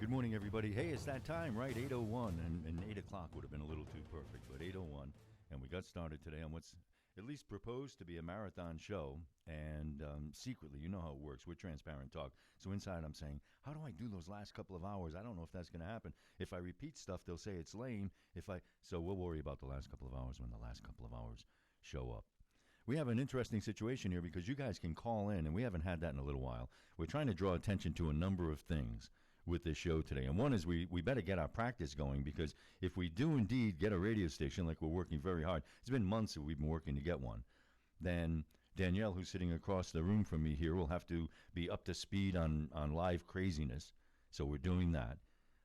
Good morning, everybody. Hey, it's that time, right? 8:01, and 8 o'clock would have been a little too perfect, but 8:01, and we got started today on what's at least proposed to be a marathon show, and secretly, you know how it works. We're transparent talk. So inside I'm saying, how do I do those last couple of hours? I don't know if that's going to happen. If I repeat stuff, they'll say it's lame. So we'll worry about the last couple of hours when the last couple of hours show up. We have an interesting situation here because you guys can call in, and we haven't had that in a little while. We're trying to draw attention to a number of things with this show today. And one is we better get our practice going, because if we do indeed get a radio station, like we're working very hard, it's been months that we've been working to get one, then Danielle, who's sitting across the room from me here, will have to be up to speed on live craziness. So we're doing that.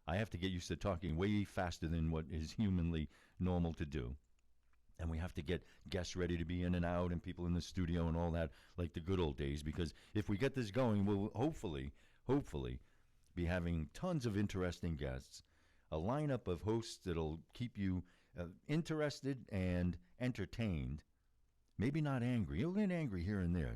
I have to get used to talking way faster than what is humanly normal to do. And we have to get guests ready to be in and out and people in the studio and all that, like the good old days. Because if we get this going, we'll hopefully be having tons of interesting guests, a lineup of hosts that'll keep you interested and entertained. Maybe not angry. You'll get angry here and there,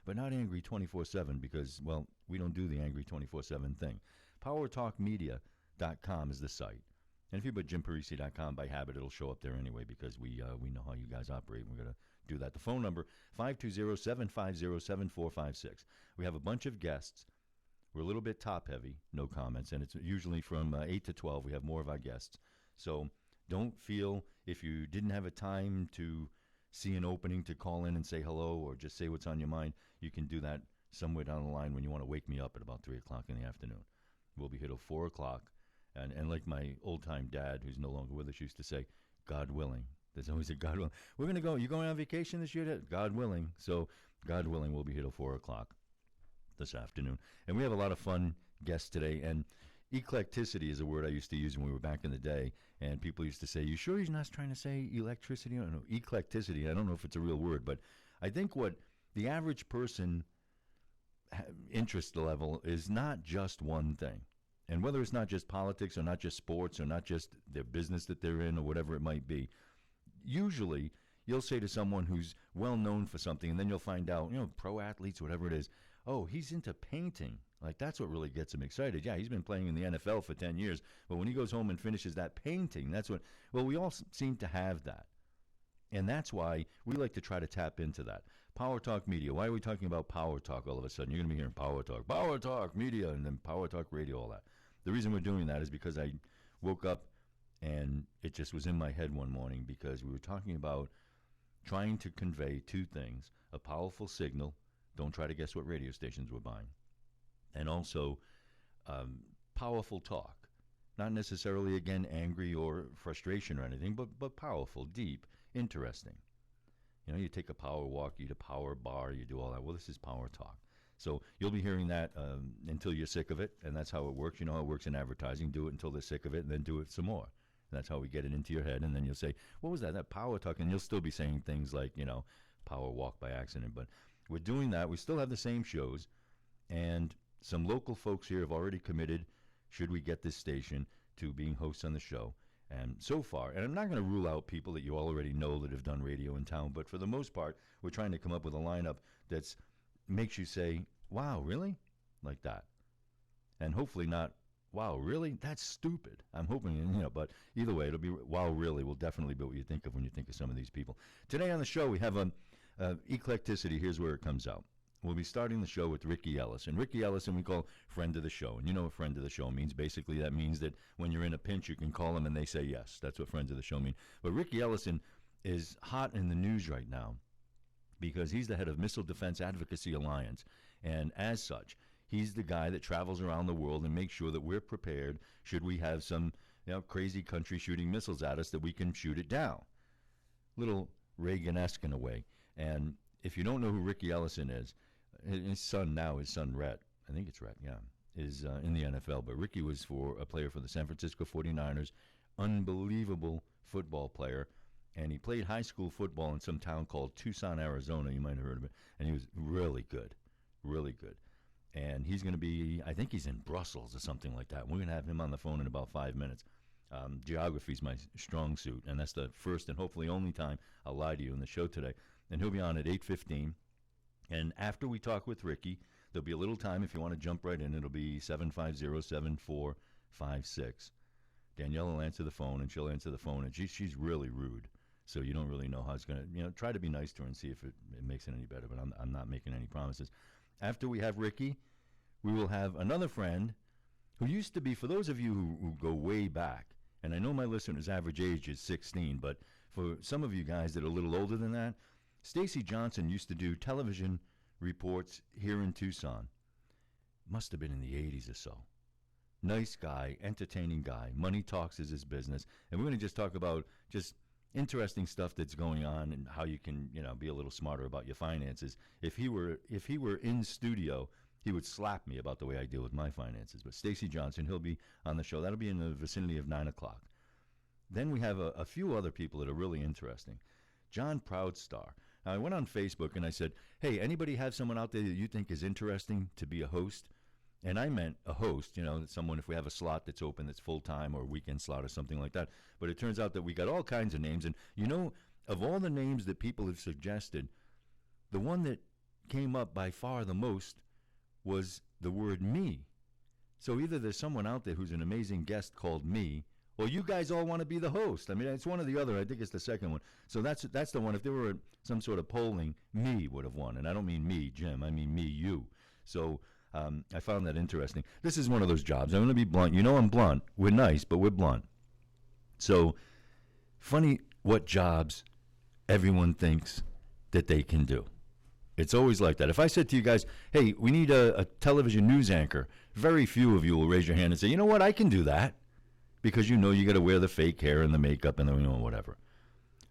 but not angry 24/7 because, well, we don't do the angry 24/7 thing. PowerTalkMedia.com is the site. And if you put JimParisi.com by habit, it'll show up there anyway because we know how you guys operate. And we're going to do that. The phone number, 520-750-7456. We have a bunch of guests. We're a little bit top-heavy, no comments, and it's usually from 8 to 12. We have more of our guests. So don't feel if you didn't have a time to see an opening to call in and say hello or just say what's on your mind, you can do that somewhere down the line when you want to wake me up at about 3 o'clock in the afternoon. We'll be here till 4 o'clock. And like my old-time dad, who's no longer with us, used to say, God willing. There's always a God willing. We're going to go. You going on vacation this year? God willing. So God willing, we'll be here till 4 o'clock this afternoon. And we have a lot of fun guests today. And eclecticity is a word I used to use when we were back in the day. And people used to say, you sure he's not trying to say electricity? I don't know. Eclecticity. I don't know if it's a real word. But I think what the average person interest level is not just one thing. And whether it's not just politics or not just sports or not just their business that they're in or whatever it might be, usually you'll say to someone who's well known for something, and then you'll find out, pro athletes, whatever it is, oh, he's into painting. Like, that's what really gets him excited. Yeah, he's been playing in the NFL for 10 years, but when he goes home and finishes that painting, that's what, well, we all seem to have that. And that's why we like to try to tap into that. Power Talk Media. Why are we talking about Power Talk all of a sudden? You're going to be hearing Power Talk Media, and then Power Talk Radio, all that. The reason we're doing that is because I woke up and it just was in my head one morning because we were talking about trying to convey two things: a powerful signal. Don't try to guess what radio stations we're buying. And also powerful talk. Not necessarily, again, angry or frustration or anything, but powerful, deep, interesting. You take a power walk, you eat a power bar, you do all that. Well, this is Power Talk. So you'll be hearing that until you're sick of it, and that's how it works. You know how it works in advertising. Do it until they're sick of it, and then do it some more. And that's how we get it into your head, and then you'll say, what was that? That Power Talk. And you'll still be saying things like, power walk by accident. But we're doing that. We still have the same shows, and some local folks here have already committed, should we get this station, to being hosts on the show. And so far, and I'm not going to rule out people that you already know that have done radio in town, but for the most part, we're trying to come up with a lineup that makes you say, wow, really? Like that. And hopefully not, wow, really? That's stupid. I'm hoping, but either way, it'll be, wow, really will definitely be what you think of when you think of some of these people. Today on the show, we have eclecticity. Here's where it comes out. We'll be starting the show with Ricky Ellis. And Ricky Ellison we call friend of the show. And you know what friend of the show means. Basically, that means that when you're in a pinch, you can call them and they say yes. That's what friends of the show mean. But Ricky Ellison is hot in the news right now because he's the head of Missile Defense Advocacy Alliance. And as such, he's the guy that travels around the world and makes sure that we're prepared should we have some crazy country shooting missiles at us, that we can shoot it down. Little Reagan-esque in a way. And if you don't know who Ricky Ellison is, his son Rhett, I think it's Rhett, yeah, is in the NFL. But Ricky was a player for the San Francisco 49ers, unbelievable football player. And he played high school football in some town called Tucson, Arizona. You might have heard of it. And he was really good, really good. And he's going to be, I think he's in Brussels or something like that. We're going to have him on the phone in about 5 minutes. Geography is my strong suit, and that's the first and hopefully only time I'll lie to you in the show today. And he'll be on at 8:15. And after we talk with Ricky, there'll be a little time if you want to jump right in. It'll be 750-7456. 877-456. Danielle will answer the phone, and she'll answer the phone, and she's really rude. So you don't really know how it's going to, try to be nice to her and see if it makes it any better, but I'm not making any promises. After we have Ricky, we will have another friend who used to be, for those of you who go way back, and I know my listeners' average age is 16, but for some of you guys that are a little older than that, Stacy Johnson used to do television reports here in Tucson. Must have been in the 80s or so. Nice guy, entertaining guy. Money talks is his business. And we're going to just talk about just interesting stuff that's going on and how you can, be a little smarter about your finances. If he were in studio, he would slap me about the way I deal with my finances. But Stacy Johnson, he'll be on the show. That'll be in the vicinity of 9 o'clock. Then we have a few other people that are really interesting. John Proudstar. Now, I went on Facebook and I said, hey, anybody have someone out there that you think is interesting to be a host? And I meant a host, someone, if we have a slot that's open that's full-time or a weekend slot or something like that. But it turns out that we got all kinds of names. And, of all the names that people have suggested, the one that came up by far the most was the word me. So either there's someone out there who's an amazing guest called me, or you guys all want to be the host. I mean, it's one or the other. I think it's the second one. So that's the one. If there were some sort of polling, me would have won. And I don't mean me, Jim. I mean me, you. So I found that interesting. This is one of those jobs. I'm going to be blunt. I'm blunt. We're nice, but we're blunt. So funny what jobs everyone thinks that they can do. It's always like that. If I said to you guys, hey, we need a television news anchor, very few of you will raise your hand and say, you know what, I can do that. Because you got to wear the fake hair and the makeup and the whatever.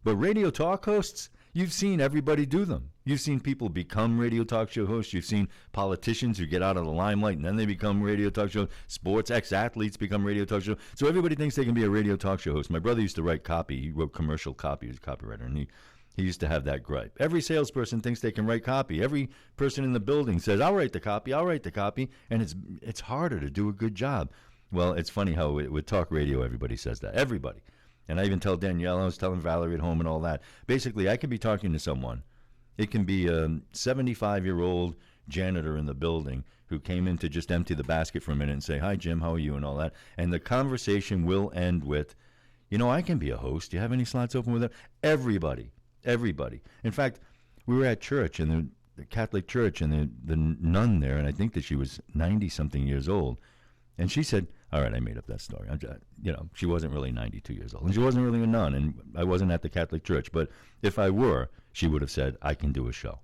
But radio talk hosts, you've seen everybody do them. You've seen people become radio talk show hosts. You've seen politicians who get out of the limelight and then they become radio talk show. Sports ex-athletes become radio talk show. So everybody thinks they can be a radio talk show host. My brother used to write copy. He wrote commercial copy. He was a copywriter, and he used to have that gripe. Every salesperson thinks they can write copy. Every person in the building says, I'll write the copy, and it's harder to do a good job. Well, it's funny how with talk radio, everybody says that. Everybody. And I even tell Danielle, I was telling Valerie at home and all that. Basically, I could be talking to someone. It can be a 75-year-old janitor in the building who came in to just empty the basket for a minute and say, hi, Jim, how are you, and all that. And the conversation will end with, I can be a host. Do you have any slots open with that? Everybody. In fact, we were at church, in the Catholic church, and the nun there, and I think that she was 90-something years old. And she said, all right, I made up that story. She wasn't really 92 years old. And she wasn't really a nun, and I wasn't at the Catholic church. But if I were, she would have said, I can do a show.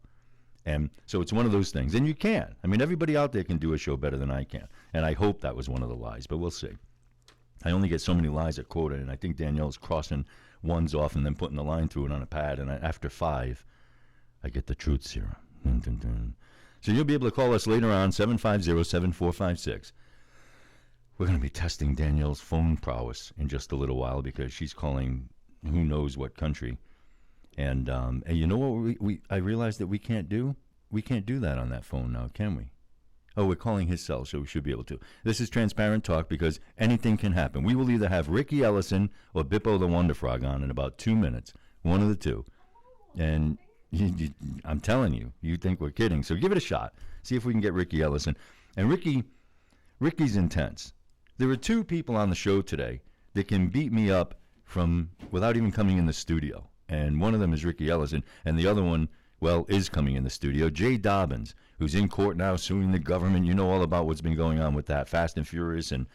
And so it's one of those things. And you can. I mean, everybody out there can do a show better than I can. And I hope that was one of the lies, but we'll see. I only get so many lies at quota, and I think Danielle's crossing ones off and then putting the line through it on a pad. And after 5, I get the truth serum. Dun, dun, dun. So you'll be able to call us later on, 750-7456. We're going to be testing Danielle's phone prowess in just a little while because she's calling who knows what country. And you know what I realized that we can't do? We can't do that on that phone now, can we? Oh, we're calling his cell, so we should be able to. This is transparent talk because anything can happen. We will either have Ricky Ellison or Bippo the Wonder Frog on in about 2 minutes, one of the two. And I'm telling you, you think we're kidding. So give it a shot. See if we can get Ricky Ellison. And Ricky's intense. There are 2 people on the show today that can beat me up without even coming in the studio. And one of them is Ricky Ellison, and the other one, is coming in the studio. Jay Dobbins, who's in court now suing the government. You know all about what's been going on with that, Fast and Furious, and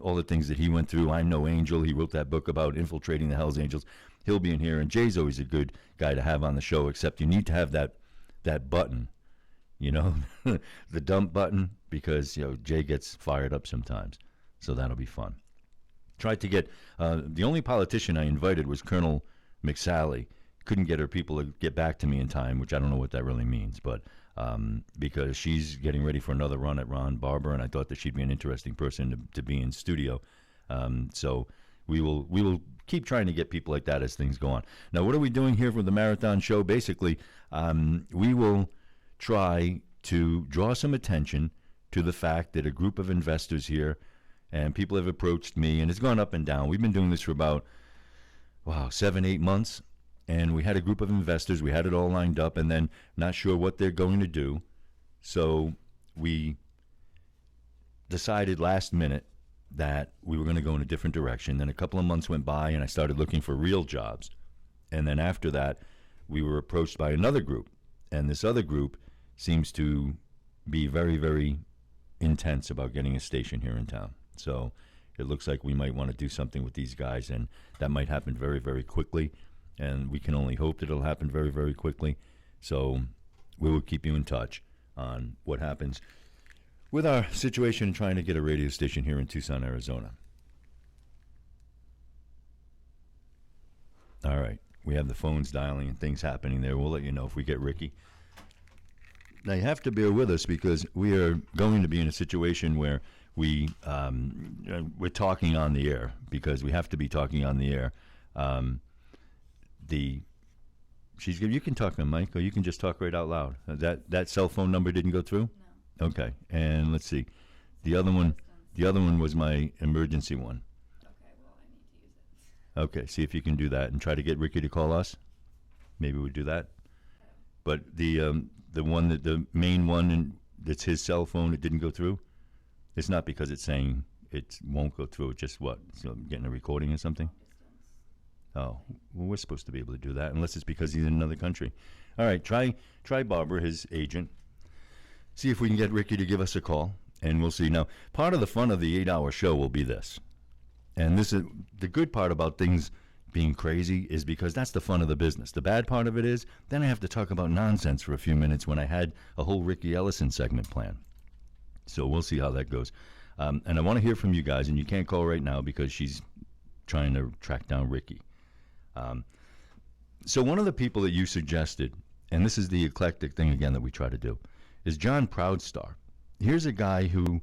all the things that he went through. I'm No Angel. He wrote that book about infiltrating the Hells Angels. He'll be in here, and Jay's always a good guy to have on the show, except you need to have that button, the dump button, because, Jay gets fired up sometimes. So that'll be fun. Tried to get, the only politician I invited was Colonel McSally. Couldn't get her people to get back to me in time, which I don't know what that really means, but because she's getting ready for another run at Ron Barber, and I thought that she'd be an interesting person to be in studio. So we will keep trying to get people like that as things go on. Now, what are we doing here for the Marathon Show? Basically, we will try to draw some attention to the fact that a group of investors here, and people have approached me, and it's gone up and down. We've been doing this for about, 7-8 months, and we had a group of investors. We had it all lined up, and then not sure what they're going to do. So we decided last minute that we were going to go in a different direction. Then a couple of months went by, and I started looking for real jobs. And then after that, we were approached by another group. And this other group seems to be very, very intense about getting a station here in town. So it looks like we might want to do something with these guys, and that might happen very, very quickly. And we can only hope that it'll happen very, very quickly. So we will keep you in touch on what happens with our situation in trying to get a radio station here in Tucson, Arizona. All right. We have the phones dialing and things happening there. We'll let you know if we get Ricky. Now, you have to bear with us because we are going to be in a situation where we're talking on the air, because we have to be talking on the air. You can talk on mic, or you can just talk right out loud. That cell phone number didn't go through? No. Okay. And let's see. The other one was my emergency one. Okay, well, I need to use it. Okay, see if you can do that and try to get Ricky to call us. Maybe we do that. But the main one, and that's his cell phone, it didn't go through. It's not because it's saying it won't go through. It's just what? So getting a recording or something? Oh, well, we're supposed to be able to do that, unless it's because he's in another country. All right, try Barbara, his agent. See if we can get Ricky to give us a call, and we'll see. Now, part of the fun of the 8-hour show will be this. And this is the good part about things being crazy, is because that's the fun of the business. The bad part of it is then I have to talk about nonsense for a few minutes when I had a whole Ricky Ellison segment planned. So we'll see how that goes. And I want to hear from you guys, and you can't call right now because she's trying to track down Ricky. So one of the people that you suggested, and this is the eclectic thing again that we try to do, is John Proudstar. Here's a guy who,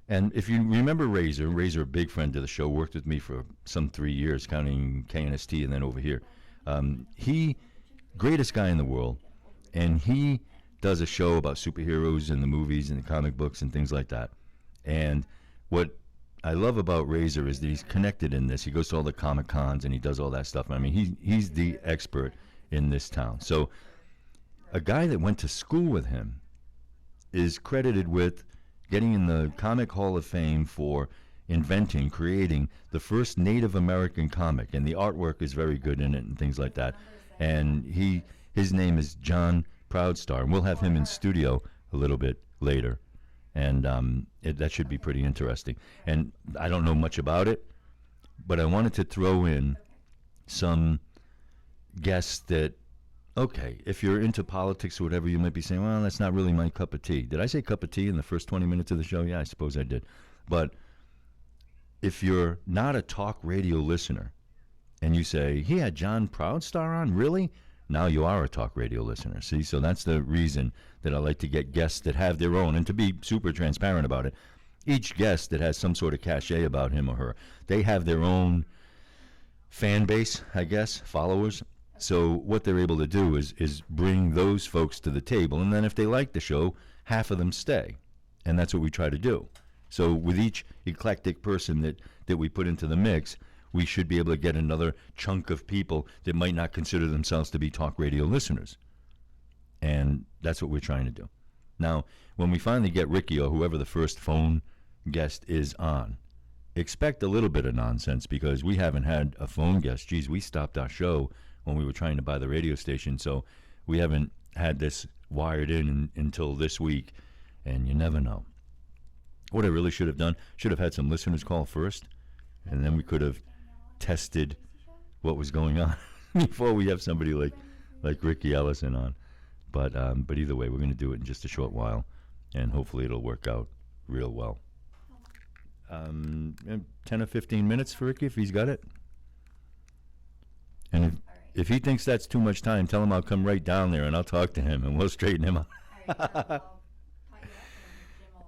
and if you remember Razor, a big friend of the show, worked with me for some 3 years, counting KNST and then over here. He, greatest guy in the world, and he does a show about superheroes and the movies and the comic books and things like that. And what I love about Razor is that he's connected in this. He goes to all the Comic Cons and he does all that stuff. I mean, he's the expert in this town. So a guy that went to school with him is credited with getting in the Comic Hall of Fame for creating the first Native American comic. And the artwork is very good in it and things like that. And his name is John Proudstar. And we'll have him in studio a little bit later. And that should be pretty interesting. And I don't know much about it, but I wanted to throw in some guests that, okay, if you're into politics or whatever, you might be saying, well, that's not really my cup of tea. Did I say cup of tea in the first 20 minutes of the show? Yeah, I suppose I did. But if you're not a talk radio listener and you say, he had John Proudstar on, really? Now you are a talk radio listener, see? So that's the reason that I like to get guests that have their own, and to be super transparent about it, each guest that has some sort of cachet about him or her, they have their own fan base, I guess, followers. So what they're able to do is bring those folks to the table, and then if they like the show, half of them stay. And that's what we try to do. So with each eclectic person that we put into the mix, we should be able to get another chunk of people that might not consider themselves to be talk radio listeners. And that's what we're trying to do. Now, when we finally get Ricky or whoever the first phone guest is on, expect a little bit of nonsense, because we haven't had a phone guest. Geez, we stopped our show when we were trying to buy the radio station, so we haven't had this wired in until this week, and you never know. What I really should have done, should have had some listeners call first, and then we could have tested what was going on before we have somebody like Ricky Ellison on. But either way, we're going to do it in just a short while, and hopefully it'll work out real well. 10 or 15 minutes for Ricky, if he's got it. And if he thinks that's too much time, tell him I'll come right down there and I'll talk to him and we'll straighten him out. All right, I'll call you up and Jim will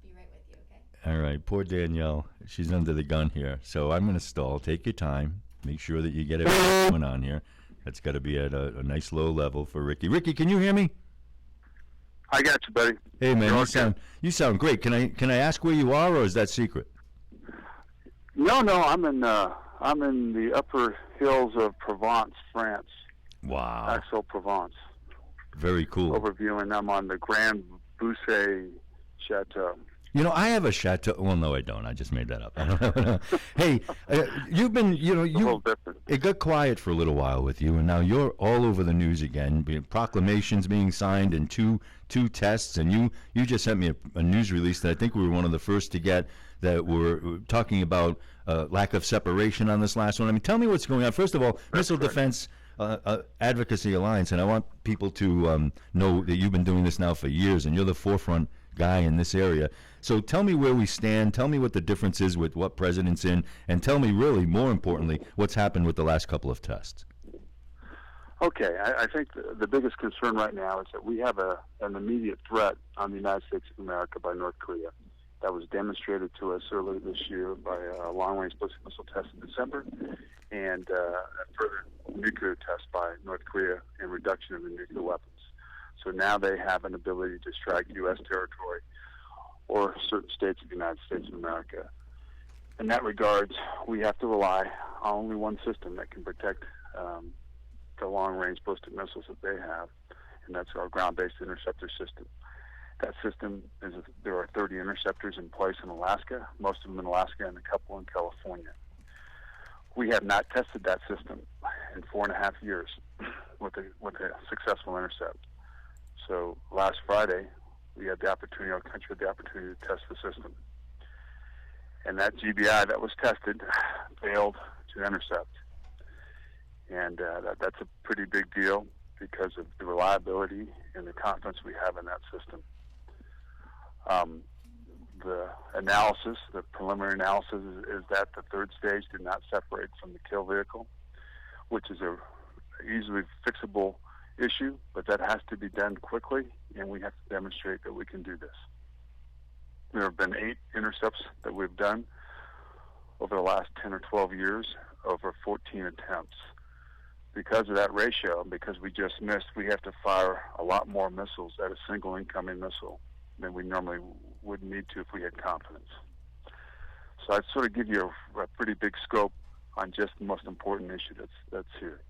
be right with you, okay? All right, poor Danielle. She's under the gun here. So I'm going to stall. Take your time. Make sure that you get everything going on here. That's got to be at a nice low level for Ricky. Ricky, can you hear me? I got you, buddy. Hey, man, Okay. you sound great. Can I ask where you are, or is that secret? No, I'm in the upper hills of Provence, France. Wow. Aix-en-Provence. Very cool. Overviewing. I'm on the Grand Boussay Chateau. I have a chateau. Well, no, I don't. I just made that up. I don't know. Hey, you've been, it got quiet for a little while with you, and now you're all over the news again. Proclamations being signed and two tests, and you just sent me a news release that I think we were one of the first to get, that were talking about lack of separation on this last one. I mean, tell me what's going on. First of all, Missile Defense Advocacy Alliance, and I want people to know that you've been doing this now for years, and you're the forefront guy in this area. So tell me where we stand, tell me what the difference is with what president's in, and tell me really, more importantly, what's happened with the last couple of tests. Okay, I think the biggest concern right now is that we have an immediate threat on the United States of America by North Korea. That was demonstrated to us earlier this year by a long-range ballistic missile test in December, and a further nuclear test by North Korea and reduction of the nuclear weapons. So now they have an ability to strike U.S. territory or certain states of the United States of America. In that regard, we have to rely on only one system that can protect the long-range ballistic missiles that they have, and that's our ground-based interceptor system. That system there are 30 interceptors in place in Alaska, most of them in Alaska and a couple in California. We have not tested that system in 4.5 years with a successful intercept. So last Friday, our country had the opportunity to test the system. And that GBI that was tested failed to intercept. And that's a pretty big deal because of the reliability and the confidence we have in that system. The preliminary analysis is that the third stage did not separate from the kill vehicle, which is a easily fixable issue, but that has to be done quickly, and we have to demonstrate that we can do this. There have been 8 intercepts that we've done over the last 10 or 12 years, over 14 attempts. Because of that ratio, because we just missed, we have to fire a lot more missiles at a single incoming missile than we normally would need to if we had confidence. So I'd sort of give you a pretty big scope on just the most important issue that's here.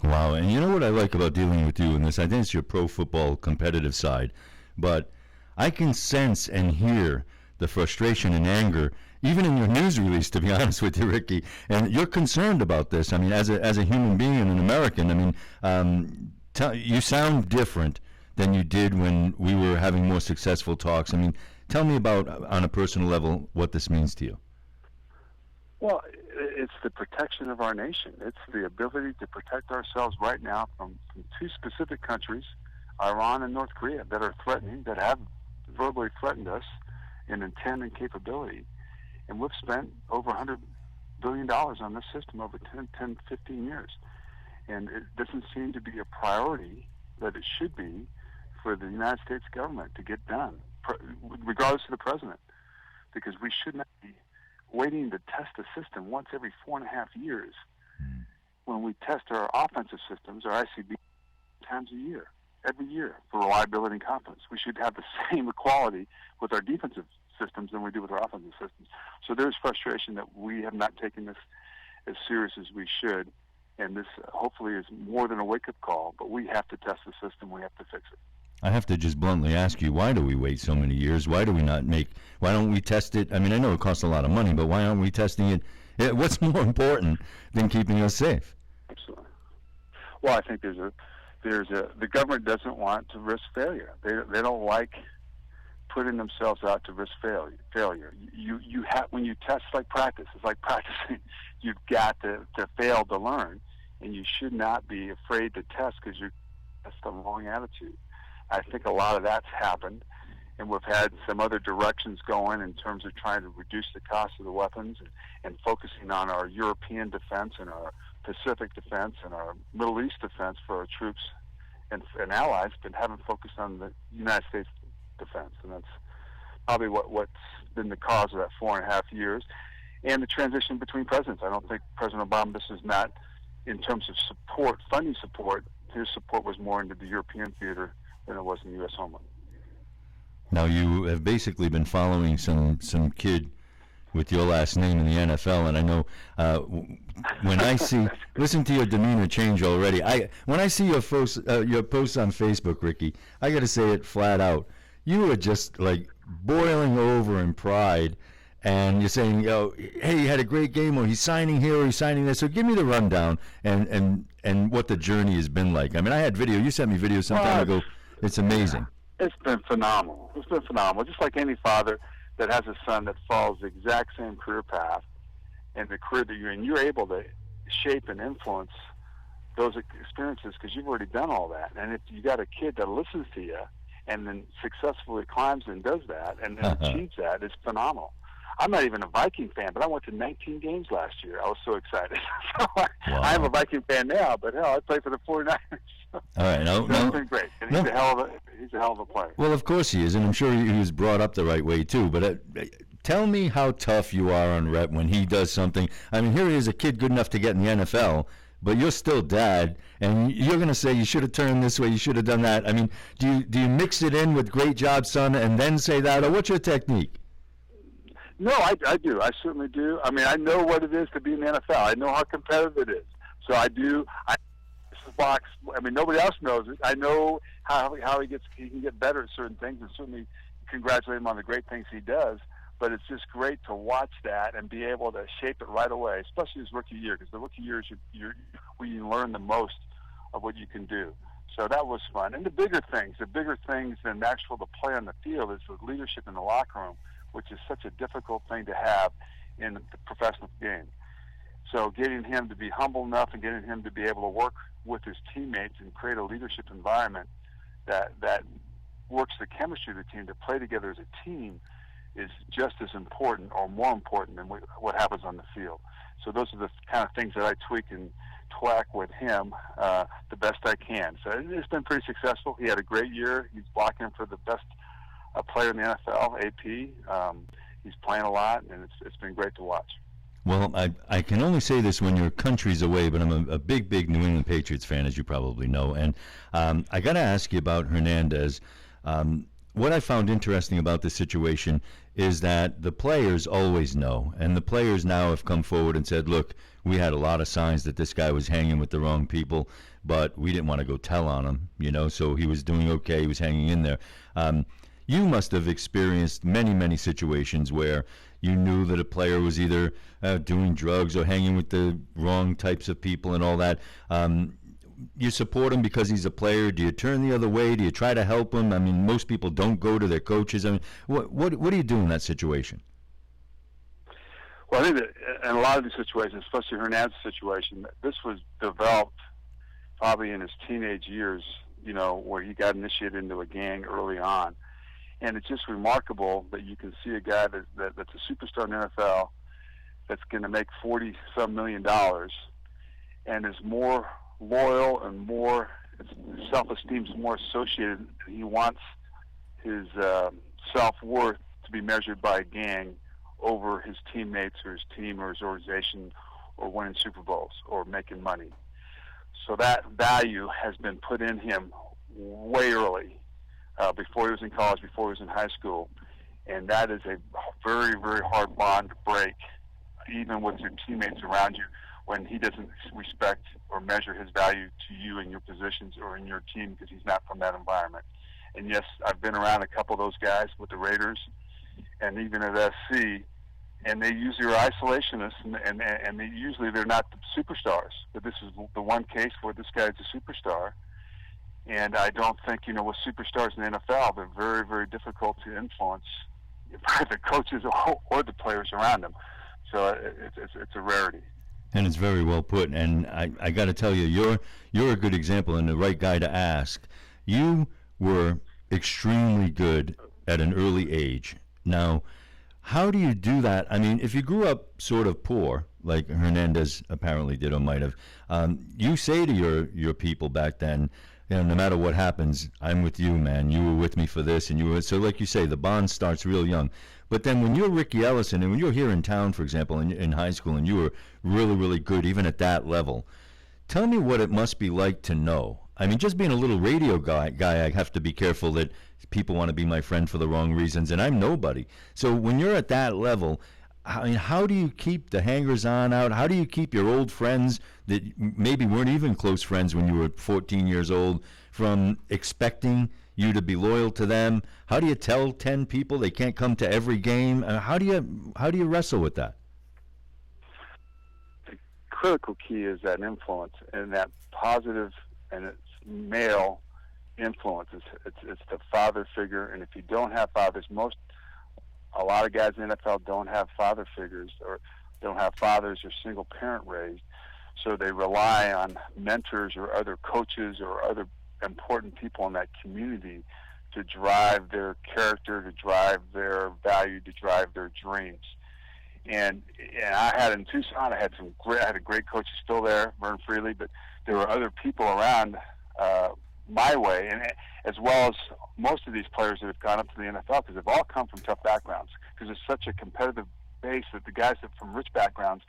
Wow, and you know what I like about dealing with you in this? I think it's your pro football competitive side, but I can sense and hear the frustration and anger, even in your news release, to be honest with you, Ricky. And you're concerned about this. I mean, as a human being and an American, I mean, you sound different than you did when we were having more successful talks. I mean, tell me about, on a personal level, what this means to you. Well, it's the protection of our nation. It's the ability to protect ourselves right now from 2 specific countries, Iran and North Korea, that are threatening, that have verbally threatened us in intent and capability. And we've spent over $100 billion on this system over 10, 15 years. And it doesn't seem to be a priority that it should be for the United States government to get done, regardless of the president, because we should not be waiting to test the system once every 4.5 years when we test our offensive systems, our ICB, times a year, every year, for reliability and confidence. We should have the same quality with our defensive systems than we do with our offensive systems. So there's frustration that we have not taken this as serious as we should, and this hopefully is more than a wake-up call, but we have to test the system. We have to fix it. I have to just bluntly ask you, why do we wait so many years? Why don't we test it? I mean, I know it costs a lot of money, but why aren't we testing it? What's more important than keeping us safe? Absolutely. Well, I think the government doesn't want to risk failure. They don't like putting themselves out to risk failure. You have, when you test, like practice. It's like practicing. You've got to fail to learn, and you should not be afraid to test because that's the wrong attitude. I think a lot of that's happened, and we've had some other directions going in terms of trying to reduce the cost of the weapons and focusing on our European defense and our Pacific defense and our Middle East defense for our troops and allies, but haven't focused on the United States defense. And that's probably what's been the cause of that 4.5 years. And the transition between presidents. I don't think President Obama, this is not, in terms of support, funding support, his support was more into the European theater than it was in the U.S. homeland. Now, you have basically been following some kid with your last name in the NFL, and I know when I see, listen to your demeanor change already. When I see your posts on Facebook, Ricky, I got to say it flat out. You are just like boiling over in pride, and you're saying, hey, he had a great game, or he's signing here, or he's signing there. So give me the rundown and what the journey has been like. I mean, I had video. You sent me video some time ago. It's amazing. It's been phenomenal. It's been phenomenal. Just like any father that has a son that follows the exact same career path and the career that you're in, you're able to shape and influence those experiences because you've already done all that. And if you got a kid that listens to you and then successfully climbs and does that and achieves that, it's phenomenal. I'm not even a Viking fan, but I went to 19 games last year. I was so excited. So I am a Viking fan now, but hell, I play for the 49ers. All right, It's been great. And he's a hell of a player. Well, of course he is, and I'm sure he was brought up the right way too. But tell me how tough you are on Rhett when he does something. I mean, here he is, a kid good enough to get in the NFL, but you're still dad, and you're going to say you should have turned this way, you should have done that. I mean, do you mix it in with great job, son, and then say that, or what's your technique? No, I do. I certainly do. I mean, I know what it is to be in the NFL. I know how competitive it is. So I do. Box. I mean, nobody else knows it. I know how he can get better at certain things, and certainly congratulate him on the great things he does. But it's just great to watch that and be able to shape it right away, especially his rookie year, because the rookie year is where you learn the most of what you can do. So that was fun. And the bigger things than the play on the field is the leadership in the locker room, which is such a difficult thing to have in the professional game. So getting him to be humble enough and getting him to be able to work with his teammates and create a leadership environment that works the chemistry of the team, to play together as a team, is just as important or more important than what happens on the field. So those are the kind of things that I tweak and twack with him the best I can. So it's been pretty successful. He had a great year. He's blocking for the best player in the NFL, AP. He's playing a lot, and it's been great to watch. Well, I can only say this when your country's away, but I'm a big New England Patriots fan, as you probably know. And I got to ask you about Hernandez. What I found interesting about this situation is that the players always know, and the players now have come forward and said, look, we had a lot of signs that this guy was hanging with the wrong people, but we didn't want to go tell on him, so he was doing okay, he was hanging in there. You must have experienced many situations where you knew that a player was either doing drugs or hanging with the wrong types of people and all that. You support him because he's a player? Do you turn the other way? Do you try to help him? I mean, most people don't go to their coaches. I mean, what do you do in that situation? Well, I think that in a lot of these situations, especially Hernandez's situation, this was developed probably in his teenage years, where he got initiated into a gang early on. And it's just remarkable that you can see a guy that's a superstar in the NFL that's going to make $40-some million and is more loyal and more self-esteem is more associated. He wants his self-worth to be measured by a gang over his teammates or his team or his organization or winning Super Bowls or making money. So that value has been put in him way early, before he was in college, before he was in high school. And that is a very, very hard bond to break, even with your teammates around you, when he doesn't respect or measure his value to you in your positions or in your team because he's not from that environment. And yes, I've been around a couple of those guys with the Raiders and even at SC, and they usually are isolationists, and they're not the superstars. But this is the one case where this guy is a superstar. And I don't think, with superstars in the NFL, they're very, very difficult to influence by the coaches or the players around them. So it's a rarity. And it's very well put. And I got to tell you, you're a good example and the right guy to ask. You were extremely good at an early age. Now, how do you do that? I mean, if you grew up sort of poor, like Hernandez apparently did or might have, you say to your people back then, no matter what happens, I'm with you, man. You were with me for this, and so like you say, the bond starts real young. But then when you're Ricky Ellison, and when you're here in town, for example, in high school, and you were really, really good, even at that level, tell me what it must be like to know. I mean, just being a little radio guy, I have to be careful that people want to be my friend for the wrong reasons, and I'm nobody. So when you're at that level, I mean, how do you keep the hangers-on out? How do you keep your old friends that maybe weren't even close friends when you were 14 years old from expecting you to be loyal to them? How do you tell 10 people they can't come to every game? How do you wrestle with that? The critical key is that influence, and that positive, and it's male influence. It's the father figure, and if you don't have fathers, a lot of guys in the NFL don't have father figures, or don't have fathers, or single parent raised, so they rely on mentors or other coaches or other important people in that community to drive their character, to drive their value, to drive their dreams. And I had in Tucson, I had a great coach who's still there, Vern Freely, but there were other people around my way, and as well as most of these players that have gone up to the NFL, because they've all come from tough backgrounds, because it's such a competitive base that the guys that from rich backgrounds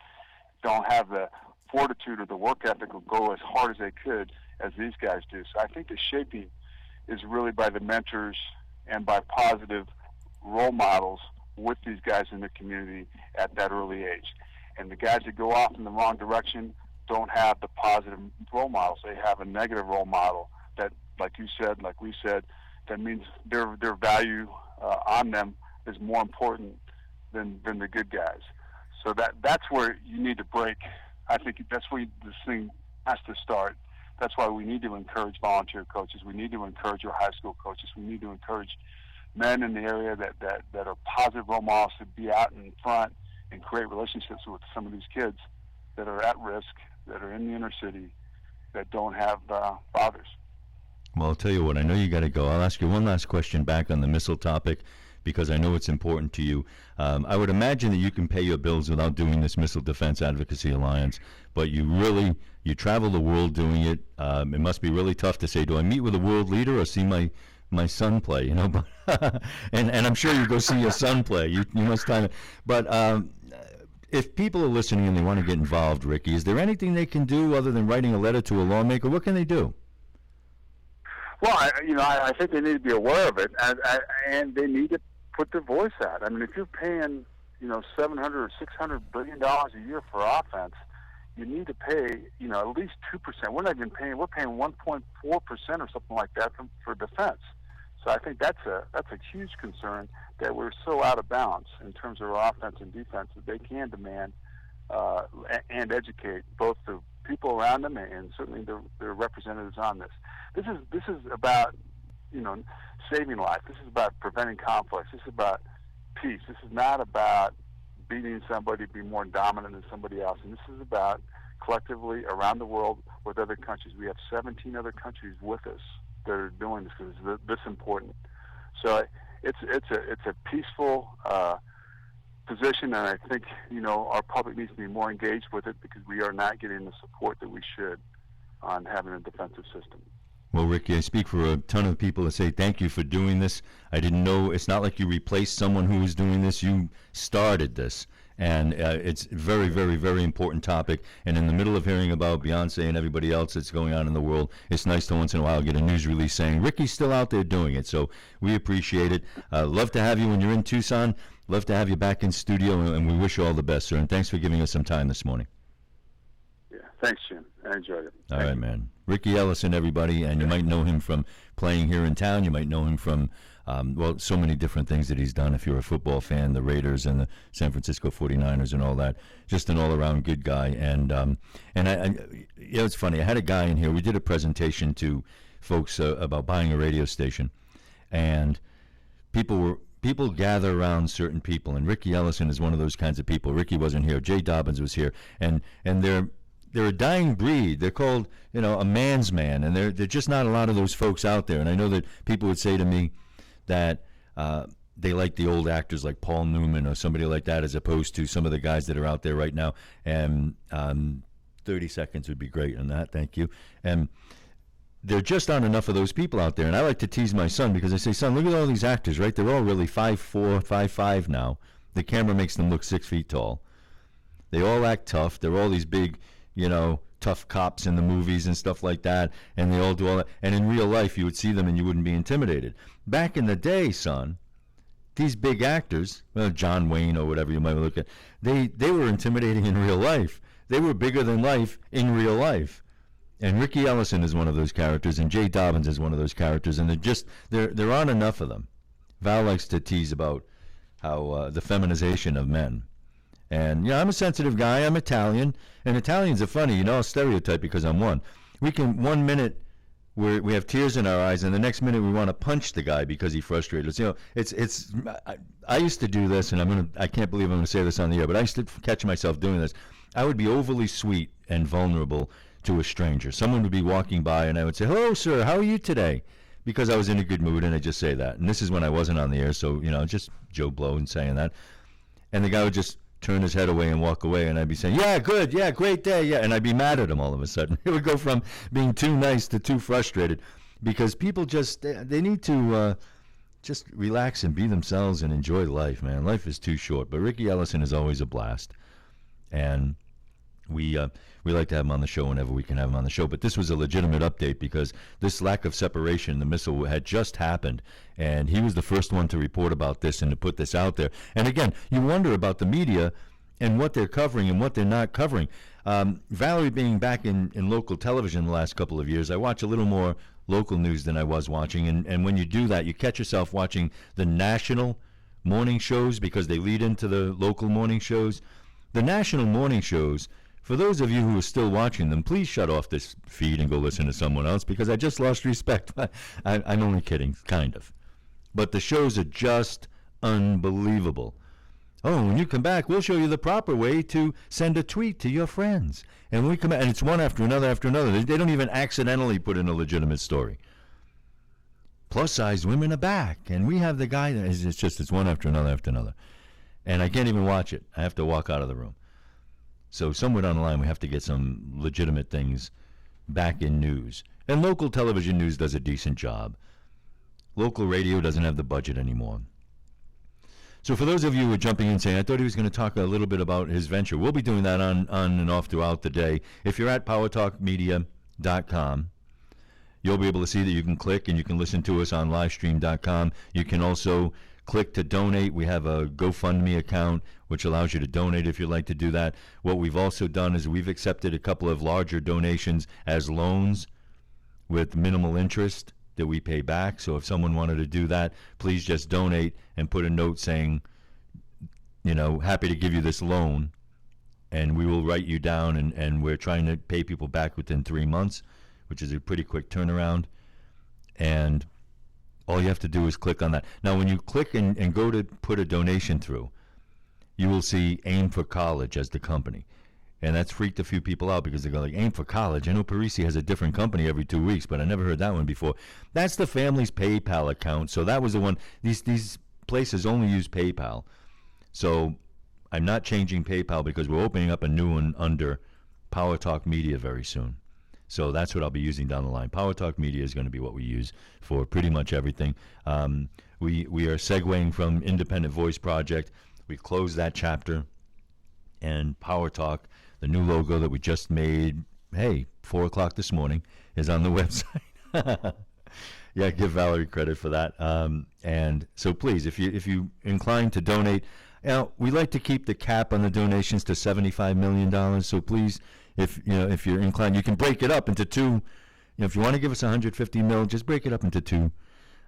don't have the fortitude or the work ethic will go as hard as they could as these guys do. So I think the shaping is really by the mentors and by positive role models with these guys in the community at that early age. And the guys that go off in the wrong direction don't have the positive role models. They have a negative role model that, like you said, like we said, that means their value on them is more important than the good guys. So that's where you need to break. I think that's where this thing has to start. That's why we need to encourage volunteer coaches. We need to encourage our high school coaches. We need to encourage men in the area that are positive role models to be out in front and create relationships with some of these kids that are at risk, that are in the inner city, that don't have fathers. Well, I'll tell you what, I know you got to go. I'll ask you one last question back on the missile topic, because I know it's important to you. I would imagine that you can pay your bills without doing this Missile Defense Advocacy Alliance, but you travel the world doing it. It must be really tough to say, do I meet with a world leader or see my son play? You know, and I'm sure you go see your son play. You must time it. But if people are listening and they want to get involved, Ricky, is there anything they can do other than writing a letter to a lawmaker? What can they do? Well, I think they need to be aware of it, and they need to put their voice out. I mean, if you're paying, $700 or $600 billion a year for offense, you need to pay, at least 2%. We're not even paying. We're paying 1.4% or something like that for defense. So I think that's a huge concern, that we're so out of balance in terms of our offense and defense that they can demand and educate both the people around them and certainly their representatives on this. This is about saving life. This is about preventing conflicts. This is about peace. This is not about beating somebody, be more dominant than somebody else. And this is about collectively around the world with other countries. We have 17 other countries with us that are doing this because it's this important. So it's a peaceful position, and I think our public needs to be more engaged with it, because we are not getting the support that we should on having a defensive system. Well, Ricky, I speak for a ton of people that say thank you for doing this. I didn't know, it's not like you replaced someone who was doing this. You started this. And it's a very, very, very important topic. And in the middle of hearing about Beyonce and everybody else that's going on in the world, it's nice to once in a while get a news release saying Ricky's still out there doing it. So we appreciate it. Love to have you when you're in Tucson. Love to have you back in studio, and we wish you all the best, sir. And thanks for giving us some time this morning. Yeah, thanks, Jim. I enjoyed it. All right, man. Ricky Ellison, everybody, and you might know him from playing here in town. You might know him from, so many different things that he's done. If you're a football fan, the Raiders and the San Francisco 49ers and all that. Just an all-around good guy. And it's funny. I had a guy in here. We did a presentation to folks about buying a radio station, and people gather around certain people, and Ricky Ellison is one of those kinds of people. Ricky wasn't here. Jay Dobbins was here, and they're a dying breed. They're called, a man's man, and they're just not a lot of those folks out there. And I know that people would say to me that they like the old actors like Paul Newman or somebody like that, as opposed to some of the guys that are out there right now. And 30 seconds would be great on that. Thank you. And there just aren't enough of those people out there. And I like to tease my son, because I say, son, look at all these actors, right? They're all really 5'4", 5'5" now. The camera makes them look 6 feet tall. They all act tough. They're all these big, tough cops in the movies and stuff like that. And they all do all that. And in real life, you would see them and you wouldn't be intimidated. Back in the day, son, these big actors, John Wayne or whatever you might look at, they were intimidating in real life. They were bigger than life in real life. And Ricky Ellison is one of those characters, and Jay Dobbins is one of those characters, and there aren't enough of them. Val likes to tease about how the feminization of men. And I'm a sensitive guy. I'm Italian, and Italians are funny. I'll stereotype because I'm one. We can 1 minute we have tears in our eyes, and the next minute we want to punch the guy because he frustrated us. It's. I used to do this, and I can't believe I'm going to say this on the air, but I used to catch myself doing this. I would be overly sweet and vulnerable to a stranger. Someone would be walking by, and I would say, "Hello, sir. How are you today?" Because I was in a good mood, and I just say that. And this is when I wasn't on the air, so just Joe Blow and saying that. And the guy would just turn his head away and walk away, and I'd be saying, "Yeah, good, yeah, great day, yeah," and I'd be mad at him all of a sudden. It would go from being too nice to too frustrated, because people they need to just relax and be themselves and enjoy life, man. Life is too short. But Ricky Ellison is always a blast, and we like to have him on the show whenever we can have him on the show. But this was a legitimate update because this lack of separation, the missile had just happened, and he was the first one to report about this and to put this out there. And again, you wonder about the media and what they're covering and what they're not covering. Valerie being back in local television the last couple of years, I watch a little more local news than I was watching. And when you do that, you catch yourself watching the national morning shows because they lead into the local morning shows. The national morning shows, for those of you who are still watching them, please shut off this feed and go listen to someone else because I just lost respect. I'm only kidding, kind of. But the shows are just unbelievable. Oh, when you come back, we'll show you the proper way to send a tweet to your friends. And when we come back, and it's one after another after another. They don't even accidentally put in a legitimate story. Plus-size women are back, and we have the guy that it's one after another after another. And I can't even watch it. I have to walk out of the room. So somewhere down the line, we have to get some legitimate things back in news. And local television news does a decent job. Local radio doesn't have the budget anymore. So for those of you who are jumping in saying, I thought he was going to talk a little bit about his venture, we'll be doing that on and off throughout the day. If you're at PowerTalkMedia.com, you'll be able to see that you can click and you can listen to us on livestream.com. You can also click to donate. We have a GoFundMe account, which allows you to donate if you'd like to do that. What we've also done is we've accepted a couple of larger donations as loans with minimal interest that we pay back. So if someone wanted to do that, please just donate and put a note saying, happy to give you this loan, and we will write you down, and we're trying to pay people back within 3 months, which is a pretty quick turnaround. And all you have to do is click on that. Now, when you click and go to put a donation through, you will see Aim for College as the company. And that's freaked a few people out because they go like, Aim for College? I know Parisi has a different company every 2 weeks, but I never heard that one before. That's the family's PayPal account. So that was the one. These places only use PayPal. So I'm not changing PayPal because we're opening up a new one under PowerTalk Media very soon. So that's what I'll be using down the line. PowerTalk Media is going to be what we use for pretty much everything. We are segueing from Independent Voice Project. We closed that chapter. And PowerTalk, the new logo that we just made, 4 o'clock this morning, is on the website. Yeah, give Valerie credit for that. And so please, if you inclined to donate, we like to keep the cap on the donations to $75 million. So please, if you're inclined, you can break it up into two. If you want to give us $150 million, just break it up into two.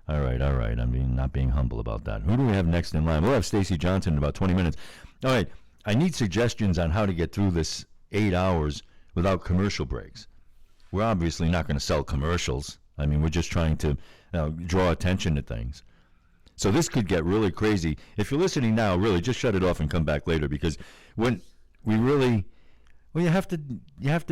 All right. I'm not being humble about that. Who do we have next in line? We'll have Stacey Johnson in about 20 minutes. All right. I need suggestions on how to get through this 8 hours without commercial breaks. We're obviously not going to sell commercials. I mean, we're just trying to draw attention to things. So this could get really crazy. If you're listening now, really just shut it off and come back later, because when we really, you have to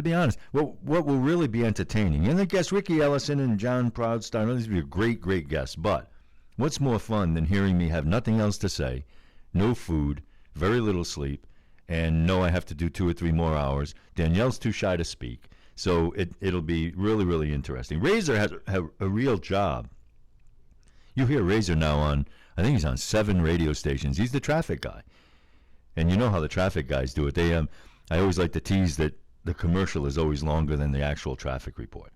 be honest. What will really be entertaining? And the guests, Ricky Ellison and John Proudstar, these will be great guests. But what's more fun than hearing me have nothing else to say, no food, very little sleep, and I have to do 2 or 3 more hours. Danielle's too shy to speak. So it'll be really, really interesting. Razor has a real job. You hear Razor now on, I think he's on 7 radio stations. He's the traffic guy. And you know how the traffic guys do it. I always like to tease that the commercial is always longer than the actual traffic report.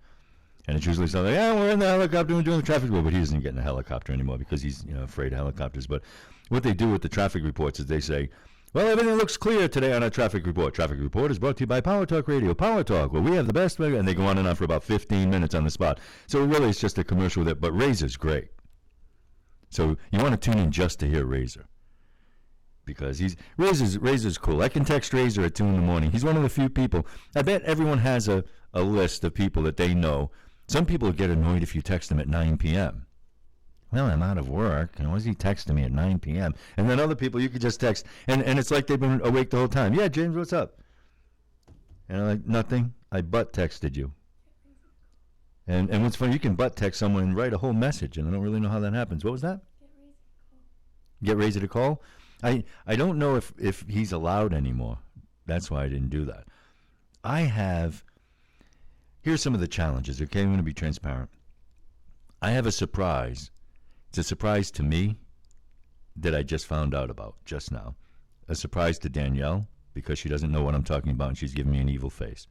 And it's usually something like, we're in the helicopter, we're doing the traffic report, but he doesn't get in a helicopter anymore because he's afraid of helicopters. But what they do with the traffic reports is they say, Well, everything looks clear today on our traffic report. Traffic report is brought to you by PowerTalk Radio. PowerTalk, well, we have the best, and they go on and on for about 15 minutes on the spot. So really, it's just a commercial with it, but Razor's great. So you want to tune in just to hear Razor. Because Razor's cool. I can text Razor at 2 in the morning. He's one of the few people. I bet everyone has a list of people that they know. Some people get annoyed if you text them at 9 p.m. Well, I'm out of work. Why is he texting me at 9 p.m.? And then other people, you could just text. And it's like they've been awake the whole time. Yeah, James, what's up? And I'm like, nothing. I butt texted you. And what's funny, you can butt text someone and write a whole message, and I don't really know how that happens. What was that? Get Razor to call? I don't know if he's allowed anymore. That's why I didn't do that. Here's some of the challenges, okay? I'm going to be transparent. I have a surprise. It's a surprise to me that I just found out about just now. A surprise to Danielle because she doesn't know what I'm talking about and she's giving me an evil face.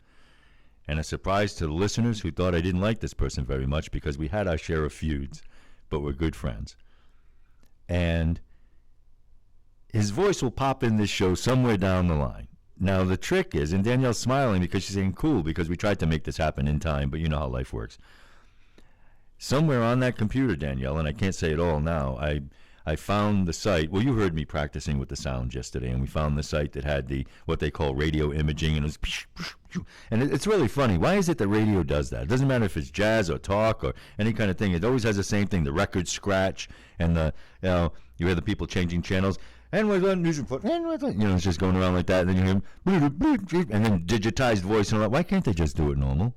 And a surprise to the listeners who thought I didn't like this person very much because we had our share of feuds, but we're good friends. And his voice will pop in this show somewhere down the line. Now, the trick is, and Danielle's smiling because she's saying, cool, because we tried to make this happen in time, but you know how life works. Somewhere on that computer, Danielle, and I can't say it all now, I found the site. Well, you heard me practicing with the sound yesterday, and we found the site that had what they call radio imaging, and it's really funny. Why is it that radio does that? It doesn't matter if it's jazz or talk or any kind of thing. It always has the same thing, the record scratch, and you hear the people changing channels. And with it's just going around like that, and then you hear and then digitized voice and all that. Why can't they just do it normal?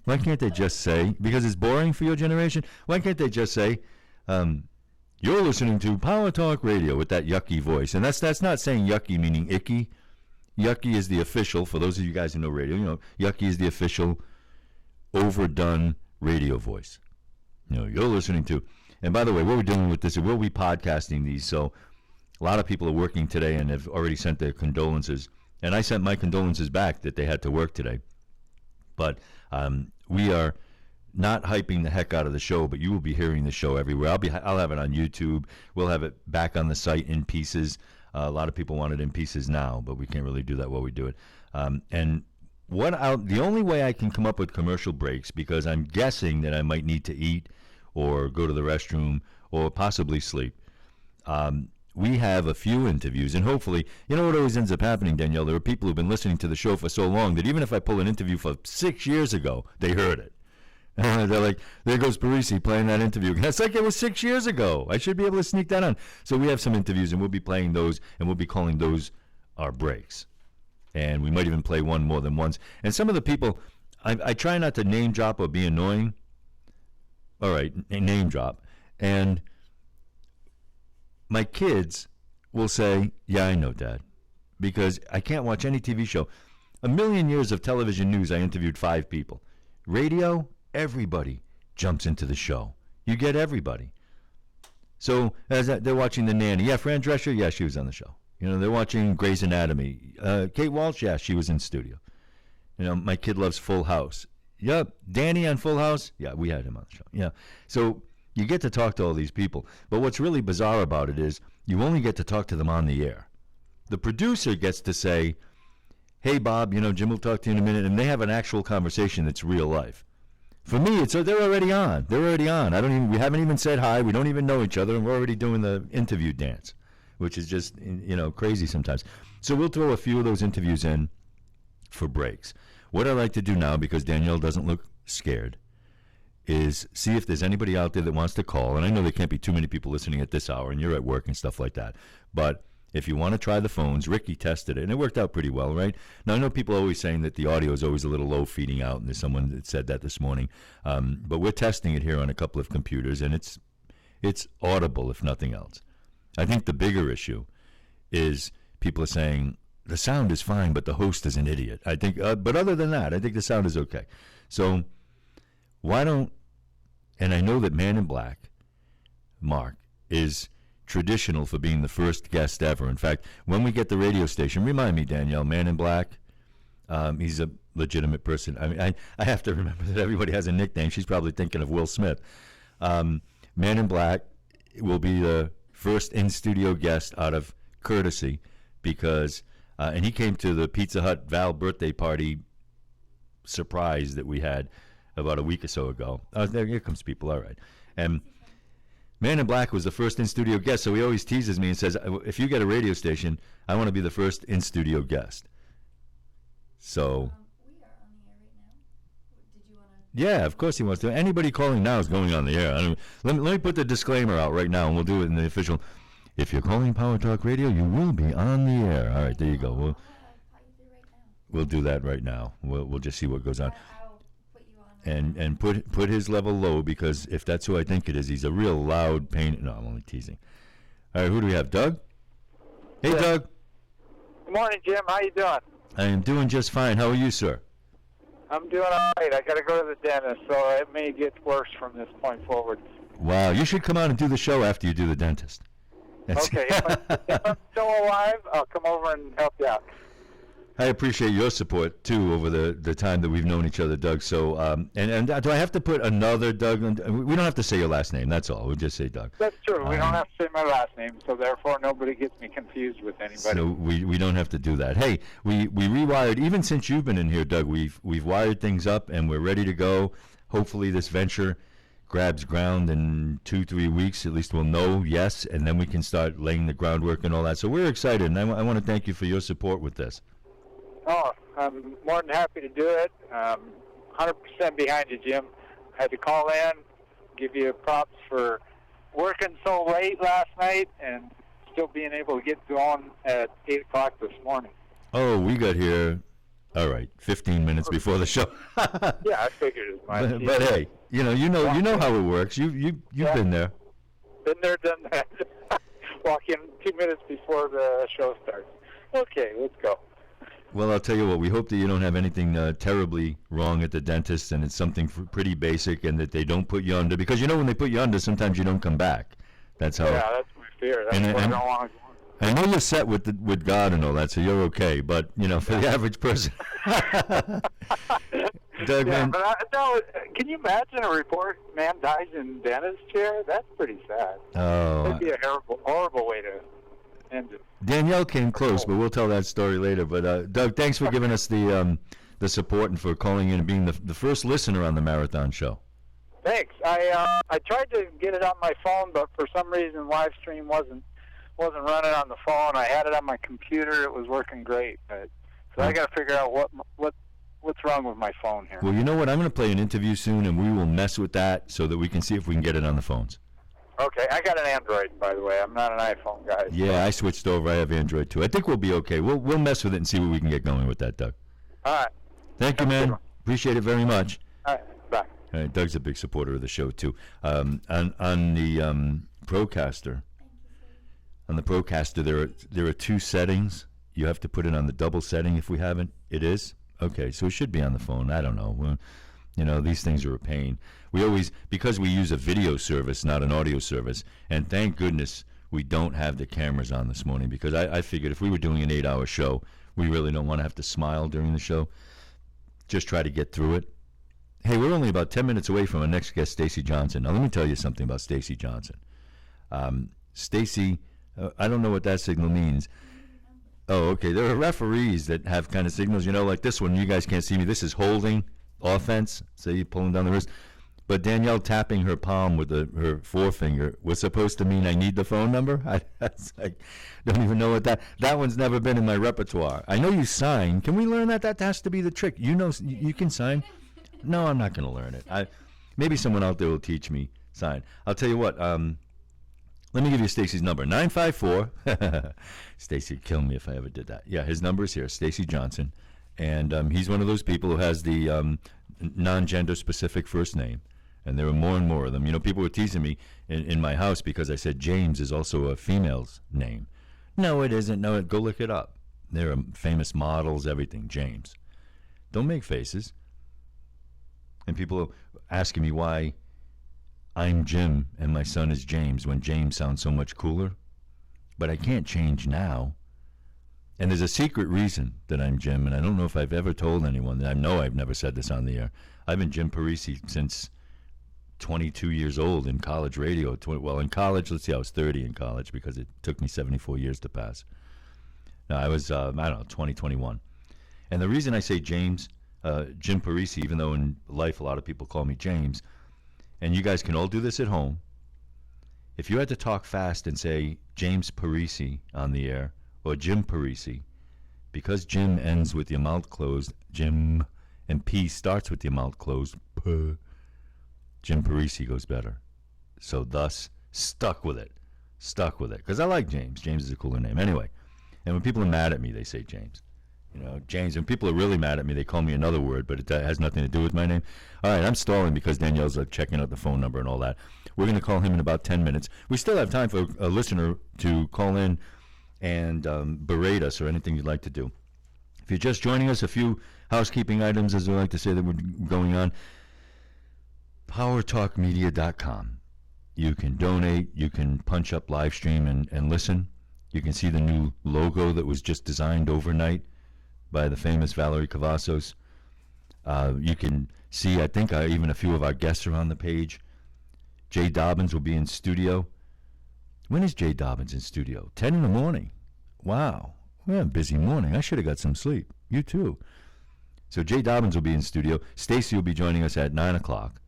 Why can't they just say, because it's boring for your generation, why can't they just say, you're listening to PowerTalk Radio with that yucky voice? And that's not saying yucky meaning icky. Yucky is the official, for those of you guys who know radio, yucky is the official overdone radio voice. You're listening to. And by the way, what we're doing with this, we'll be podcasting these, so a lot of people are working today and have already sent their condolences. And I sent my condolences back that they had to work today. But we are not hyping the heck out of the show, but you will be hearing the show everywhere. I'll have it on YouTube. We'll have it back on the site in pieces. A lot of people want it in pieces now, but we can't really do that while we do it. And the only way I can come up with commercial breaks, because I'm guessing that I might need to eat or go to the restroom or possibly sleep. We have a few interviews, and hopefully, you know what always ends up happening, Danielle? There are people who've been listening to the show for so long that even if I pull an interview from 6 years ago, they heard it. They're like, there goes Parisi playing that interview. It's like it was 6 years ago. I should be able to sneak that on. So we have some interviews, and we'll be playing those, and we'll be calling those our breaks. And we might even play one more than once. And some of the people, I try not to name drop or be annoying. All right, name drop. And my kids will say, yeah, I know, Dad, because I can't watch any TV show. A million years of television news, I interviewed 5 people. Radio, everybody jumps into the show. You get everybody. So as they're watching The Nanny. Yeah, Fran Drescher, yeah, she was on the show. They're watching Grey's Anatomy. Kate Walsh, yeah, she was in studio. My kid loves Full House. Yep, Danny on Full House. Yeah, we had him on the show. Yeah, so you get to talk to all these people. But what's really bizarre about it is you only get to talk to them on the air. The producer gets to say, hey, Bob, Jim will talk to you in a minute, and they have an actual conversation that's real life. For me, they're already on. They're already on. We haven't even said hi. We don't even know each other, and we're already doing the interview dance, which is just, crazy sometimes. So we'll throw a few of those interviews in for breaks. What I like to do now, because Danielle doesn't look scared, is see if there's anybody out there that wants to call. And I know there can't be too many people listening at this hour, and you're at work and stuff like that. But if you want to try the phones, Ricky tested it, and it worked out pretty well, right? Now, I know people are always saying that the audio is always a little low feeding out, and there's someone that said that this morning. But we're testing it here on a couple of computers, and it's audible, if nothing else. I think the bigger issue is people are saying, the sound is fine, but the host is an idiot. I think, but other than that, I think the sound is okay. So why don't, and I know that Man in Black, Mark, is traditional for being the first guest ever. In fact, when we get the radio station, remind me, Danielle, Man in Black, he's a legitimate person. I mean, I have to remember that everybody has a nickname. She's probably thinking of Will Smith. Man in Black will be the first in-studio guest out of courtesy because, and he came to the Pizza Hut Val birthday party surprise that we had about a week or so ago. Here comes people, all right. And Man in Black was the first in-studio guest, so he always teases me and says, if you get a radio station, I want to be the first in-studio guest. So... We are on the air right now. Did you want to... Yeah, of course he wants to. Anybody calling now is going on the air. Let me put the disclaimer out right now, and we'll do it in the official. If you're calling Power Talk Radio, you will be on the air. All right, there you go. We'll do that right now. We'll just see what goes on. I'll put you on. And put his level low, because if that's who I think it is, he's a real loud pain. No, I'm only teasing. All right, who do we have? Doug? Hey, Doug. Good morning, Jim. How you doing? I am doing just fine. How are you, sir? I'm doing all right. I got to go to the dentist, so it may get worse from this point forward. Wow, you should come out and do the show after you do the dentist. Okay, if I'm still alive, I'll come over and help you out. I appreciate your support, too, over the time that we've known each other, Doug. So, and do I have to put another Doug? We don't have to say your last name. That's all. We'll just say Doug. That's true. We don't have to say my last name, so therefore nobody gets me confused with anybody. So we don't have to do that. Hey, we rewired. Even since you've been in here, Doug, we've wired things up, and we're ready to go. Hopefully this venture grabs ground in 2-3 weeks. At least we'll know, yes, and then we can start laying the groundwork and all that. So we're excited, and I want to thank you for your support with this. Oh, I'm more than happy to do it. 100% behind you, Jim. I had to call in, give you props for working so late last night and still being able to get going at 8 o'clock this morning. Oh, we got here, all right, 15 minutes before the show. Yeah, I figured as much. But hey, you know how it works. You've been there. Been there, done that. Walk in 2 minutes before the show starts. Okay, let's go. Well, I'll tell you what, we hope that you don't have anything terribly wrong at the dentist, and it's something pretty basic, and that they don't put you under, because when they put you under, sometimes you don't come back. That's how. Yeah, that's my fear. That's why I don't want to go. I know you're set with God and all that, so you're okay, but, for the average person. Doug, yeah, man. But can you imagine a report, man dies in dentist chair? That's pretty sad. Oh. That'd be a horrible way to end it. Danielle came close, but we'll tell that story later. But Doug, thanks for giving us the support and for calling in and being the first listener on the Marathon Show. Thanks. I tried to get it on my phone, but for some reason live stream wasn't running on the phone. I had it on my computer. It was working great. So I got to figure out what's wrong with my phone here. Well, you know what? I'm going to play an interview soon, and we will mess with that so that we can see if we can get it on the phones. Okay, I got an Android, by the way. I'm not an iPhone guy. Yeah, I switched over. I have Android too. I think we'll be okay. We'll mess with it and see what we can get going with that, Doug. All right. Thank you, man. Appreciate it very much. All right, bye. All right, Doug's a big supporter of the show too. On the Procaster, there are 2 settings. You have to put it on the double setting if we haven't. It is? Okay, so it should be on the phone. I don't know. These things are a pain. Because we use a video service, not an audio service, and thank goodness we don't have the cameras on this morning, because I figured if we were doing an 8-hour show, we really don't want to have to smile during the show. Just try to get through it. Hey, we're only about 10 minutes away from our next guest, Stacy Johnson. Now, let me tell you something about Stacy Johnson. Stacy, I don't know what that signal means. Oh, okay. There are referees that have kind of signals, like this one. You guys can't see me. This is holding. Offense, say you're pulling down the wrist. But Danielle tapping her palm with her forefinger was supposed to mean I need the phone number. I don't even know what that one's never been in my repertoire. I know you sign. Can we learn that? That has to be the trick. You can sign. No, I'm not going to learn it. Maybe someone out there will teach me sign. I'll tell you what. Let me give you Stacy's number. 954. Stacy would kill me if I ever did that. Yeah, his number is here. Stacy Johnson. And he's one of those people who has the non-gender specific first name. And there are more and more of them. People were teasing me in my house because I said James is also a female's name. No, it isn't. No, go look it up. There are famous models, everything. James. Don't make faces. And people are asking me why I'm Jim and my son is James when James sounds so much cooler. But I can't change now. And there's a secret reason that I'm Jim, and I don't know if I've ever told anyone. I know I've never said this on the air. I've been Jim Parisi since 22 years old in college radio. In college, let's see, I was 30 in college because it took me 74 years to pass. No, I was, I don't know, 2021. And the reason I say James, Jim Parisi, even though in life a lot of people call me James, and you guys can all do this at home, if you had to talk fast and say James Parisi on the air, or Jim Parisi, because Jim ends with your mouth closed, Jim, and P starts with your mouth closed, P, Jim Parisi goes better. So thus, stuck with it. Because I like James. James is a cooler name. Anyway, and when people are mad at me, they say James. You know, James. When people are really mad at me, they call me another word, but it has nothing to do with my name. All right, I'm stalling because Danielle's checking out the phone number and all that. We're going to call him in about 10 minutes. We still have time for a listener to call in and berate us or anything you'd like to do. If you're just joining us, a few housekeeping items, as we like to say, that were going on. PowerTalkMedia.com. You can donate. You can punch up live stream and listen. You can see the new logo that was just designed overnight by the famous Valerie Cavazos. You can see, I think, even a few of our guests are on the page. Jay Dobbins will be in studio. When is Jay Dobbins in studio? 10 in the morning. Wow. We have a busy morning. I should have got some sleep. You too. So Jay Dobbins will be in studio. Stacy will be joining us at 9 o'clock.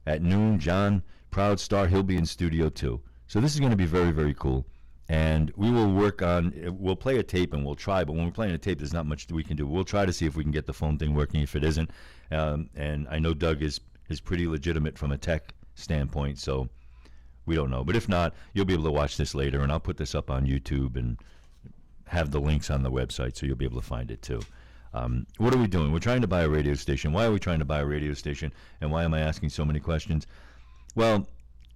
At noon, John Proudstar, he'll be in studio too. So this is going to be very, very cool. And we will work on, we'll play a tape and we'll try, but when we're playing a tape, there's not much that we can do. We'll try to see if we can get the phone thing working if it isn't. And I know Doug is pretty legitimate from a tech standpoint, so we don't know. But if not, you'll be able to watch this later, and I'll put this up on YouTube and have the links on the website so you'll be able to find it too. What are we doing? We're trying to buy a radio station. Why are we trying to buy a radio station, and why am I asking so many questions? Well,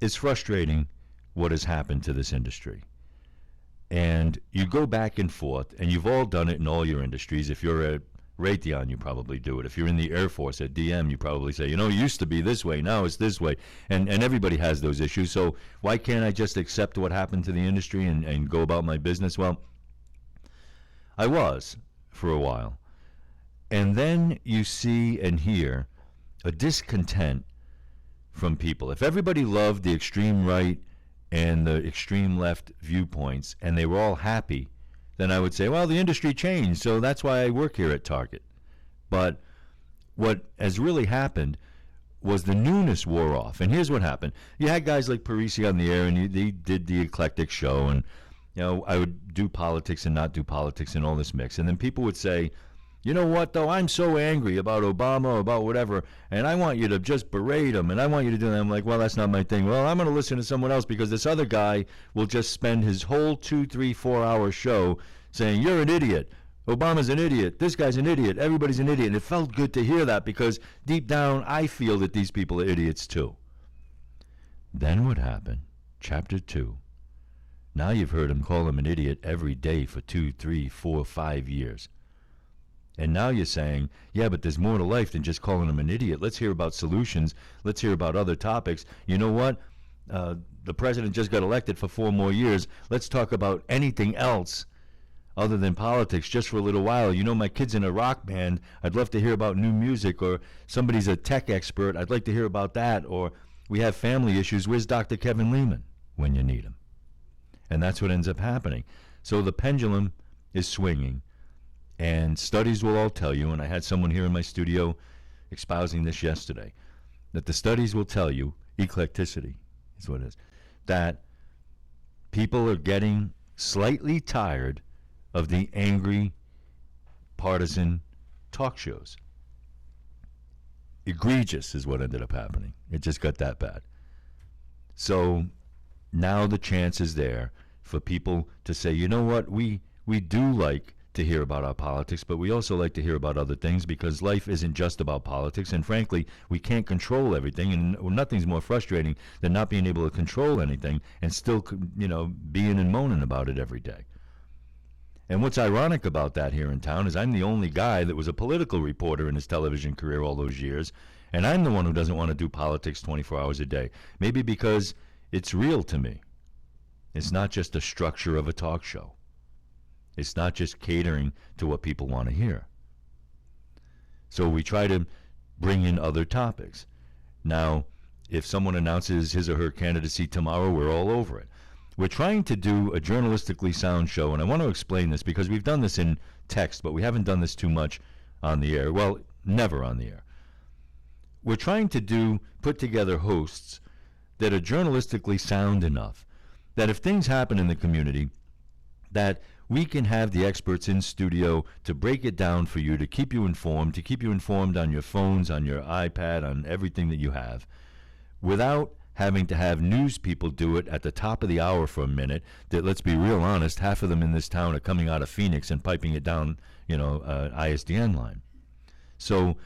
it's frustrating what has happened to this industry. And you go back and forth, and you've all done it in all your industries. If you're at Raytheon, you probably do it. If you're in the Air Force at DM, you probably say, you know, it used to be this way, now it's this way. And everybody has those issues. So why can't I just accept what happened to the industry and go about my business? Well, I was for a while. And then you see and hear a discontent from people. If everybody loved the extreme right and the extreme left viewpoints and they were all happy, then I would say, well, the industry changed, so that's why I work here at Target. But what has really happened was the newness wore off. And here's what happened. You had guys like Parisi on the air, and they did the eclectic show, and you know, I would do politics and not do politics and all this mix. And then people would say, you know what, though, I'm so angry about Obama or about whatever, and I want you to just berate him, and I want you to do that. I'm like, well, that's not my thing. Well, I'm going to listen to someone else because this other guy will just spend his whole 2, 3, 4-hour show saying, you're an idiot. Obama's an idiot. This guy's an idiot. Everybody's an idiot. And it felt good to hear that because deep down, I feel that these people are idiots too. Then what happened? Chapter 2. Now you've heard him call him an idiot every day for 2, 3, 4, 5 years. And now you're saying, yeah, but there's more to life than just calling him an idiot. Let's hear about solutions. Let's hear about other topics. You know what? The president just got elected for 4 more years. Let's talk about anything else other than politics just for a little while. You know, my kid's in a rock band. I'd love to hear about new music. Or somebody's a tech expert. I'd like to hear about that. Or we have family issues. Where's Dr. Kevin Lehman when you need him? And that's what ends up happening. So the pendulum is swinging. And studies will all tell you, and I had someone here in my studio espousing this yesterday, that the studies will tell you, eclecticity is what it is, that people are getting slightly tired of the angry, partisan talk shows. Egregious is what ended up happening. It just got that bad. So now the chance is there for people to say, you know what, we do like to hear about our politics, but we also like to hear about other things because life isn't just about politics, and frankly, we can't control everything, and nothing's more frustrating than not being able to control anything and still, you know, being and moaning about it every day. And what's ironic about that here in town is I'm the only guy that was a political reporter in his television career all those years, and I'm the one who doesn't want to do politics 24 hours a day. Maybe because it's real to me. It's not just a structure of a talk show. It's not just catering to what people want to hear. So we try to bring in other topics. Now, if someone announces his or her candidacy tomorrow, we're all over it. We're trying to do a journalistically sound show, and I want to explain this because we've done this in text, but we haven't done this too much on the air. Well, never on the air. We're trying to put together hosts that are journalistically sound enough that if things happen in the community, that we can have the experts in studio to break it down for you, to keep you informed on your phones, on your iPad, on everything that you have, without having to have news people do it at the top of the hour for a minute. That, let's be real honest, half of them in this town are coming out of Phoenix and piping it down, ISDN line. So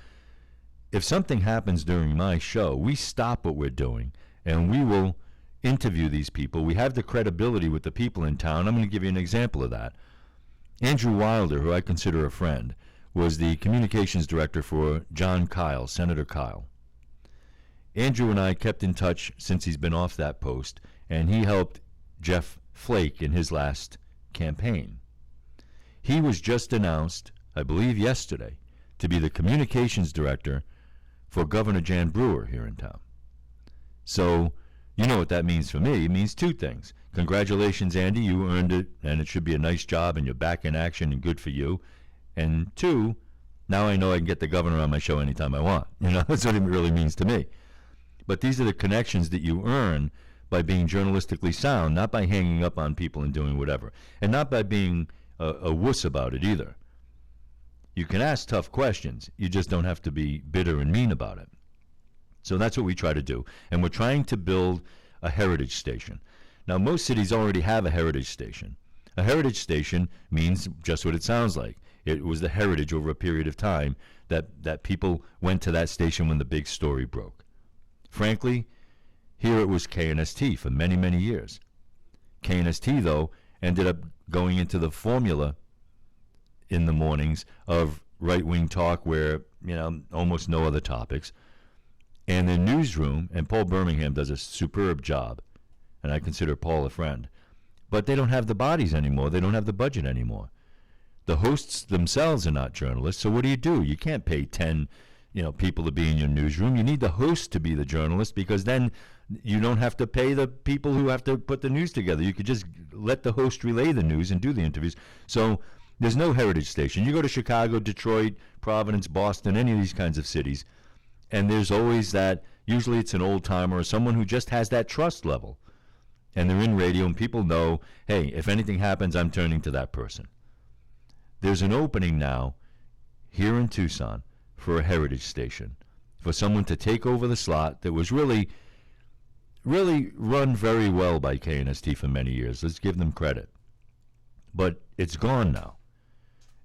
if something happens during my show, we stop what we're doing and we will interview these people. We have the credibility with the people in town. I'm going to give you an example of that. Andrew Wilder, who I consider a friend, was the communications director for John Kyle, Senator Kyle. Andrew and I kept in touch since he's been off that post, and he helped Jeff Flake in his last campaign. He was just announced, I believe yesterday, to be the communications director for Governor Jan Brewer here in town. So, you know what that means for me. It means two things. Congratulations, Andy, you earned it, and it should be a nice job, and you're back in action, and good for you. And two, now I know I can get the governor on my show anytime I want. That's what it really means to me. But these are the connections that you earn by being journalistically sound, not by hanging up on people and doing whatever, and not by being a wuss about it either. You can ask tough questions. You just don't have to be bitter and mean about it. So that's what we try to do. And we're trying to build a heritage station. Now, most cities already have a heritage station. A heritage station means just what it sounds like. It was the heritage over a period of time that people went to that station when the big story broke. Frankly, here it was KNST for many, many years. KNST, though, ended up going into the formula in the mornings of right-wing talk where, almost no other topics. And the newsroom, and Paul Birmingham does a superb job, and I consider Paul a friend, but they don't have the bodies anymore. They don't have the budget anymore. The hosts themselves are not journalists, so what do? You can't pay 10 people to be in your newsroom. You need the host to be the journalist, because then you don't have to pay the people who have to put the news together. You could just let the host relay the news and do the interviews. So there's no heritage station. You go to Chicago, Detroit, Providence, Boston, any of these kinds of cities, and there's always that, usually it's an old-timer or someone who just has that trust level. And they're in radio, and people know, hey, if anything happens, I'm turning to that person. There's an opening now here in Tucson for a heritage station, for someone to take over the slot that was really run very well by KNST for many years. Let's give them credit. But it's gone now.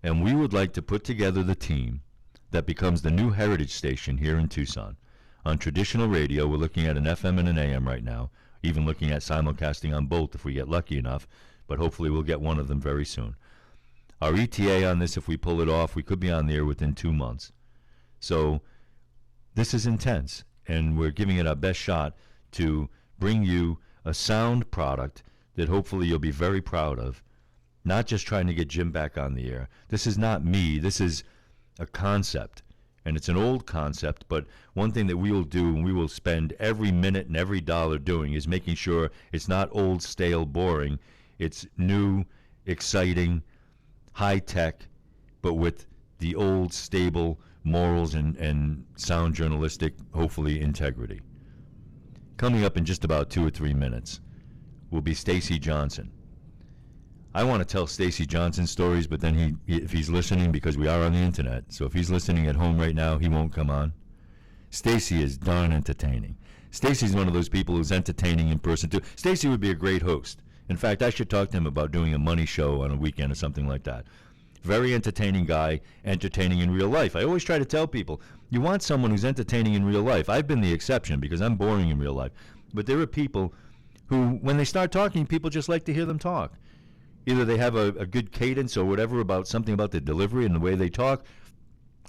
And we would like to put together the team that becomes the new heritage station here in Tucson. On traditional radio, we're looking at an FM and an AM right now, even looking at simulcasting on both if we get lucky enough, but hopefully we'll get one of them very soon. Our ETA on this, if we pull it off, we could be on the air within 2 months. So this is intense, and we're giving it our best shot to bring you a sound product that hopefully you'll be very proud of, not just trying to get Jim back on the air. This is not me. This is a concept, and it's an old concept, but one thing that we will do, and we will spend every minute and every dollar doing, is making sure it's not old, stale, boring. It's new, exciting, high-tech, but with the old, stable morals and sound journalistic, hopefully, integrity. Coming up in just about 2 or 3 minutes will be Stacy Johnson. I want to tell Stacy Johnson stories, but then if he's listening, because we are on the internet, so if he's listening at home right now, he won't come on. Stacy is darn entertaining. Stacy's one of those people who's entertaining in person too. Stacy would be a great host. In fact, I should talk to him about doing a money show on a weekend or something like that. Very entertaining guy, entertaining in real life. I always try to tell people, you want someone who's entertaining in real life. I've been the exception because I'm boring in real life. But there are people who, when they start talking, people just like to hear them talk. Either they have a good cadence or whatever about something about the delivery and the way they talk,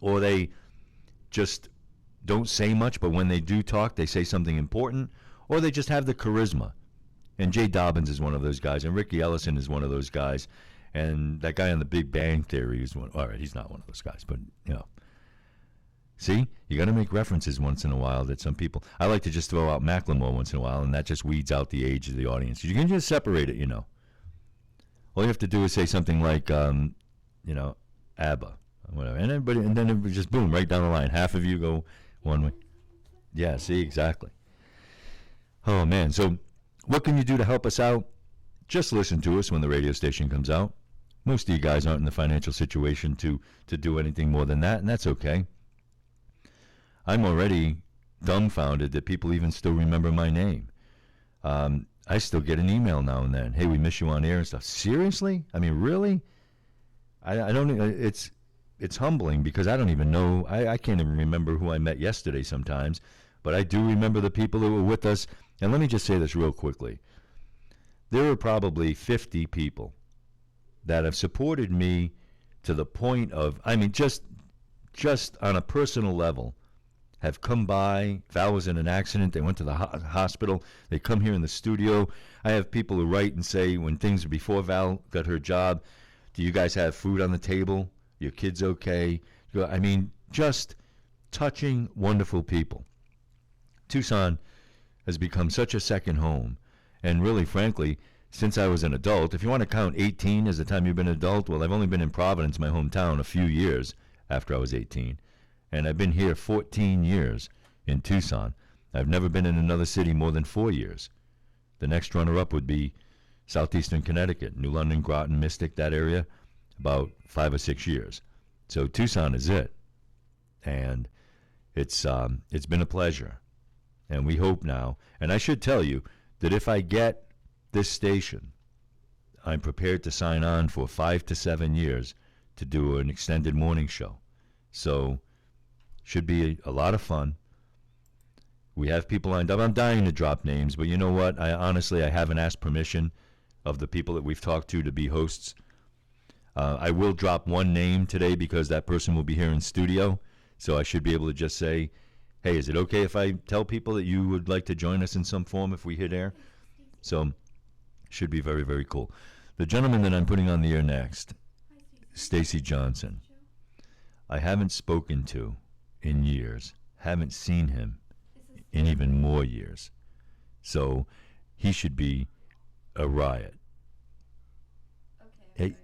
or they just don't say much, but when they do talk, they say something important, or they just have the charisma. And Jay Dobbins is one of those guys, and Ricky Ellison is one of those guys, and that guy on the Big Bang Theory is one. All right, he's not one of those guys, but, See, you got to make references once in a while that some people. I like to just throw out Macklemore once in a while, and that just weeds out the age of the audience. You can just separate it, All you have to do is say something like, ABBA, whatever, and everybody, and then it just boom, right down the line. Half of you go one way. Yeah, see, exactly. Oh man, so what can you do to help us out? Just listen to us when the radio station comes out. Most of you guys aren't in the financial situation to do anything more than that, and that's okay. I'm already dumbfounded that people even still remember my name. I still get an email now and then. Hey, we miss you on air and stuff. Seriously? I mean, really? I don't. It's humbling because I don't even know. I can't even remember who I met yesterday sometimes, but I do remember the people who were with us. And let me just say this real quickly. There are probably 50 people that have supported me to the point of, I mean, just on a personal level, have come by. If I was in an accident, they went to the hospital. They come here in the studio. I have people who write and say, when things before Val got her job, do you guys have food on the table? Your kids okay? I mean, just touching, wonderful people. Tucson has become such a second home. And really, frankly, since I was an adult, if you want to count 18 as the time you've been an adult, well, I've only been in Providence, my hometown, a few years after I was 18. And I've been here 14 years in Tucson. I've never been in another city more than 4 years. The next runner-up would be southeastern Connecticut, New London, Groton, Mystic, that area, about 5 or 6 years. So Tucson is it. And it's been a pleasure. And we hope now, and I should tell you that if I get this station, I'm prepared to sign on for 5 to 7 years to do an extended morning show. So should be a lot of fun. We have people lined up. I'm dying to drop names, but you know what? I haven't asked permission of the people that we've talked to be hosts. I will drop one name today because that person will be here in studio. So I should be able to just say, hey, is it okay if I tell people that you would like to join us in some form if we hit air? So should be very, very cool. The gentleman that I'm putting on the air next, Stacy Johnson, I haven't spoken to in years, haven't seen him in even more years. So he should be a riot. Okay.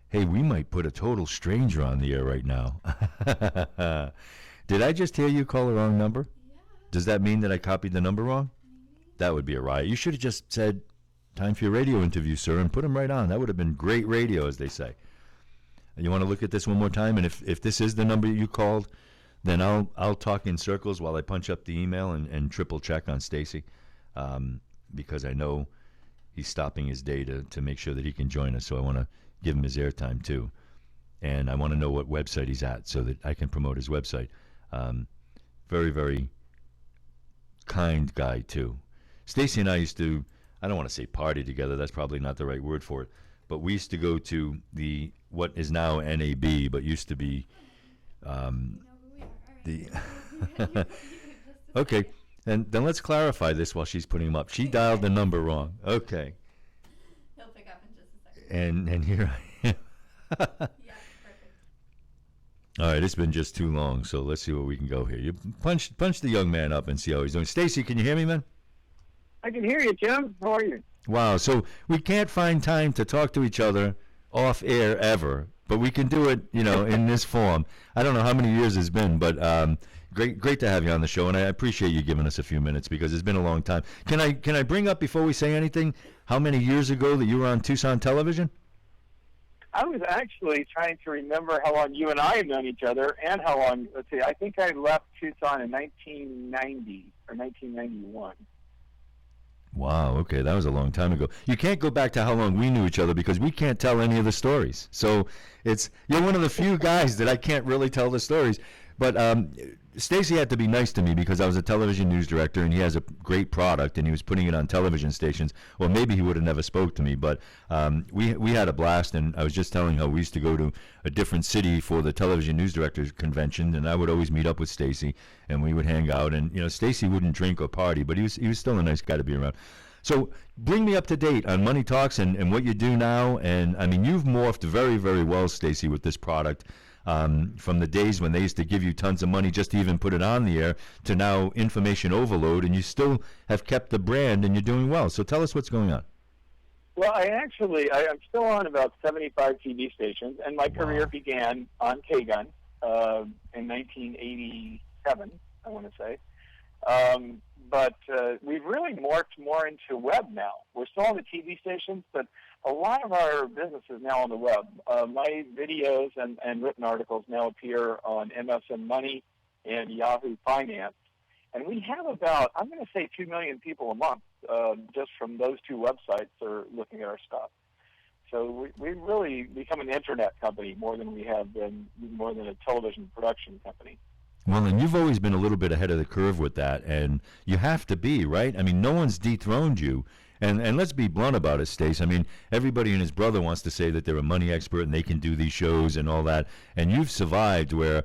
Hey, we might put a total stranger on the air right now. Did I just hear you call the wrong number? Yeah. Does that mean that I copied the number wrong? Maybe. That would be a riot. You should have just said, time for your radio interview, sir, and put him right on. That would have been great radio, as they say. You want to look at this one more time? And if this is the number you called, then I'll talk in circles while I punch up the email and triple check on Stacy, because I know he's stopping his day to make sure that he can join us. So I want to give him his airtime too, and I want to know what website he's at so that I can promote his website. Very, very kind guy too. Stacy and I used to, I don't want to say party together. That's probably not the right word for it, but we used to go to what is now NAB, but used to be Okay, and then let's clarify this while she's putting him up. She dialed the number wrong. Okay. He'll pick up in just a second. And here I am. Yeah, perfect. All right, it's been just too long, so let's see where we can go here. You punch the young man up and see how he's doing. Stacy, can you hear me, man? I can hear you, Jim. How are you? Wow, so we can't find time to talk to each other off air ever, but we can do it, in this form. I don't know how many years it's been, but great to have you on the show, and I appreciate you giving us a few minutes because it's been a long time. Can I bring up before we say anything how many years ago that you were on Tucson television? I was actually trying to remember how long you and I have known each other and how long, let's see, I think I left Tucson in 1990 or 1991. Wow, okay, that was a long time ago. You can't go back to how long we knew each other because we can't tell any of the stories. So you're one of the few guys that I can't really tell the stories. But Stacy had to be nice to me because I was a television news director and he has a great product and he was putting it on television stations. Or maybe he would have never spoke to me, but we had a blast, and I was just telling how we used to go to a different city for the television news directors convention, and I would always meet up with Stacy and we would hang out, and Stacy wouldn't drink or party, but he was still a nice guy to be around. So bring me up to date on Money Talks and what you do now. And I mean, you've morphed very, very well, Stacy, with this product. from the days when they used to give you tons of money just to even put it on the air to now information overload, and you still have kept the brand and you're doing well. So tell us what's going on. Well, I'm still on about 75 TV stations, and my career began on K-Gun in 1987, I want to say. But we've really morphed more into web now. We're still on the TV stations, but a lot of our business is now on the web. My videos and written articles now appear on MSN Money and Yahoo Finance. And we have about, I'm going to say 2 million people a month just from those two websites are looking at our stuff. So we've really become an internet company more than a television production company. Well, and you've always been a little bit ahead of the curve with that, and you have to be, right? I mean, no one's dethroned you. And let's be blunt about it, Stace. I mean, everybody and his brother wants to say that they're a money expert and they can do these shows and all that. And you've survived where,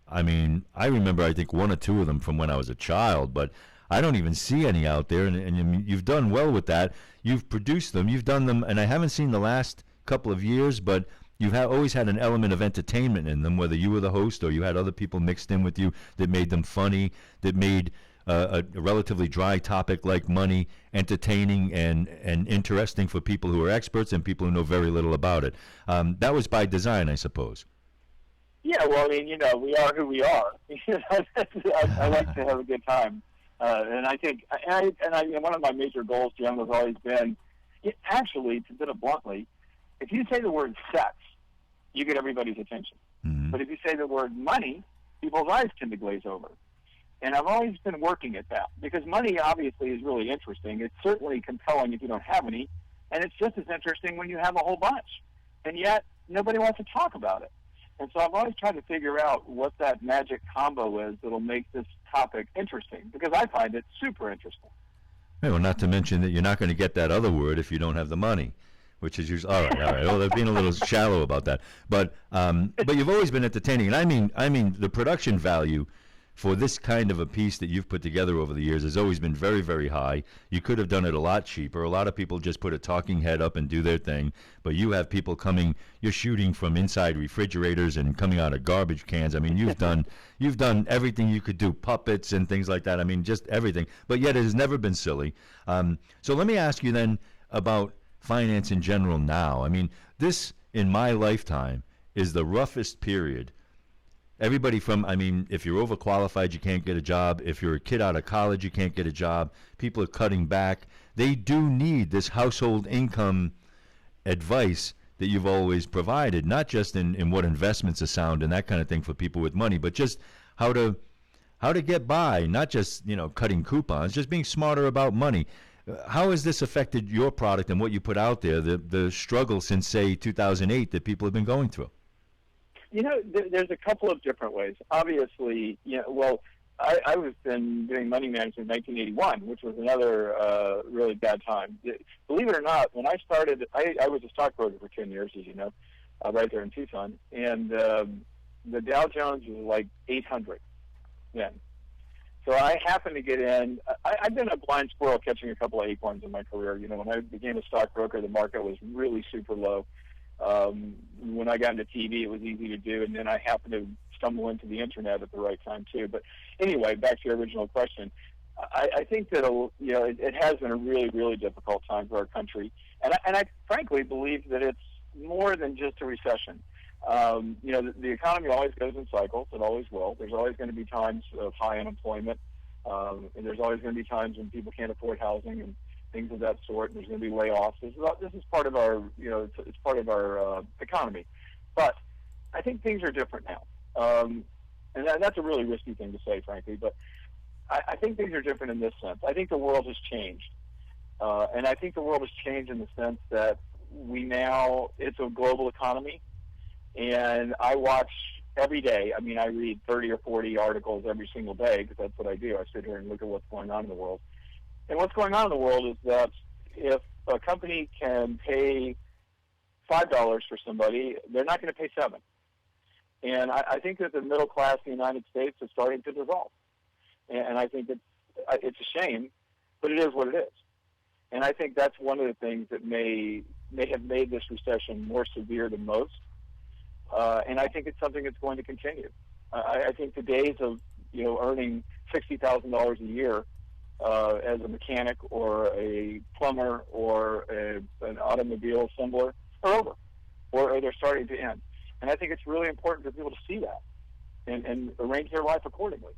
I mean, I remember I think one or two of them from when I was a child, but I don't even see any out there. And you've done well with that. You've produced them. You've done them. And I haven't seen the last couple of years, but you've always had an element of entertainment in them, whether you were the host or you had other people mixed in with you that made them funny, that made a relatively dry topic like money entertaining and interesting for people who are experts and people who know very little about it. That was by design, I suppose. Yeah, well, I mean, we are who we are. I like to have a good time. And I think, one of my major goals, Jim, has always been, actually, to put it bluntly, if you say the word sex, you get everybody's attention. Mm-hmm. But if you say the word money, people's eyes tend to glaze over. And I've always been working at that because money obviously is really interesting. It's certainly compelling if you don't have any, and it's just as interesting when you have a whole bunch. And yet, nobody wants to talk about it. And so I've always tried to figure out what that magic combo is that'll make this topic interesting because I find it super interesting. Well, not to mention that you're not going to get that other word if you don't have the money, which is usually all right. Well, they're being a little shallow about that, but you've always been entertaining, and I mean the production value for this kind of a piece that you've put together over the years has always been very, very high. You could have done it a lot cheaper. A lot of people just put a talking head up and do their thing, but you have people coming. You're shooting from inside refrigerators and coming out of garbage cans. I mean, you've done everything you could do, puppets and things like that. I mean, just everything. But yet it has never been silly. So let me ask you then about finance in general now. I mean, this in my lifetime is the roughest period. Everybody from, I mean, if you're overqualified, you can't get a job. If you're a kid out of college, you can't get a job. People are cutting back. They do need this household income advice that you've always provided, not just in what investments are sound and that kind of thing for people with money, but just how to get by, not just, cutting coupons, just being smarter about money. How has this affected your product and what you put out there, the struggle since, say, 2008 that people have been going through? There's a couple of different ways. Obviously, I was been doing money management in 1981, which was another really bad time. Believe it or not, when I started, I was a stockbroker for 10 years, as you know, right there in Tucson, and the Dow Jones was like 800 then. So I happened to get in. I've been a blind squirrel catching a couple of acorns in my career. When I became a stockbroker, the market was really super low. When I got into TV, it was easy to do, and then I happened to stumble into the internet at the right time too. But anyway, back to your original question, I think that it has been a really, really difficult time for our country, and I frankly believe that it's more than just a recession. The economy always goes in cycles; it always will. There's always going to be times of high unemployment, and there's always going to be times when people can't afford housing and things of that sort. There's going to be layoffs. This is part of our, it's part of our economy. But I think things are different now, and that's a really risky thing to say, frankly. But I think things are different in this sense. I think the world has changed, and I think the world has changed in the sense that it's a global economy, and I watch every day. I mean, I read 30 or 40 articles every single day because that's what I do. I sit here and look at what's going on in the world. And what's going on in the world is that if a company can pay $5 for somebody, they're not going to pay $7. And I think that the middle class in the United States is starting to dissolve. And I think it's a shame, but it is what it is. And I think that's one of the things that may have made this recession more severe than most. and I think it's something that's going to continue. I think the days of earning $60,000 a year as a mechanic or a plumber or an automobile assembler are over, or they're starting to end. And I think it's really important for people to see that and arrange their life accordingly.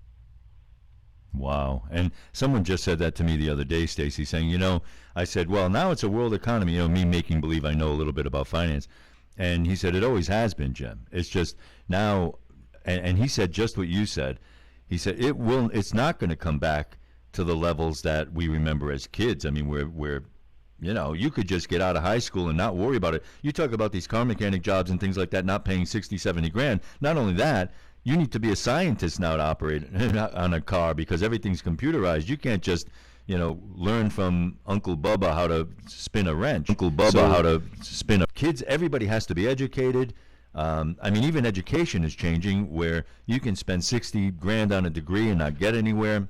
Wow. And someone just said that to me the other day, Stacy, saying, I said, well, now it's a world economy, me making believe I know a little bit about finance. And he said, it always has been, Jim. It's just now, and he said just what you said. He said, it's not going to come back to the levels that we remember as kids. I mean, where you could just get out of high school and not worry about it. You talk about these car mechanic jobs and things like that, not paying 60, 70 grand. Not only that, you need to be a scientist now to operate on a car because everything's computerized. You can't just, learn from Uncle Bubba how to spin a wrench. Kids, everybody has to be educated. Even education is changing where you can spend 60 grand on a degree and not get anywhere.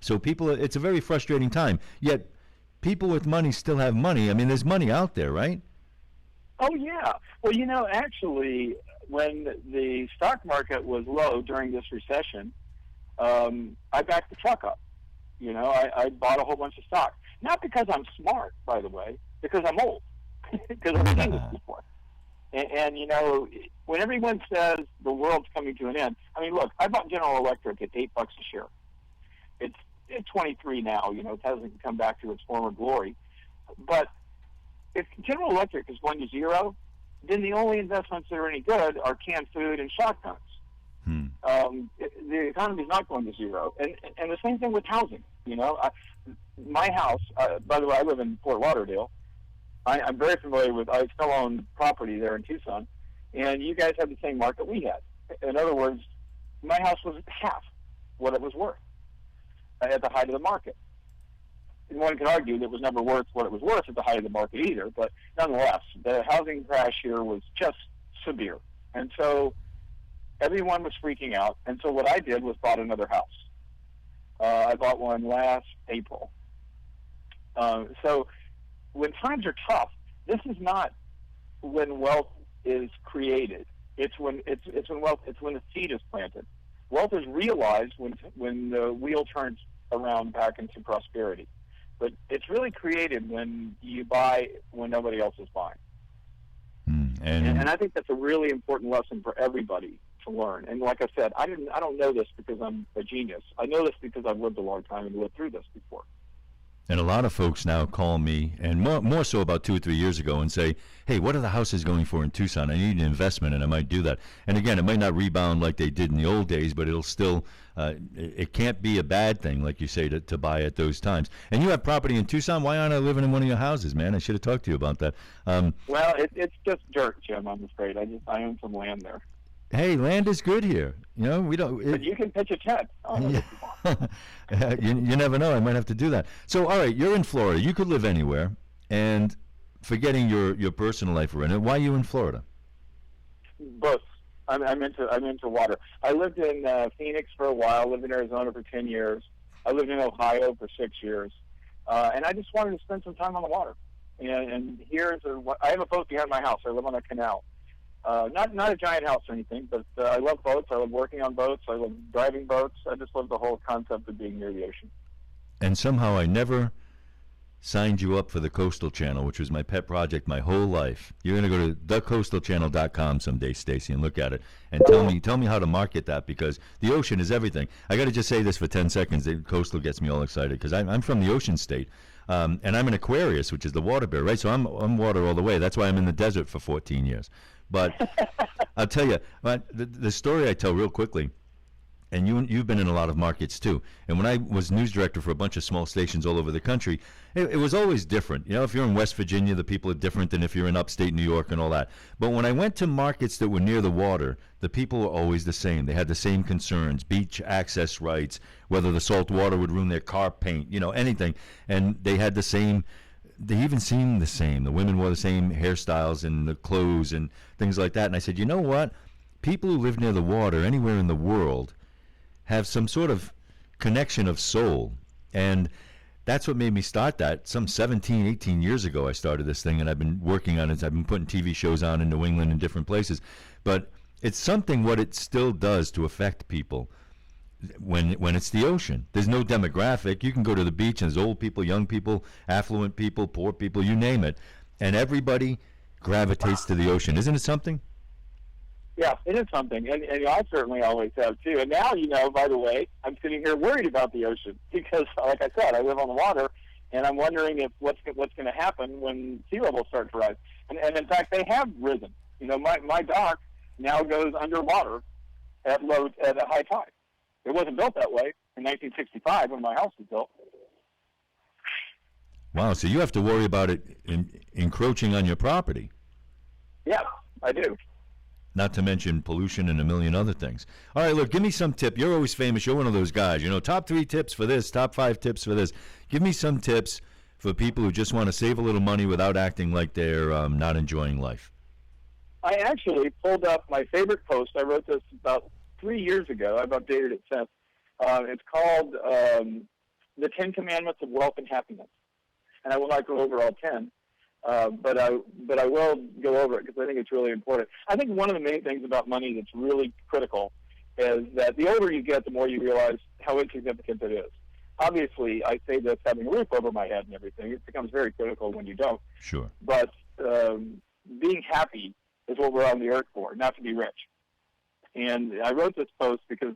So it's a very frustrating time. Yet people with money still have money. I mean, there's money out there, right? Oh, yeah. Well, actually, when the stock market was low during this recession, I backed the truck up. I bought a whole bunch of stock. Not because I'm smart, by the way, because I'm old. Because I've seen this before. And when everyone says the world's coming to an end, look, I bought General Electric at $8 a share. It's 23 now. It hasn't come back to its former glory. But if General Electric is going to zero, then the only investments that are any good are canned food and shotguns. The economy is not going to zero. And the same thing with housing. My house, by the way, I live in Fort Lauderdale. I'm very familiar with, I still own property there in Tucson, and you guys have the same market we had. In other words, my house was half what it was worth at the height of the market. And one can argue that it was never worth what it was worth at the height of the market either, but nonetheless, the housing crash here was just severe. And so everyone was freaking out, and so what I did was bought another house. I bought one last April. So when times are tough, this is not when wealth is created. It's when the seed is planted. Wealth is realized when the wheel turns around back into prosperity. But it's really created when you buy when nobody else is buying. And I think that's a really important lesson for everybody to learn. And like I said, I don't know this because I'm a genius. I know this because I've lived a long time and lived through this before. And a lot of folks now call me, and more so about 2 or 3 years ago, and say, hey, what are the houses going for in Tucson? I need an investment, and I might do that. And again, it might not rebound like they did in the old days, but it'll still, it can't be a bad thing, like you say, to buy at those times. And you have property in Tucson. Why aren't I living in one of your houses, man? I should have talked to you about that. Well, it's just dirt, Jim, I'm afraid. I own some land there. Hey, land is good here. We don't. But you can pitch a tent. You never know. I might have to do that. So, all right, you're in Florida. You could live anywhere. And forgetting your personal life for a minute, why are you in Florida? Both. I'm into water. I lived in Phoenix for a while. Lived in Arizona for 10 years. I lived in Ohio for 6 years, and I just wanted to spend some time on the water. And I have a boat behind my house. I live on a canal. Not a giant house or anything, but I love boats. I love working on boats. I love driving boats. I just love the whole concept of being near the ocean. And somehow I never signed you up for the Coastal Channel, which was my pet project my whole life. You're going to go to thecoastalchannel.com someday, Stacy, and look at it. And tell me how to market that, because the ocean is everything. I got to just say this for 10 seconds. The Coastal gets me all excited because I'm from the ocean state. And I'm an Aquarius, which is the water bear, right? So I'm water all the way. That's why I'm in the desert for 14 years. But I'll tell you, the story I tell real quickly, and you've been in a lot of markets too. And when I was news director for a bunch of small stations all over the country, it was always different. If you're in West Virginia, the people are different than if you're in upstate New York and all that. But when I went to markets that were near the water, the people were always the same. They had the same concerns: beach access rights, whether the salt water would ruin their car paint, anything. And they had the same. They even seemed the same. The women wore the same hairstyles and the clothes and things like that. And I said, you know what? People who live near the water anywhere in the world have some sort of connection of soul. And that's what made me start that. Some 17, 18 years ago I started this thing, and I've been working on it. I've been putting TV shows on in New England and different places. But it's something what it still does to affect people when it's the ocean. There's no demographic. You can go to the beach and there's old people, young people, affluent people, poor people, you name it. And everybody gravitates to the ocean. Isn't it something? Yeah, it is something, and I certainly always have too. And now, by the way, I'm sitting here worried about the ocean because, like I said, I live on the water, and I'm wondering if what's going to happen when sea levels start to rise. And in fact, they have risen. My dock now goes underwater at a high tide. It wasn't built that way in 1965 when my house was built. Wow, so you have to worry about it encroaching on your property. Yeah, I do. Not to mention pollution and a million other things. All right, look, give me some tip. You're always famous. You're one of those guys. Top 3 tips for this, top 5 tips for this. Give me some tips for people who just want to save a little money without acting like they're not enjoying life. I actually pulled up my favorite post. I wrote this about 3 years ago. I've updated it since. It's called The 10 Commandments of Wealth and Happiness. And I will not go over all 10. But I will go over it because I think it's really important. I think one of the main things about money that's really critical is that the older you get, the more you realize how insignificant it is. Obviously, I say this having a roof over my head and everything. It becomes very critical when you don't. Sure. But being happy is what we're on the earth for, not to be rich. And I wrote this post because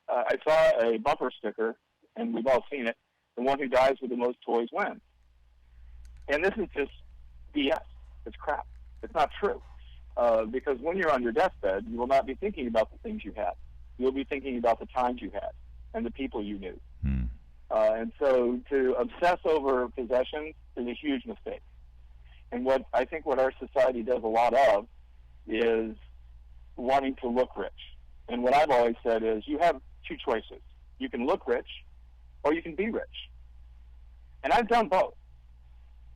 I saw a bumper sticker, and we've all seen it, the one who dies with the most toys wins. And this is just BS. It's crap. It's not true. Because when you're on your deathbed, you will not be thinking about the things you had. You'll be thinking about the times you had and the people you knew. And so to obsess over possessions is a huge mistake. And what our society does a lot of is wanting to look rich. And what I've always said is you have 2 choices. You can look rich or you can be rich. And I've done both.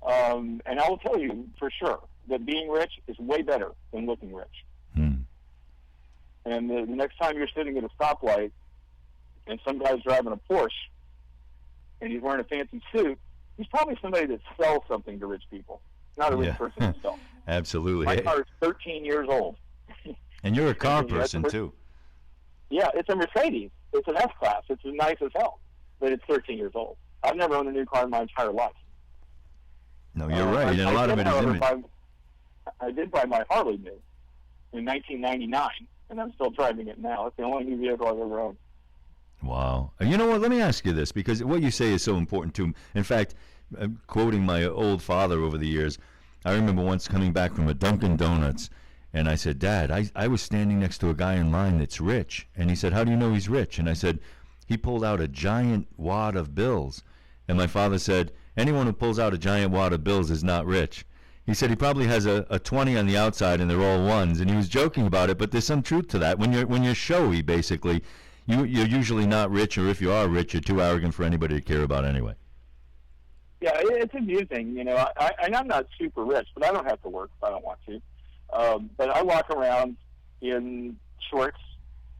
And I will tell you for sure that being rich is way better than looking rich. And the next time you're sitting at a stoplight and some guy's driving a Porsche and he's wearing a fancy suit, he's probably somebody that sells something to rich people, not a rich person himself. Absolutely. My car is 13 years old. And you're a car person, too. Yeah, it's a Mercedes. It's an S-Class. It's as nice as hell, but it's 13 years old. I've never owned a new car in my entire life. No, you're right. And a lot of it is image. I did buy my Harley new in 1999, and I'm still driving it now. It's the only new vehicle I've ever owned. Wow. You know what? Let me ask you this, because what you say is so important too. In fact, quoting my old father over the years, I remember once coming back from a Dunkin' Donuts, and I said, Dad, I was standing next to a guy in line that's rich. And he said, how do you know he's rich? And I said, he pulled out a giant wad of bills. And my father said, anyone who pulls out a giant wad of bills is not rich. He said he probably has a 20 on the outside and they're all ones. And he was joking about it, but there's some truth to that. When you're showy, basically, you're usually not rich, or if you are rich, you're too arrogant for anybody to care about anyway. Yeah, it's amusing. I'm not super rich, but I don't have to work if I don't want to. But I walk around in shorts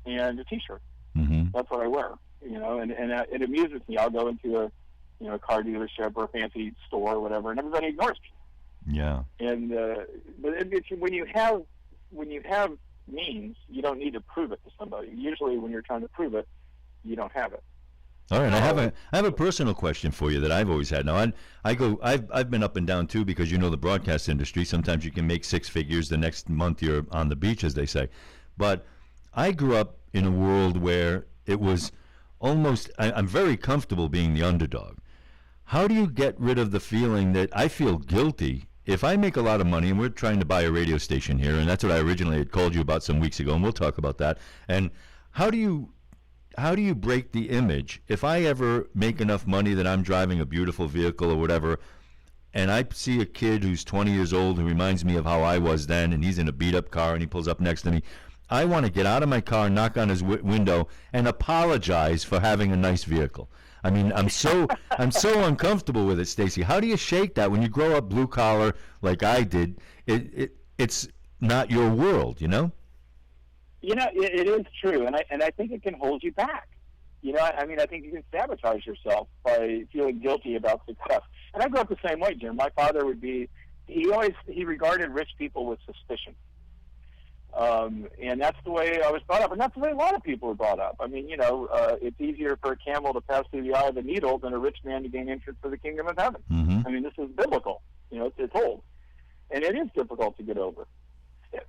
and a T-shirt. That's what I wear. And it amuses me. I'll go into a car dealership or a fancy store or whatever, and everybody ignores me. Yeah. And but when you have means, you don't need to prove it to somebody. Usually, when you're trying to prove it, you don't have it. All right, I have a personal question for you that I've always had. Now, I've been up and down too, because the broadcast industry. Sometimes you can make 6 figures. The next month you're on the beach, as they say. But I grew up in a world where it was almost. I'm very comfortable being the underdog. How do you get rid of the feeling that I feel guilty if I make a lot of money, and we're trying to buy a radio station here, and that's what I originally had called you about some weeks ago, and we'll talk about that. And how do you break the image? If I ever make enough money that I'm driving a beautiful vehicle or whatever, and I see a kid who's 20 years old who reminds me of how I was then, and he's in a beat-up car and he pulls up next to me, I want to get out of my car, knock on his window, and apologize for having a nice vehicle. I mean, I'm so uncomfortable with it, Stacy. How do you shake that when you grow up blue collar like I did? It's not your world, It is true, and I think it can hold you back. I mean, I think you can sabotage yourself by feeling guilty about success. And I grew up the same way, Jim. My father he regarded rich people with suspicion. And that's the way I was brought up, and that's the way a lot of people were brought up. I mean, it's easier for a camel to pass through the eye of a needle than a rich man to gain entrance to the kingdom of heaven. Mm-hmm. I mean, this is biblical. It's old. And it is difficult to get over.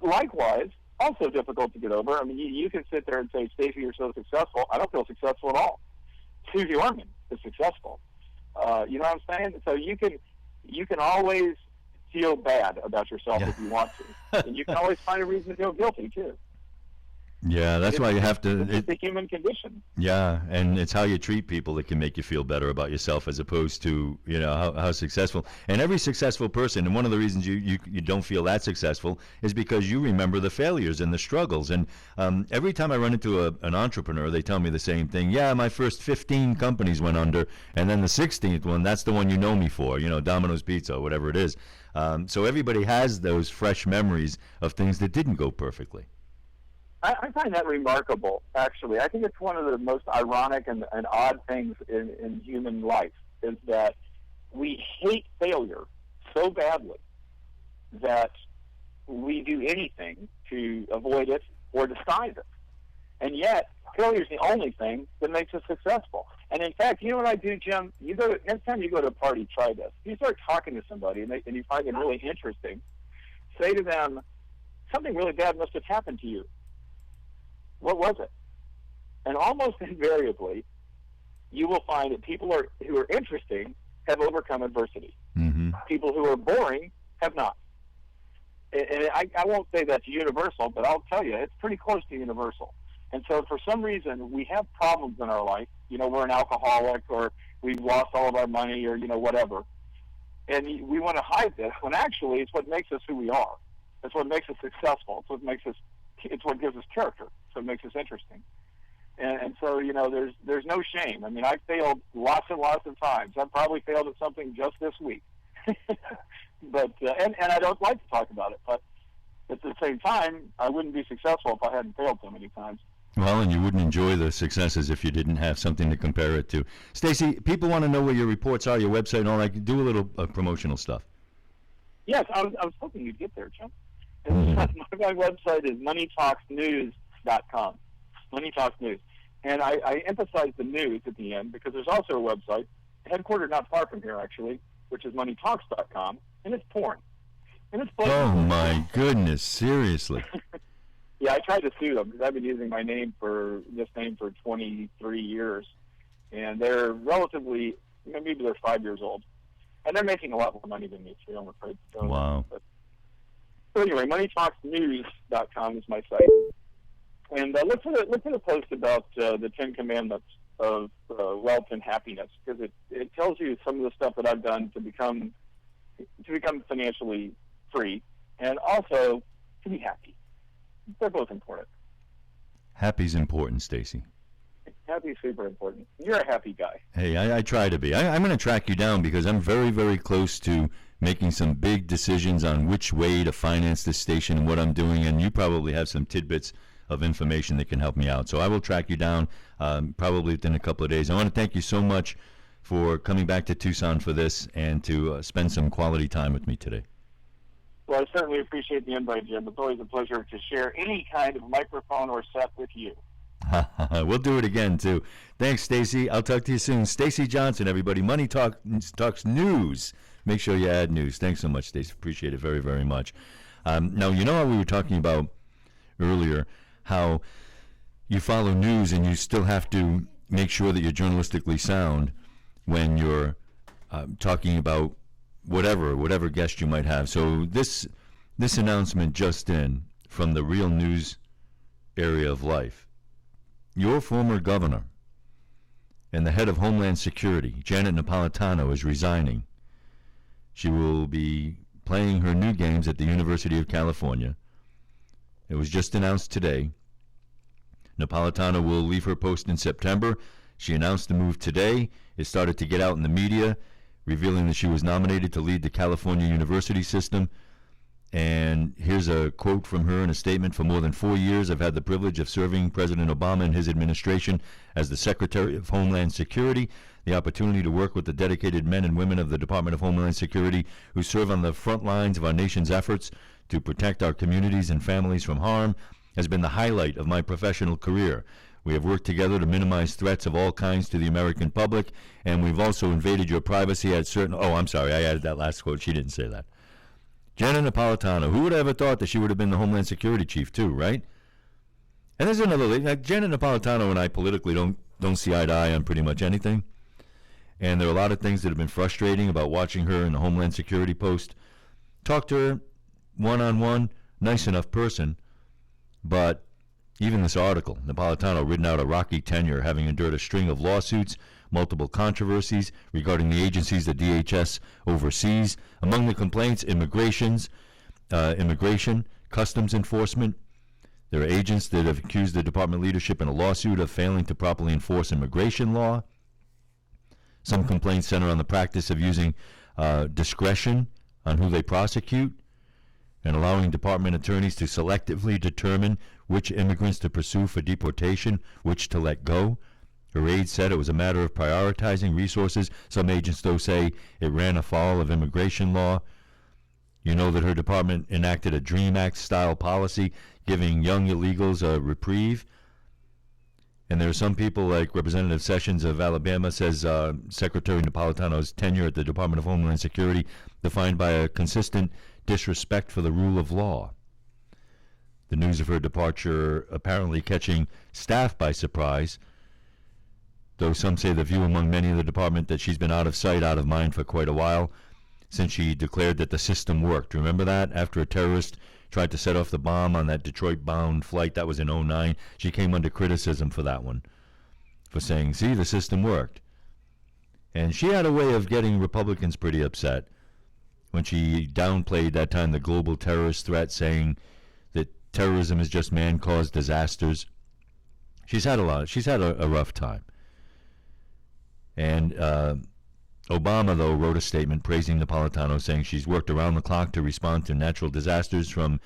Likewise, also difficult to get over. I mean, you can sit there and say, Stacey, you're so successful. I don't feel successful at all. Susie Orman is successful. You know what I'm saying? So you can always feel bad about yourself if you want to. And you can always find a reason to feel guilty, too. Yeah, that's why you have to. It's the human condition. Yeah, and it's how you treat people that can make you feel better about yourself, as opposed to how successful. And every successful person, and one of the reasons you don't feel that successful is because you remember the failures and the struggles. And every time I run into an entrepreneur, they tell me the same thing. Yeah, my first 15 companies went under, and then the 16th one, that's the one you know me for. Domino's Pizza, or whatever it is. So everybody has those fresh memories of things that didn't go perfectly. I find that remarkable, actually. I think it's one of the most ironic and odd things in human life is that we hate failure so badly that we do anything to avoid it or disguise it. And yet, failure is the only thing that makes us successful. And in fact, you know what I do, Jim? Next time you go to a party, try this. You start talking to somebody and you find them really interesting. Say to them, something really bad must have happened to you. What was it? And almost invariably, you will find that people who are interesting have overcome adversity. Mm-hmm. People who are boring have not. And I won't say that's universal, but I'll tell you, it's pretty close to universal. And so for some reason, we have problems in our life. We're an alcoholic, or we've lost all of our money, or, whatever. And we want to hide this, when actually it's what makes us who we are. It's what makes us successful. It's what gives us character. So it makes us interesting. And so, there's no shame. I mean, I've failed lots and lots of times. I've probably failed at something just this week. But and I don't like to talk about it. But at the same time, I wouldn't be successful if I hadn't failed so many times. Well, and you wouldn't enjoy the successes if you didn't have something to compare it to. Stacey, people want to know where your reports are, your website, and all that. Do a little promotional stuff. Yes, I was hoping you'd get there, Jim. My website is moneytalksnews.com. Money Talks News. And I emphasize the news at the end because there's also a website, headquartered not far from here, actually, which is moneytalks.com, and it's porn. And it's oh, my goodness, seriously. Yeah, I tried to sue them because I've been using this name for 23 years. And they're relatively, maybe they're 5 years old. And they're making a lot more money than me, too, I'm afraid. Wow. So anyway, moneytalksnews.com is my site. And look for the post about the 10 Commandments of wealth and happiness, because it tells you some of the stuff that I've done to become financially free, and also to be happy. They're both important. Happy's important, Stacey. Happy's super important. You're a happy guy. Hey, I try to be. I'm going to track you down because I'm very, very close to making some big decisions on which way to finance this station and what I'm doing, and you probably have some tidbits of information that can help me out. So I will track you down probably within a couple of days. I want to thank you so much for coming back to Tucson for this and to spend some quality time with me today. Well, I certainly appreciate the invite, Jim. It's always a pleasure to share any kind of microphone or set with you. We'll do it again, too. Thanks, Stacey. I'll talk to you soon. Stacey Johnson, everybody. Money Talks News. Make sure you add news. Thanks so much, Stacey. Appreciate it very, very much. Now, you know how we were talking about earlier how you follow news and you still have to make sure that you're journalistically sound when you're talking about whatever guest you might have. So this announcement just in from the Real News area of life. Your former governor and the head of Homeland Security, Janet Napolitano, is resigning. She will be playing her new games at the University of California. It was just announced today. Napolitano will leave her post in September. She announced the move today. It started to get out in the media, revealing that she was nominated to lead the California university system. And here's a quote from her in a statement. For more than 4 years, I've had the privilege of serving President Obama and his administration as the Secretary of Homeland Security. The opportunity to work with the dedicated men and women of the Department of Homeland Security who serve on the front lines of our nation's efforts to protect our communities and families from harm has been the highlight of my professional career. We have worked together to minimize threats of all kinds to the American public, and we've also invaded your privacy at certain... Oh, I'm sorry, I added that last quote. She didn't say that. Janet Napolitano. Who would have ever thought that she would have been the Homeland Security chief, too, right? And there's another lady. Like Janet Napolitano and I politically don't see eye to eye on pretty much anything. And there are a lot of things that have been frustrating about watching her in the Homeland Security post. Talk to her one-on-one, nice enough person. But even this article, Napolitano ridden out a rocky tenure, having endured a string of lawsuits, multiple controversies regarding the agencies that DHS oversees. Among the complaints, immigration, customs enforcement. There are agents that have accused the department leadership in a lawsuit of failing to properly enforce immigration law. Some complaints center on the practice of using discretion on who they prosecute and allowing department attorneys to selectively determine which immigrants to pursue for deportation, which to let go. Her aide said it was a matter of prioritizing resources. Some agents, though, say it ran afoul of immigration law. You know that her department enacted a DREAM Act-style policy giving young illegals a reprieve. And there are some people, like Representative Sessions of Alabama, says Secretary Napolitano's tenure at the Department of Homeland Security defined by a consistent disrespect for the rule of law. The news of her departure apparently catching staff by surprise, though some say the view among many in the department that she's been out of sight, out of mind for quite a while, since she declared that the system worked. Remember that? After a terrorist tried to set off the bomb on that Detroit-bound flight, that was in 2009, she came under criticism for that one, for saying, see, the system worked. And she had a way of getting Republicans pretty upset when she downplayed that time the global terrorist threat, saying that terrorism is just man-caused disasters. She's had a rough time. And Obama, though, wrote a statement praising Napolitano, saying she's worked around the clock to respond to natural disasters from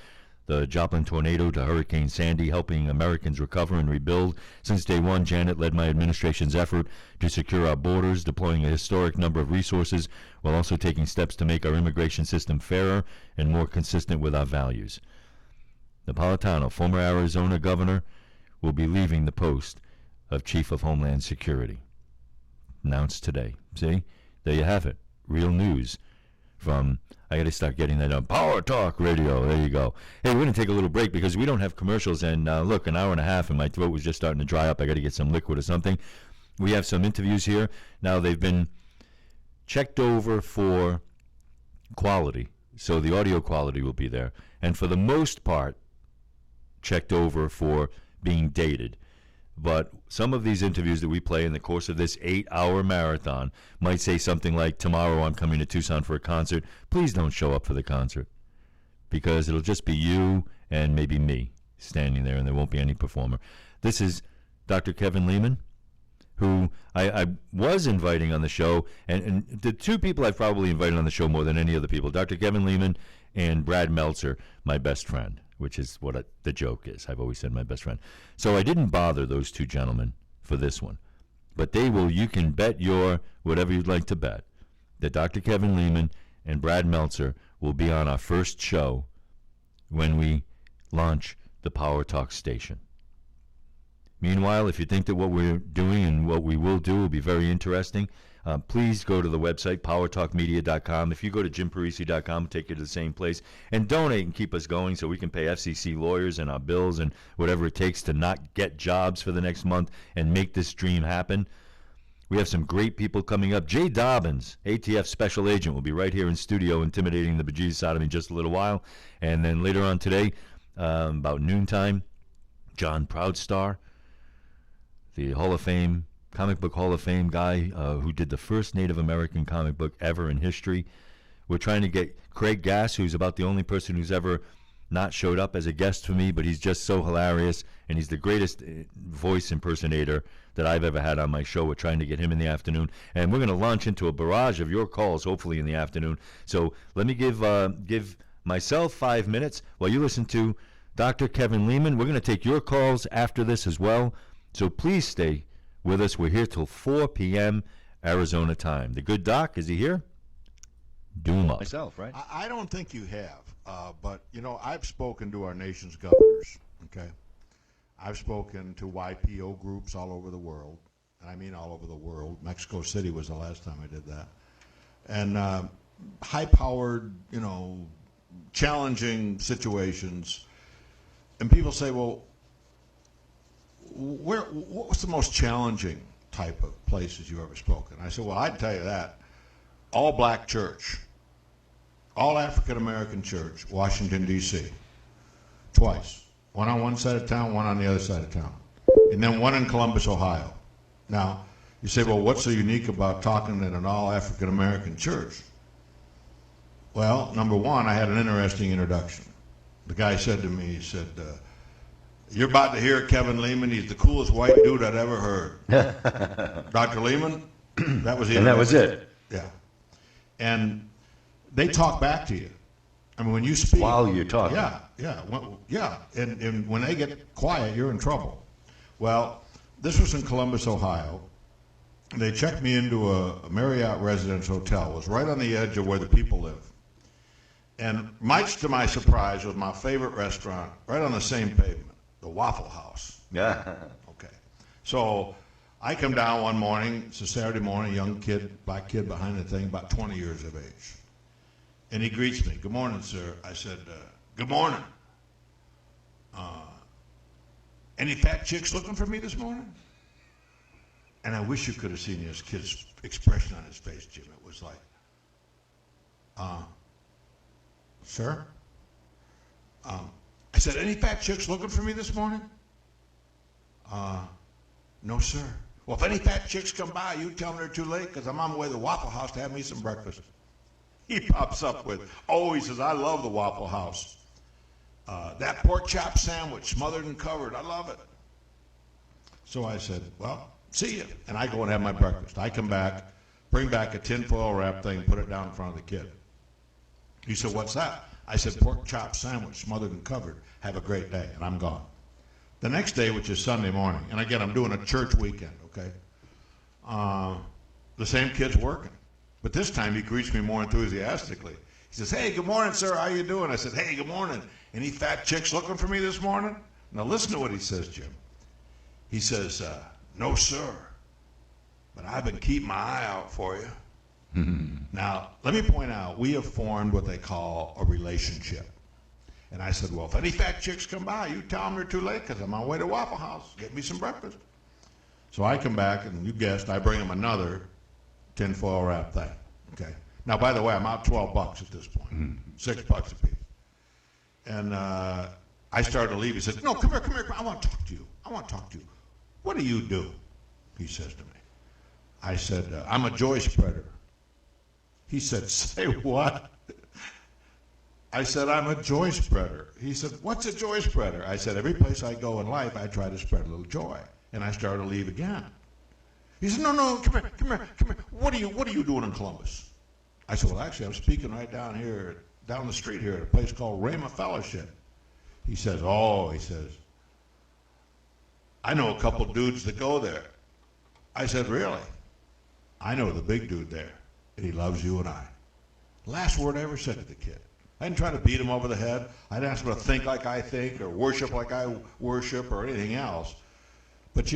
the Joplin tornado to Hurricane Sandy, helping Americans recover and rebuild. Since day one, Janet led my administration's effort to secure our borders, deploying a historic number of resources while also taking steps to make our immigration system fairer and more consistent with our values. Napolitano, former Arizona governor, will be leaving the post of Chief of Homeland Security. Announced today. See? There you have it. Real news from, I got to start getting that on PowerTalk Radio. There you go. Hey, we're going to take a little break because we don't have commercials. And look, an hour and a half and my throat was just starting to dry up. I got to get some liquid or something. We have some interviews here. Now, they've been checked over for quality. So the audio quality will be there. And for the most part, checked over for being dated. But some of these interviews that we play in the course of this 8-hour marathon might say something like, tomorrow I'm coming to Tucson for a concert. Please don't show up for the concert, because it'll just be you and maybe me standing there, and there won't be any performer. This is Dr. Kevin Lehman, who I was inviting on the show, and the two people I've probably invited on the show more than any other people, Dr. Kevin Lehman and Brad Meltzer, my best friend, which is what the joke is. I've always said my best friend. So I didn't bother those two gentlemen for this one. But they will, you can bet your whatever you'd like to bet, that Dr. Kevin Lehman and Brad Meltzer will be on our first show when we launch the PowerTalk station. Meanwhile, if you think that what we're doing and what we will do will be very interesting, please go to the website, powertalkmedia.com. If you go to jimparisi.com, take you to the same place, and donate and keep us going so we can pay FCC lawyers and our bills and whatever it takes to not get jobs for the next month and make this dream happen. We have some great people coming up. Jay Dobbins, ATF Special Agent, will be right here in studio intimidating the bejesus out of me in just a little while. And then later on today, about noontime, John Proudstar, the Hall of Fame, comic book Hall of Fame guy who did the first Native American comic book ever in history. We're trying to get Craig Gass, who's about the only person who's ever not showed up as a guest for me, but he's just so hilarious, and he's the greatest voice impersonator that I've ever had on my show. We're trying to get him in the afternoon, and we're going to launch into a barrage of your calls, hopefully in the afternoon. So let me give myself 5 minutes while you listen to Dr. Kevin Lehman. We're going to take your calls after this as well, so please stay with us. We're here till 4 p.m. Arizona time. The good doc, is he here? Doom up. Myself, right? I don't think you have, but, I've spoken to our nation's governors, okay? I've spoken to YPO groups all over the world, and I mean all over the world. Mexico City was the last time I did that. And high-powered, challenging situations. And people say, well, what was the most challenging type of places you ever spoken? I said, well, I'd tell you that. All black church, all African-American church, Washington, D.C., twice. One on one side of town, one on the other side of town. And then one in Columbus, Ohio. Now, you say, well, what's so unique about talking at an all African-American church? Well, number one, I had an interesting introduction. The guy said to me, he said, you're about to hear Kevin Lehman. He's the coolest white dude I'd ever heard. Dr. Lehman, that was the And that was it. Yeah. And they talk back to you. I mean, when you speak. While you're talking. Yeah. And when they get quiet, you're in trouble. Well, this was in Columbus, Ohio. They checked me into a Marriott residence hotel. It was right on the edge of where the people live. And much to my surprise was my favorite restaurant, right on the same pavement, the Waffle House. Yeah. Okay. So I come down one morning, it's a Saturday morning, young kid, black kid behind the thing, about 20 years of age. And he greets me. Good morning, sir. I said, good morning. Any fat chicks looking for me this morning? And I wish you could have seen this kid's expression on his face, Jim. It was like, sir? I said, any fat chicks looking for me this morning? No, sir. Well, if any fat chicks come by, you tell them they're too late because I'm on my way to the Waffle House to have me some breakfast. He pops up with, he says, I love the Waffle House. That pork chop sandwich, smothered and covered, I love it. So I said, well, see you. And I go and have my breakfast. I come back, bring back a tinfoil wrap thing, put it down in front of the kid. He said, what's that? I said, pork chop sandwich, smothered and covered. Have a great day. And I'm gone. The next day, which is Sunday morning, and again, I'm doing a church weekend, okay? The same kid's working. But this time he greets me more enthusiastically. He says, hey, good morning, sir. How you doing? I said, hey, good morning. Any fat chicks looking for me this morning? Now listen to what he says, Jim. He says, no, sir. But I've been keeping my eye out for you. Now, let me point out, we have formed what they call a relationship. And I said, well, if any fat chicks come by, you tell them they're too late because I'm on my way to Waffle House. Get me some breakfast. So I come back, and you guessed, I bring him another tinfoil wrap thing. Okay. Now, by the way, I'm out $12 at this point. $6 a piece. And I started to leave. He said, no, come here. I want to talk to you. What do you do? He says to me. I said, I'm a joy spreader. He said, say what? I said, I'm a joy spreader. He said, what's a joy spreader? I said, every place I go in life, I try to spread a little joy. And I started to leave again. He said, no, come here. What are you doing in Columbus? I said, well, actually, I'm speaking right down the street here at a place called Rhema Fellowship. He says, I know a couple dudes that go there. I said, really? I know the big dude there, and he loves you and I. Last word I ever said to the kid. I didn't try to beat him over the head. I didn't ask him to think like I think or worship like I worship or anything else. But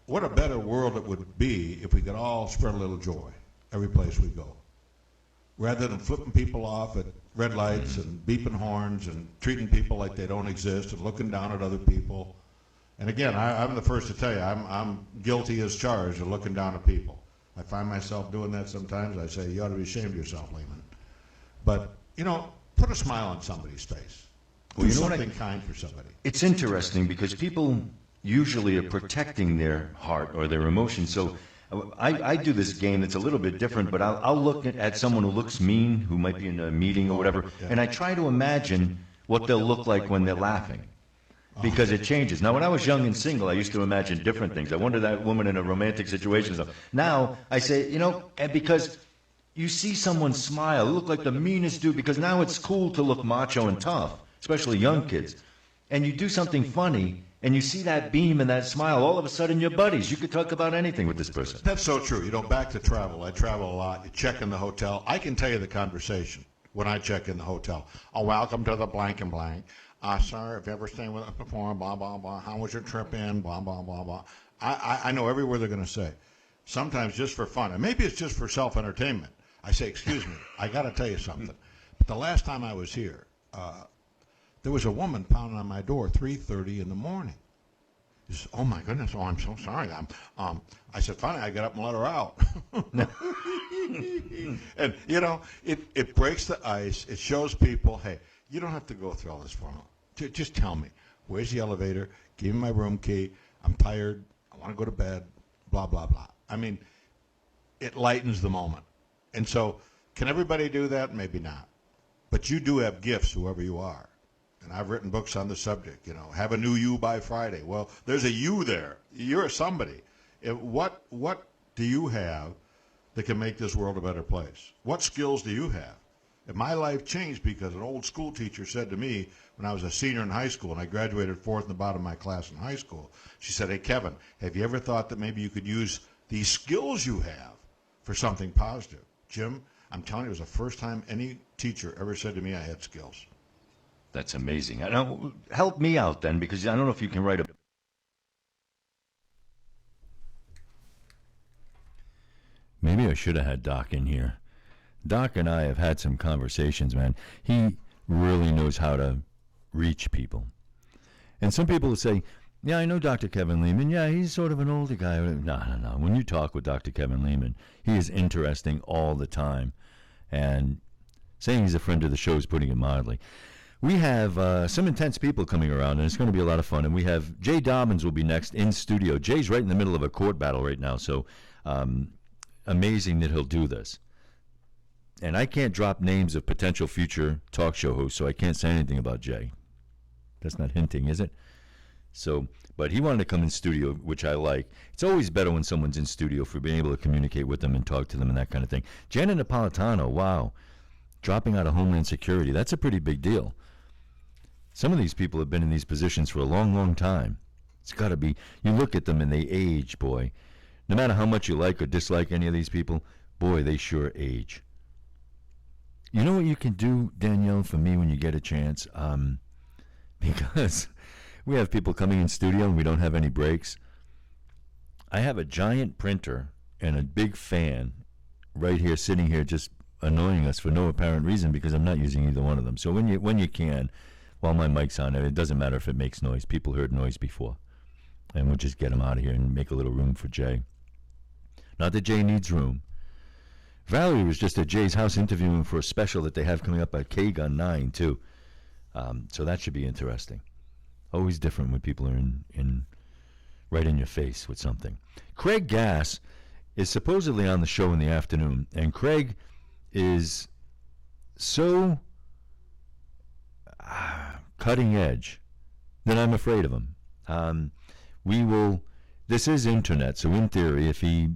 what a better world it would be if we could all spread a little joy every place we go. Rather than flipping people off at red lights and beeping horns and treating people like they don't exist and looking down at other people. And again, I'm the first to tell you, I'm guilty as charged of looking down at people. I find myself doing that sometimes. I say, you ought to be ashamed of yourself, Lehman. But, put a smile on somebody's face. Well, Do something kind for somebody. It's interesting because people usually are protecting their heart or their emotions. So I do this game that's a little bit different, but I'll look at someone who looks mean, who might be in a meeting or whatever, and I try to imagine what they'll look like when they're laughing. Because it changes. Now, when I was young and single, I used to imagine different things. I wonder that woman in a romantic situation. So now I say, and because you see someone smile, look like the meanest dude, because now it's cool to look macho and tough, especially young kids. And you do something funny, and you see that beam and that smile, all of a sudden you're buddies. You could talk about anything with this person. That's so true. Back to travel. I travel a lot. You check in the hotel. I can tell you the conversation when I check in the hotel. Oh, welcome to the blank and blank. Sir, have you ever stayed with us before? Blah, blah, blah. How was your trip in? Blah, blah, blah, blah. I know every word they're going to say. Sometimes just for fun. And maybe it's just for self-entertainment. I say, excuse me, I got to tell you something. But the last time I was here, there was a woman pounding on my door 3:30 in the morning. She said, oh, my goodness. Oh, I'm so sorry. I said, fine. I got up and let her out. And, it breaks the ice. It shows people, hey, you don't have to go through all this for me. Just tell me, where's the elevator? Give me my room key. I'm tired. I want to go to bed. Blah, blah, blah. I mean, it lightens the moment. And so, can everybody do that? Maybe not. But you do have gifts, whoever you are. And I've written books on the subject, have a new you by Friday. Well, there's a you there. You're a somebody. What do you have that can make this world a better place? What skills do you have? And my life changed because an old school teacher said to me when I was a senior in high school, and I graduated fourth in the bottom of my class in high school, she said, hey, Kevin, have you ever thought that maybe you could use these skills you have for something positive? Jim, I'm telling you, it was the first time any teacher ever said to me I had skills. That's amazing. Now, help me out then, because I don't know if you can write a... Maybe I should have had Doc in here. Doc and I have had some conversations, man. He really knows how to reach people. And some people will say, yeah, I know Dr. Kevin Lehman. Yeah, he's sort of an older guy. No. When you talk with Dr. Kevin Lehman, he is interesting all the time. And saying he's a friend of the show is putting it mildly. We have some intense people coming around, and it's going to be a lot of fun. And we have Jay Dobbins will be next in studio. Jay's right in the middle of a court battle right now, so amazing that he'll do this. And I can't drop names of potential future talk show hosts, so I can't say anything about Jay. That's not hinting, is it? So, but he wanted to come in studio, which I like. It's always better when someone's in studio for being able to communicate with them and talk to them and that kind of thing. Janet Napolitano, wow, dropping out of Homeland Security. That's a pretty big deal. Some of these people have been in these positions for a long, long time. It's got to be, you look at them and they age, boy. No matter how much you like or dislike any of these people, boy, they sure age. You know what you can do, Danielle, for me when you get a chance? Because we have people coming in studio and we don't have any breaks. I have a giant printer and a big fan right here, sitting here, just annoying us for no apparent reason because I'm not using either one of them. So when you can, while my mic's on, it doesn't matter if it makes noise. People heard noise before. And we'll just get them out of here and make a little room for Jay. Not that Jay needs room. Valerie was just at Jay's house interviewing for a special that they have coming up at K-Gun 9, too. So that should be interesting. Always different when people are in right in your face with something. Craig Gass is supposedly on the show in the afternoon, and Craig is so cutting edge that I'm afraid of him. This is internet, so in theory, if he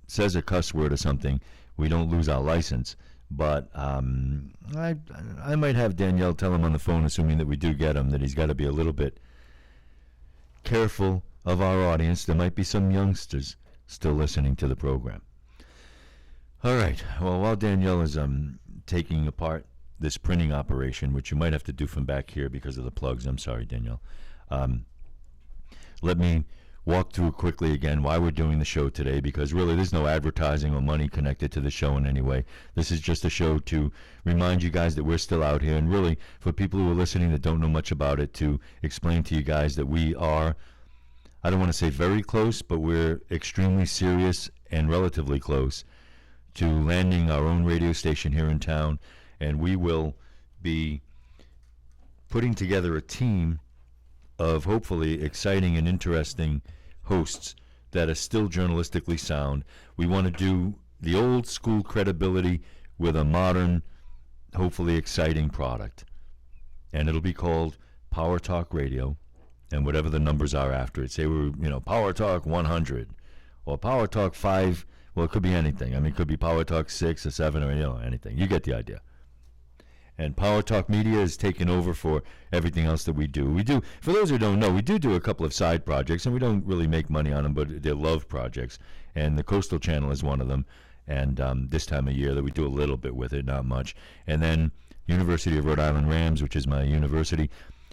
says a cuss word or something, we don't lose our license. But I might have Danielle tell him on the phone, assuming that we do get him, that he's got to be a little bit careful of our audience. There might be some youngsters still listening to the program. All right. Well, while Danielle is taking apart this printing operation, which you might have to do from back here because of the plugs. I'm sorry, Danielle. Let me walk through quickly again why we're doing the show today, because really there's no advertising or money connected to the show in any way. This is just a show to remind you guys that we're still out here, and really for people who are listening that don't know much about it, to explain to you guys that we are, I don't want to say very close, but we're extremely serious and relatively close to landing our own radio station here in town, and we will be putting together a team of hopefully exciting and interesting hosts that are still journalistically sound. We want to do the old school credibility with a modern, hopefully exciting product. And it'll be called PowerTalk Radio, and whatever the numbers are after it. Say we're, PowerTalk 100 or PowerTalk Well, it could be anything. I mean, it could be PowerTalk 6 or 7 or anything. You get the idea. And PowerTalk Media is taking over for everything else that we do. For those who don't know, we do a couple of side projects, and we don't really make money on them, but they're love projects. And the Coastal Channel is one of them. And this time of year that we do a little bit with it, not much. And then University of Rhode Island Rams, which is my university,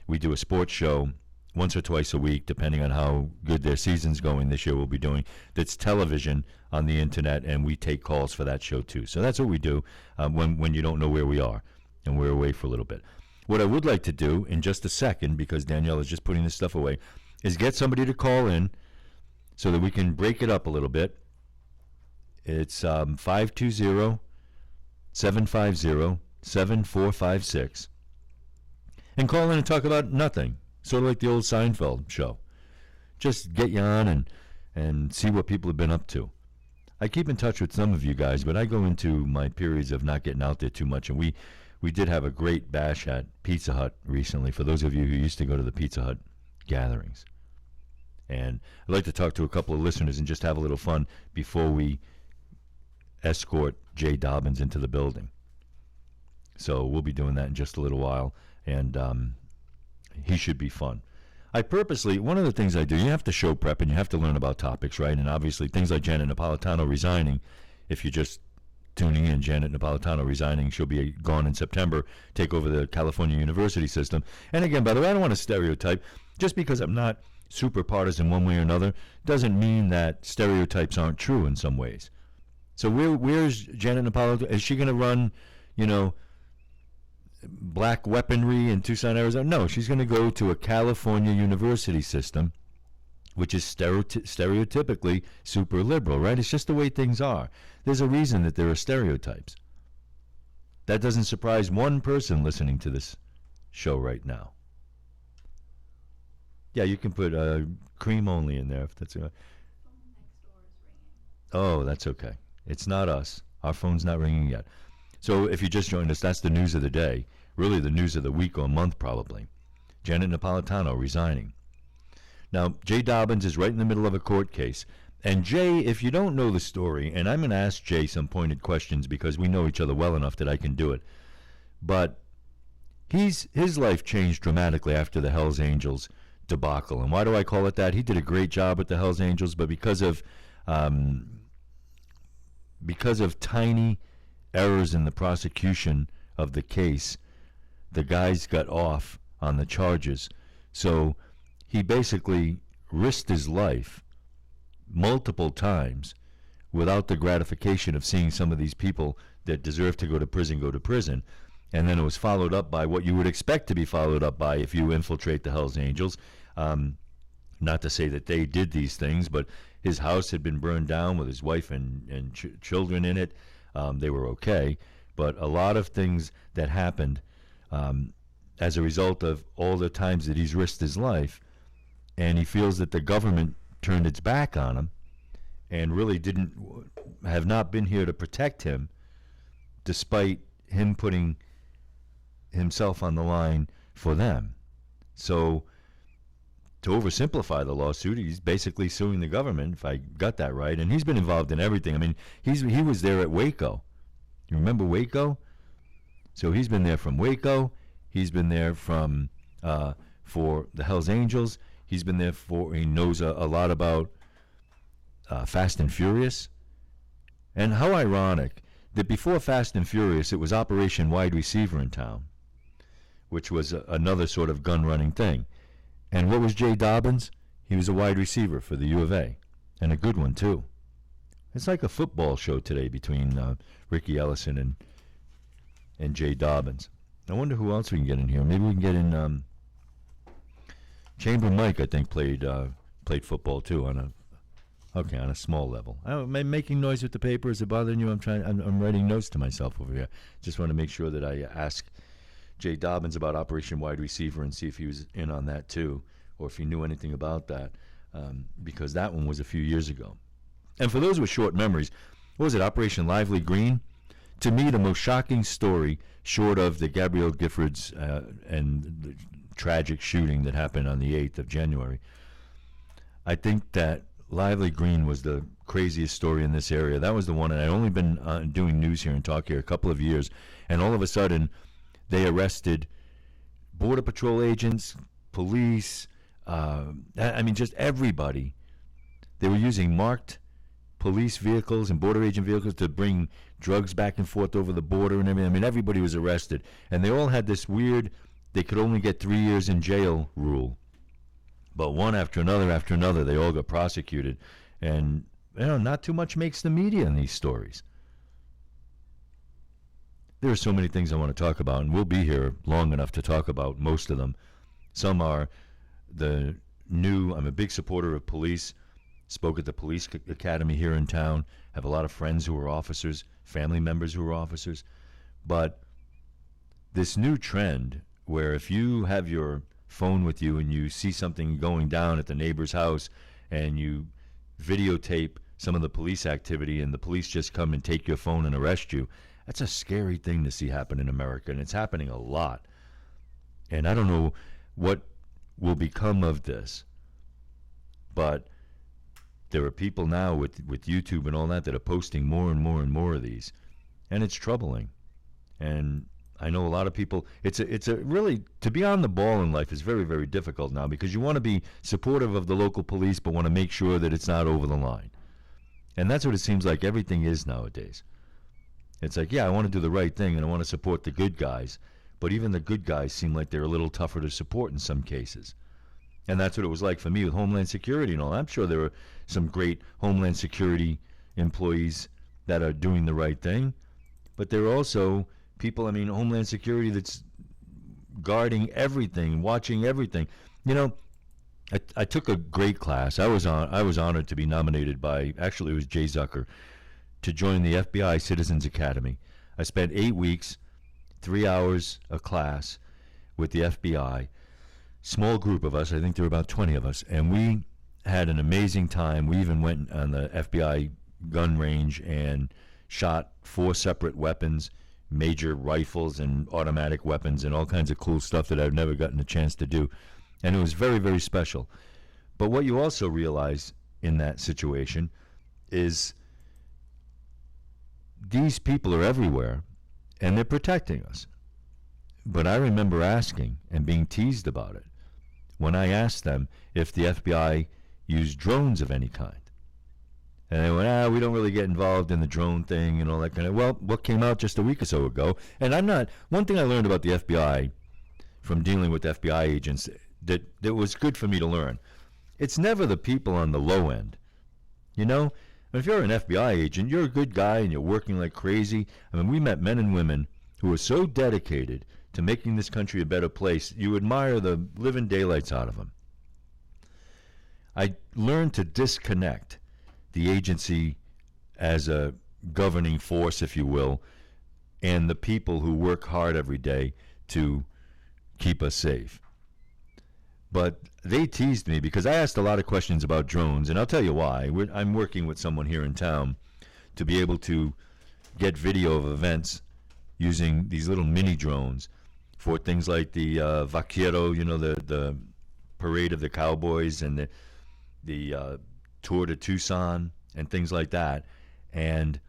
we do a sports show once or twice a week, depending on how good their season's going. This year we'll be doing that's television on the internet, and we take calls for that show too. So that's what we do when you don't know where we are, and we're away for a little bit. What I would like to do in just a second, because Danielle is just putting this stuff away, is get somebody to call in so that we can break it up a little bit. It's 520-750-7456. And call in and talk about nothing, sort of like the old Seinfeld show. Just get you on and see what people have been up to. I keep in touch with some of you guys, but I go into my periods of not getting out there too much. And we did have a great bash at Pizza Hut recently, for those of you who used to go to the Pizza Hut gatherings. And I'd like to talk to a couple of listeners and just have a little fun before we escort Jay Dobbins into the building. So we'll be doing that in just a little while, and he should be fun. I purposely, one of the things I do, you have to show prep and you have to learn about topics, right? And obviously things like Janet Napolitano resigning, if you're just tuning in, Janet Napolitano resigning, she'll be gone in September, take over the California university system. And again, by the way, I don't want to stereotype. Just because I'm not super partisan one way or another doesn't mean that stereotypes aren't true in some ways. So where's Janet Napolitano? Is she going to run, black weaponry in Tucson, Arizona? No, she's going to go to a California university system, which is stereotypically super liberal, right? It's just the way things are. There's a reason that there are stereotypes. That doesn't surprise one person listening to this show right now. Yeah, you can put cream only in there if that's. Oh, that's okay. It's not us. Our phone's not ringing yet. So if you just joined us, that's the news of the day. Really the news of the week or month, probably. Janet Napolitano resigning. Now, Jay Dobbins is right in the middle of a court case. And Jay, if you don't know the story, and I'm going to ask Jay some pointed questions because we know each other well enough that I can do it. But his life changed dramatically after the Hells Angels debacle. And why do I call it that? He did a great job with the Hells Angels, but because of tiny errors in the prosecution of the case, the guys got off on the charges. So he basically risked his life multiple times without the gratification of seeing some of these people that deserve to go to prison. And then it was followed up by what you would expect to be followed up by if you infiltrate the Hells Angels. Not to say that they did these things, but his house had been burned down with his wife and children in it. They were okay. But a lot of things that happened as a result of all the times that he's risked his life, and he feels that the government turned its back on him and really have not been here to protect him, despite him putting himself on the line for them. So to oversimplify the lawsuit, he's basically suing the government, if I got that right, and he's been involved in everything. I mean, he was there at Waco. You remember Waco? So he's been there from Waco. He's been there from for the Hells Angels. He knows a lot about Fast and Furious. And how ironic that before Fast and Furious, it was Operation Wide Receiver in town, which was another sort of gun-running thing. And what was Jay Dobbins? He was a wide receiver for the U of A, and a good one, too. It's like a football show today between Ricky Ellison and Jay Dobbins. I wonder who else we can get in here. Maybe we can get in Chamber Mike, I think, played football, too, on a small level. Am I making noise with the paper? Is it bothering you? I'm writing notes to myself over here. Just want to make sure that I ask Jay Dobbins about Operation Wide Receiver and see if he was in on that too, or if he knew anything about that, because that one was a few years ago. And for those with short memories, what was it, Operation Lively Green? To me, the most shocking story, short of the Gabrielle Giffords and the tragic shooting that happened on the 8th of January, I think that Lively Green was the craziest story in this area. That was the one, and I'd only been doing news here and talk here a couple of years, and all of a sudden they arrested Border Patrol agents, police, just everybody. They were using marked police vehicles and border agent vehicles to bring drugs back and forth over the border and everything. I mean, everybody was arrested. And they all had this weird, they could only get 3 years in jail rule. But one after another, they all got prosecuted. And, not too much makes the media in these stories. There are so many things I want to talk about, and we'll be here long enough to talk about most of them. Some are I'm a big supporter of police. Spoke at the police academy here in town. Have a lot of friends who are officers, family members who are officers. But this new trend where if you have your phone with you and you see something going down at the neighbor's house and you videotape some of the police activity and the police just come and take your phone and arrest you, that's a scary thing to see happen in America, and it's happening a lot. And I don't know what will become of this, but there are people now with YouTube and all that are posting more and more and more of these, and it's troubling. And I know a lot of people, it's a really, to be on the ball in life is very, very difficult now, because you want to be supportive of the local police but want to make sure that it's not over the line. And that's what it seems like everything is nowadays. It's like, yeah, I want to do the right thing and I want to support the good guys, but even the good guys seem like they're a little tougher to support in some cases. And that's what it was like for me with Homeland Security and all. I'm sure there are some great Homeland Security employees that are doing the right thing, but there are also people, Homeland Security that's guarding everything, watching everything. I took a great class. I was honored to be nominated by, actually it was Jay Zucker, to join the FBI Citizens Academy. I spent 8 weeks, 3 hours a class with the FBI. Small group of us, I think there were about 20 of us, and we had an amazing time. We even went on the FBI gun range and shot 4 separate weapons, major rifles and automatic weapons and all kinds of cool stuff that I've never gotten a chance to do. And it was very, very special. But what you also realize in that situation is these people are everywhere, and they're protecting us. But I remember asking and being teased about it when I asked them if the FBI used drones of any kind. And they went, we don't really get involved in the drone thing and all that kind of. Well, what came out just a week or so ago, and one thing I learned about the FBI from dealing with FBI agents that was good for me to learn, it's never the people on the low end. If you're an FBI agent, you're a good guy and you're working like crazy. We met men and women who were so dedicated to making this country a better place, you admire the living daylights out of them. I learned to disconnect the agency as a governing force, if you will, and the people who work hard every day to keep us safe. But they teased me because I asked a lot of questions about drones, and I'll tell you why. I'm working with someone here in town to be able to get video of events using these little mini drones for things like the Vaquero, the parade of the cowboys, and the tour to Tucson and things like that. And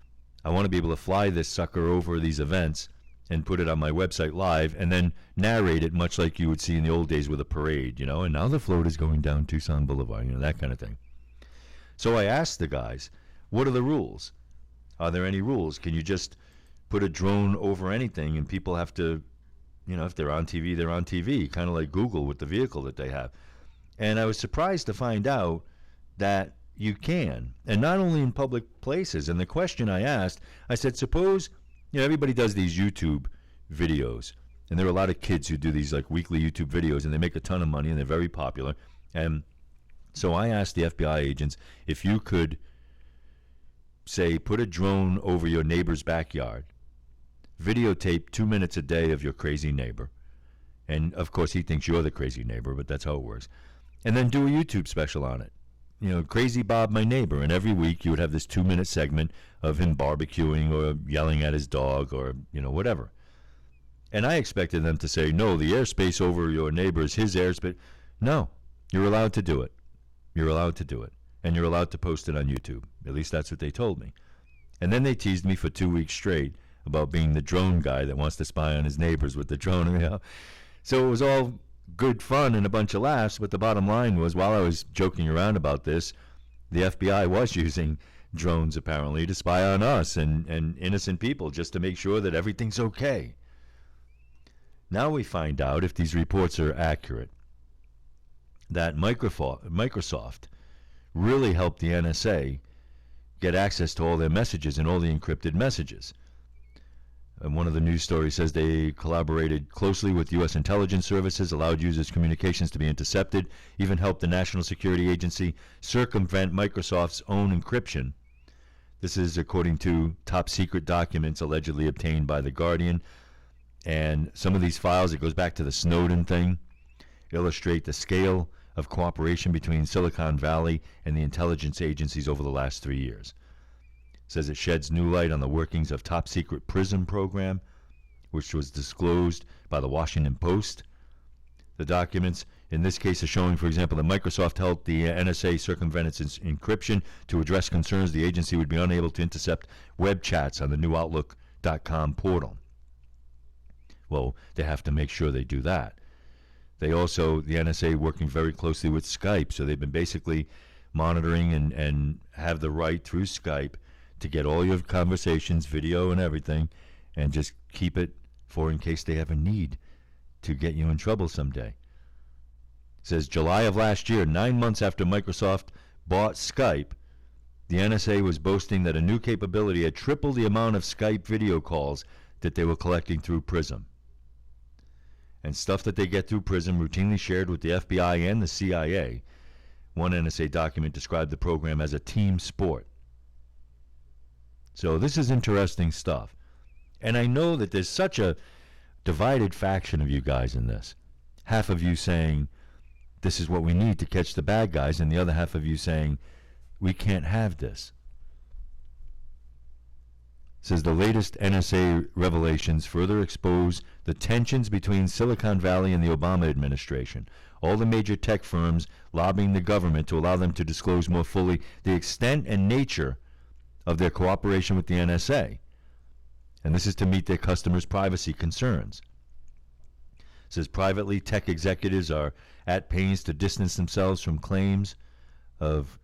I want to be able to fly this sucker over these events and put it on my website live and then narrate it much like you would see in the old days with a parade, and now the float is going down Tucson Boulevard, that kind of thing. So I asked the guys, what are the rules? Are there any rules? Can you just put a drone over anything and people have to, if they're on TV, they're on TV, kind of like Google with the vehicle that they have. And I was surprised to find out that you can, and not only in public places. And the question I asked, I said, suppose, everybody does these YouTube videos, and there are a lot of kids who do these like weekly YouTube videos, and they make a ton of money, and they're very popular. And so I asked the FBI agents if you could, say, put a drone over your neighbor's backyard, videotape 2 minutes a day of your crazy neighbor, and of course he thinks you're the crazy neighbor, but that's how it works, and then do a YouTube special on it. Crazy Bob, my neighbor, and every week you would have this 2-minute segment of him barbecuing or yelling at his dog or, whatever. And I expected them to say, no, the airspace over your neighbor is his airspace. No, you're allowed to do it. You're allowed to do it. and you're allowed to post it on YouTube. At least that's what they told me. And then they teased me for 2 weeks straight about being the drone guy that wants to spy on his neighbors with the drone. So it was all good fun and a bunch of laughs, but the bottom line was, while I was joking around about this, the FBI was using drones apparently to spy on us and innocent people just to make sure that everything's okay. Now we find out, if these reports are accurate, that Microsoft really helped the NSA get access to all their messages and all the encrypted messages. And one of the news stories says they collaborated closely with U.S. intelligence services, allowed users' communications to be intercepted, even helped the National Security Agency circumvent Microsoft's own encryption. This is according to top secret documents allegedly obtained by The Guardian. And some of these files, it goes back to the Snowden thing, illustrate the scale of cooperation between Silicon Valley and the intelligence agencies over the last 3 years. It says it sheds new light on the workings of top secret PRISM program, which was disclosed by the Washington Post. The documents in this case are showing, for example, that Microsoft helped the NSA circumvent its encryption to address concerns the agency would be unable to intercept web chats on the new Outlook.com portal. Well, they have to make sure they do that. They also, the NSA, working very closely with Skype, so they've been basically monitoring and have the right through Skype to get all your conversations, video and everything, and just keep it for in case they have a need to get you in trouble someday. It says July of last year, 9 months after Microsoft bought Skype, the NSA was boasting that a new capability had tripled the amount of Skype video calls that they were collecting through PRISM. And stuff that they get through PRISM routinely shared with the FBI and the CIA. One NSA document described the program as a team sport. So this is interesting stuff. And I know that there's such a divided faction of you guys in this. Half of you saying, this is what we need to catch the bad guys, and the other half of you saying, we can't have this. It says the latest NSA revelations further expose the tensions between Silicon Valley and the Obama administration. All the major tech firms lobbying the government to allow them to disclose more fully the extent and nature of their cooperation with the NSA. And this is to meet their customers' privacy concerns. It says privately, tech executives are at pains to distance themselves from claims of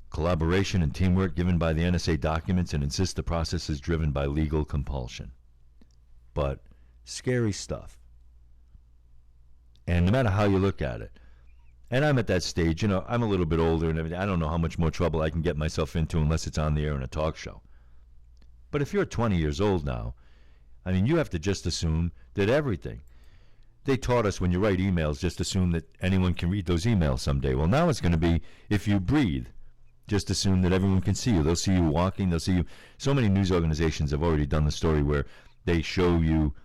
collaboration and teamwork given by the NSA documents and insist the process is driven by legal compulsion. But scary stuff. And no matter how you look at it, and I'm at that stage, I'm a little bit older and everything. I don't know how much more trouble I can get myself into unless it's on the air in a talk show. But if you're 20 years old now, you have to just assume that everything. They taught us when you write emails, just assume that anyone can read those emails someday. Well, now it's going to be, if you breathe, just assume that everyone can see you. They'll see you walking. They'll see you. So many news organizations have already done the story where they show you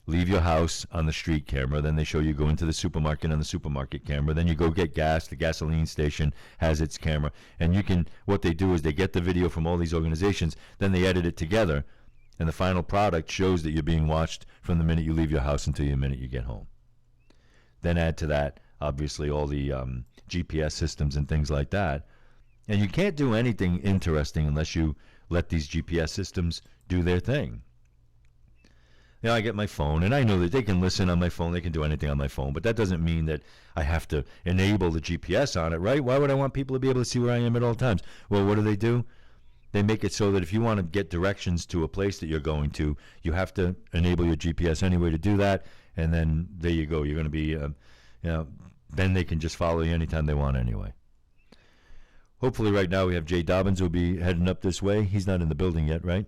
leave your house on the street camera. Then they show you go into the supermarket on the supermarket camera. Then you go get gas. The gasoline station has its camera. And what they do is they get the video from all these organizations. Then they edit it together. And the final product shows that you're being watched from the minute you leave your house until the minute you get home. Then add to that, obviously, all the GPS systems and things like that. And you can't do anything interesting unless you let these GPS systems do their thing. I get my phone, and I know that they can listen on my phone. They can do anything on my phone, but that doesn't mean that I have to enable the GPS on it, right? Why would I want people to be able to see where I am at all times? Well, what do? They make it so that if you want to get directions to a place that you're going to, you have to enable your GPS anyway to do that, and then there you go. You're going to be, then they can just follow you anytime they want anyway. Hopefully right now we have Jay Dobbins who will be heading up this way. He's not in the building yet, right?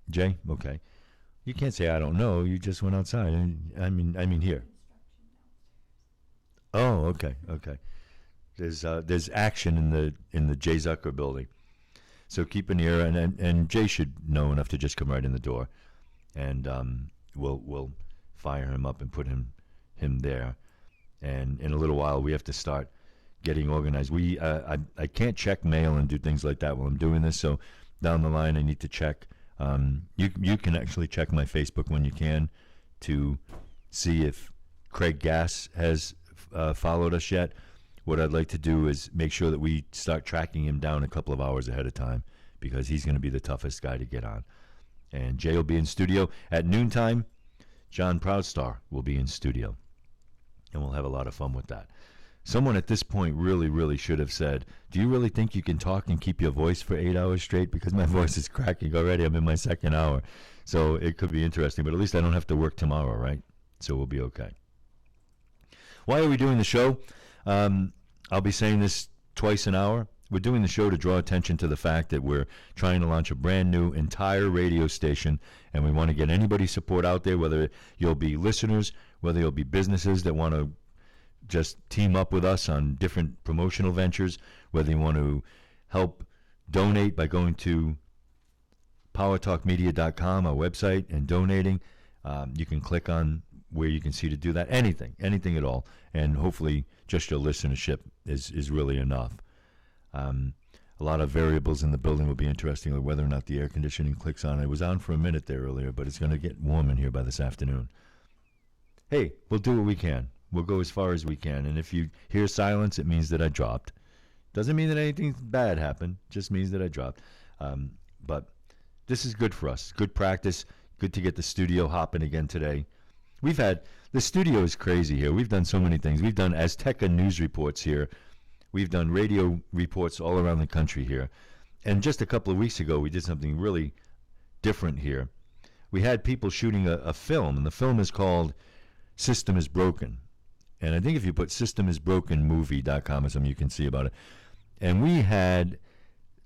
Jay? Okay. You can't say I don't know. You just went outside. I mean here. Oh, okay. There's action in the Jay Zucker building. So keep an ear, and Jay should know enough to just come right in the door, and we'll fire him up and put him there. And in a little while we have to start getting organized. I can't check mail and do things like that while I'm doing this. So down the line I need to check. You can actually check my Facebook when you can to see if Craig Gass has followed us yet. what I'd like to do is make sure that we start tracking him down a couple of hours ahead of time, because he's going to be the toughest guy to get on. And Jay will be in studio at noontime. John Proudstar will be in studio, and we'll have a lot of fun with that. Someone at this point really should have said, do you really think you can talk and keep your voice for 8 hours straight? Because my voice is cracking already. I'm in my second hour. So it could be interesting, but at least I don't have to work tomorrow, right? So we'll be okay. Why are we doing the show? I'll be saying this twice an hour. We're doing the show to draw attention to the fact that we're trying to launch a brand new entire radio station, and we want to get anybody's support out there, whether you'll be listeners, whether you'll be businesses that want to just team up with us on different promotional ventures, whether you want to help donate by going to PowerTalkMedia.com, our website, and donating. You can click on where you can see to do that. Anything at all. And hopefully just your listenership is really enough. A lot of variables in the building will be interesting, like whether or not the air conditioning clicks on. It was on for a minute there earlier, but it's going to get warm in here by this afternoon. Hey, we'll do what we can. We'll go as far as we can. And if you hear silence, it means that I dropped. Doesn't mean that anything bad happened. Just means that I dropped. But this is good for us. Good practice. Good to get the studio hopping again today. The studio is crazy here. We've done so many things. We've done Azteca news reports here. We've done radio reports all around the country here. And just a couple of weeks ago, we did something really different here. We had people shooting a film, and the film is called System is Broken. And I think if you put systemisbrokenmovie.com or something, you can see about it. And we had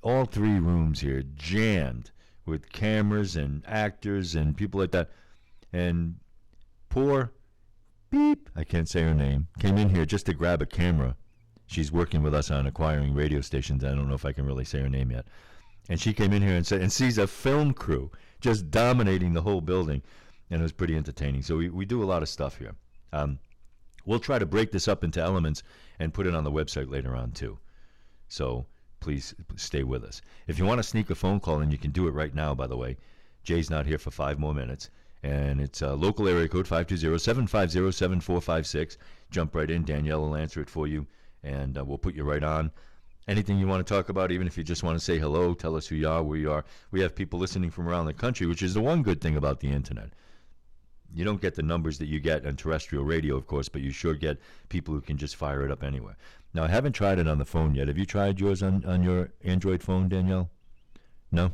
all three rooms here jammed with cameras and actors and people like that. And poor Beep, I can't say her name, came in here just to grab a camera. She's working with us on acquiring radio stations. I don't know if I can really say her name yet. And she came in here and sees a film crew just dominating the whole building. And it was pretty entertaining. So we do a lot of stuff here. We'll try to break this up into elements and put it on the website later on, too. So please stay with us. If you want to sneak a phone call in, you can do it right now, by the way. Jay's not here for 5 more minutes. And it's local area code 520-750-7456. Jump right in. Danielle will answer it for you, and we'll put you right on. Anything you want to talk about, even if you just want to say hello, tell us who you are, where you are. We have people listening from around the country, which is the one good thing about the Internet. You don't get the numbers that you get on terrestrial radio, of course, but you sure get people who can just fire it up anywhere. Now, I haven't tried it on the phone yet. Have you tried yours on your Android phone, Danielle? No?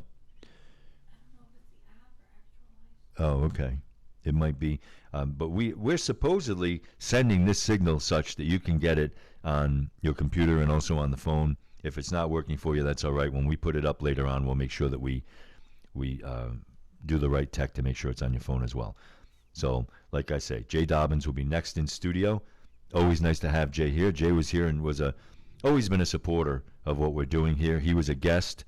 Oh, okay. It might be. But we're supposedly sending this signal such that you can get it on your computer and also on the phone. If it's not working for you, that's all right. When we put it up later on, we'll make sure that we do the right tech to make sure it's on your phone as well. So, like I say, Jay Dobbins will be next in studio. Always nice to have Jay here. Jay was here and was always been a supporter of what we're doing here. He was a guest,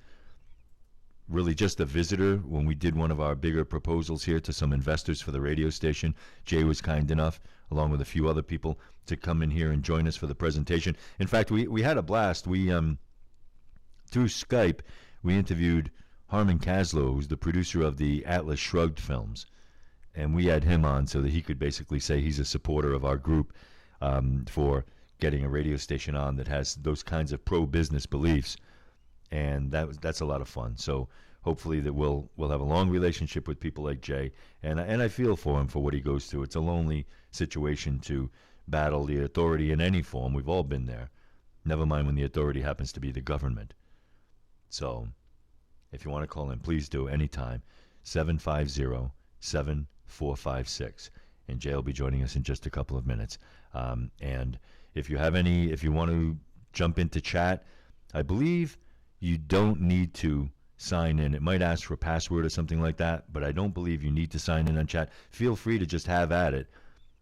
really just a visitor when we did one of our bigger proposals here to some investors for the radio station. Jay was kind enough, along with a few other people, to come in here and join us for the presentation. In fact, we had a blast. We through Skype, we interviewed Harmon Kaslow, who's the producer of the Atlas Shrugged films. And we had him on so that he could basically say he's a supporter of our group for getting a radio station on that has those kinds of pro-business beliefs. And that's a lot of fun. So hopefully that we'll have a long relationship with people like Jay. And I feel for him for what he goes through. It's a lonely situation to battle the authority in any form. We've all been there. Never mind when the authority happens to be the government. So if you want to call in, please do anytime. 750-7456. And Jay will be joining us in just a couple of minutes. And if you want to jump into chat, I believe you don't need to sign in. It might ask for a password or something like that, but I don't believe you need to sign in on chat. Feel free to just have at it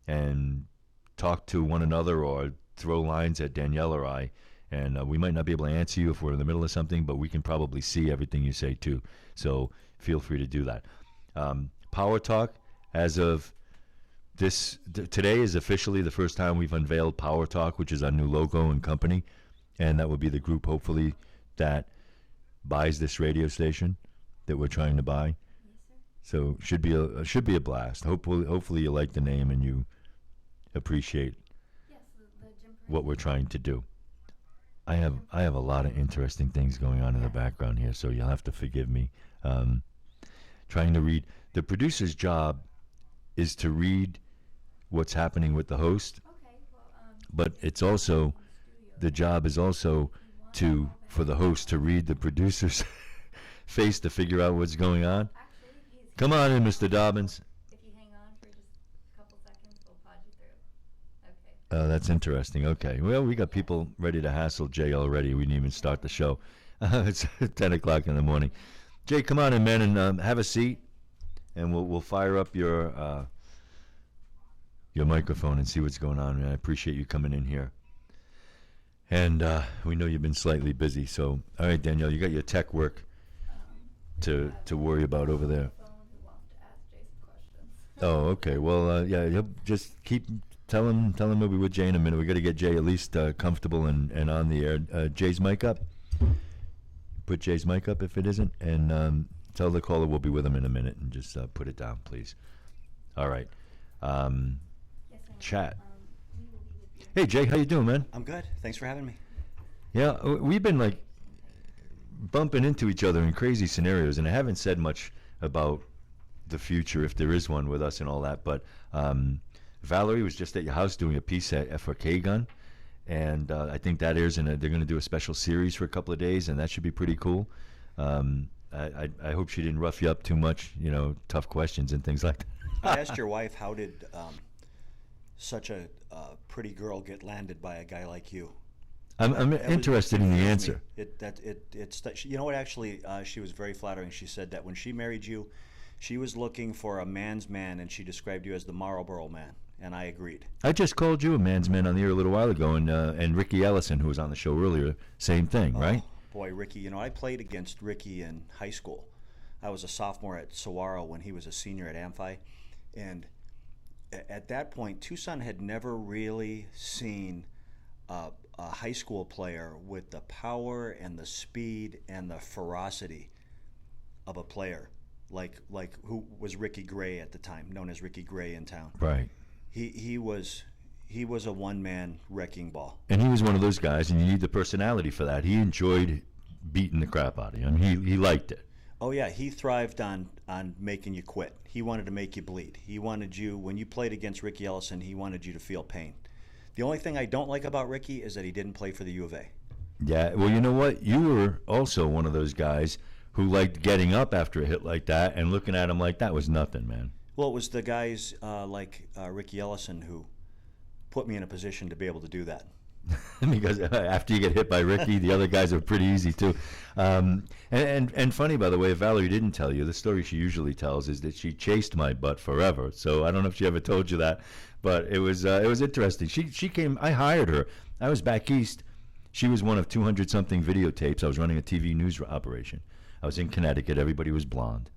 and talk to one another or throw lines at Danielle or I. And we might not be able to answer you if we're in the middle of something, but we can probably see everything you say too. So feel free to do that. PowerTalk, as of today is officially the first time we've unveiled PowerTalk, which is our new logo and company. And that will be the group, hopefully, that buys this radio station that we're trying to buy. Yes, sir. So should be a blast. Hopefully you like the name and you appreciate Yes, the Jim Parisi. what we're trying to do. I have a lot of interesting things going on in the background here, so you'll have to forgive me. Trying to read. The producer's job is to read what's happening with the host, Okay, well, but it's also the job is also for the host to read the producer's face to figure out what's going on. actually, he's. Come on in, Mr. Dobbins. If you hang on for just a couple seconds, we'll pod you through. Okay. That's interesting. Okay. Well, we got people ready to hassle Jay already. We didn't even start the show. It's 10 o'clock in the morning. Jay, come on in, man, and have a seat, and we'll fire up your microphone and see what's going on. Man, I appreciate you coming in here. And we know you've been slightly busy, so all right, Danielle, you got your tech work to worry about over there. Phone who wants to ask Jason questions. Oh, okay. Well, yeah, you'll just keep tell him we'll be with Jay in a minute. We got to get Jay at least comfortable and on the air. Jay's mic up. Put Jay's mic up if it isn't, and tell the caller we'll be with him in a minute, and just put it down, please. All right. Yes, I Chat. we will be with you. Hey, Jay, how you doing, man? I'm good. Thanks for having me. Yeah, we've been like bumping into each other in crazy scenarios, and I haven't said much about the future, if there is one, with us and all that. But Valerie was just at your house doing a piece for K-Gun, and I think that airs, and they're going to do a special series for a couple of days, and that should be pretty cool. I hope she didn't rough you up too much, tough questions and things like that. I asked your wife, how did such a pretty girl get landed by a guy like you? I'm interested in the answer. You know what? Actually, she was very flattering. She said that when she married you, she was looking for a man's man, and she described you as the Marlboro man, and I agreed. I just called you a man's man on the air a little while ago, and Ricky Ellison, who was on the show earlier, same thing, right? Boy, Ricky, I played against Ricky in high school. I was a sophomore at Saguaro when he was a senior at Amphi, and at that point, Tucson had never really seen a high school player with the power and the speed and the ferocity of a player like who was Ricky Gray at the time, known as Ricky Gray in town. Right. He was a one-man wrecking ball. And he was one of those guys, and you need the personality for that. He enjoyed beating the crap out of you. I mean, he liked it. Oh yeah, he thrived on making you quit. He wanted to make you bleed. He wanted you, when you played against Ricky Ellison, he wanted you to feel pain. The only thing I don't like about Ricky is that he didn't play for the U of A. Yeah, well, you know what? You were also one of those guys who liked getting up after a hit like that and looking at him like that was nothing, man. Well, it was the guys like Ricky Ellison who put me in a position to be able to do that. Because after you get hit by Ricky, the other guys are pretty easy too. And funny, by the way, Valerie didn't tell you, the story she usually tells is that she chased my butt forever. So I don't know if she ever told you that, but it was interesting. She came, I hired her. I was back east. She was one of 200-something videotapes. I was running a TV news operation. I was in Connecticut. Everybody was blonde.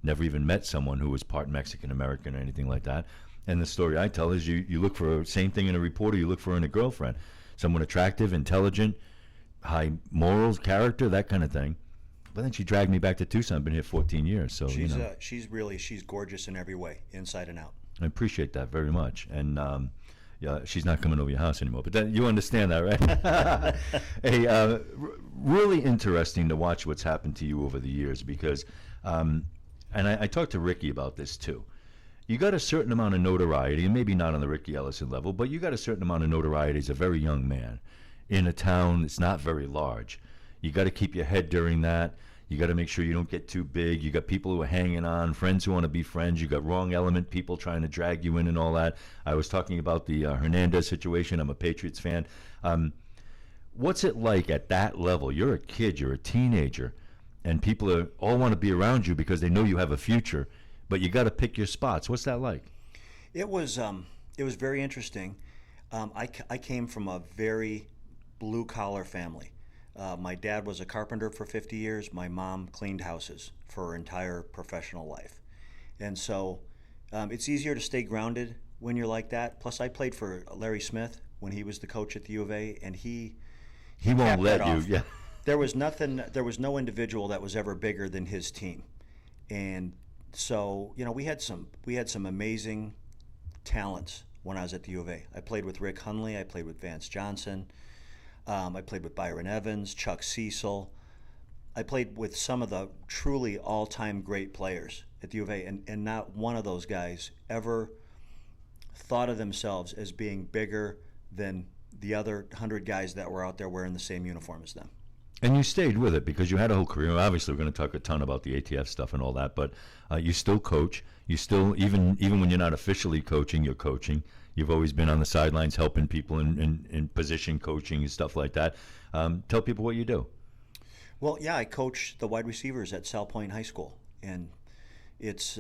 Never even met someone who was part Mexican-American or anything like that. And the story I tell is you look for the same thing in a reporter you look for in a girlfriend. Someone attractive, intelligent, high morals, character, that kind of thing. But then she dragged me back to Tucson. I've been here 14 years. So she's gorgeous in every way, inside and out. I appreciate that very much. And yeah, she's not coming over your house anymore. But then, you understand that, right? Hey, really interesting to watch what's happened to you over the years because, and I talked to Ricky about this too. You got a certain amount of notoriety, and maybe not on the Ricky Ellison level, but you got a certain amount of notoriety as a very young man in a town that's not very large. You got to keep your head during that. You got to make sure you don't get too big. You got people who are hanging on, friends who want to be friends. You got wrong element people trying to drag you in and all that. I was talking about the Hernandez situation. I'm a Patriots fan. What's it like at that level? You're a kid. You're a teenager. And people all want to be around you because they know you have a future. But you got to pick your spots. What's that like? It was very interesting. I came from a very blue-collar family. My dad was a carpenter for 50 years. My mom cleaned houses for her entire professional life. And so it's easier to stay grounded when you're like that. Plus, I played for Larry Smith when he was the coach at the U of A, and he won't let you. Yeah. There was no individual that was ever bigger than his team. And so, we had some amazing talents when I was at the U of A. I played with Rick Hundley. I played with Vance Johnson. I played with Byron Evans, Chuck Cecil. I played with some of the truly all-time great players at the U of A, and not one of those guys ever thought of themselves as being bigger than the other 100 guys that were out there wearing the same uniform as them. And you stayed with it because you had a whole career. Obviously, we're going to talk a ton about the ATF stuff and all that, but you still coach. You still, even when you're not officially coaching, you're coaching. You've always been on the sidelines helping people in position coaching and stuff like that. Tell people what you do. Well, yeah, I coach the wide receivers at South Point High School, and it's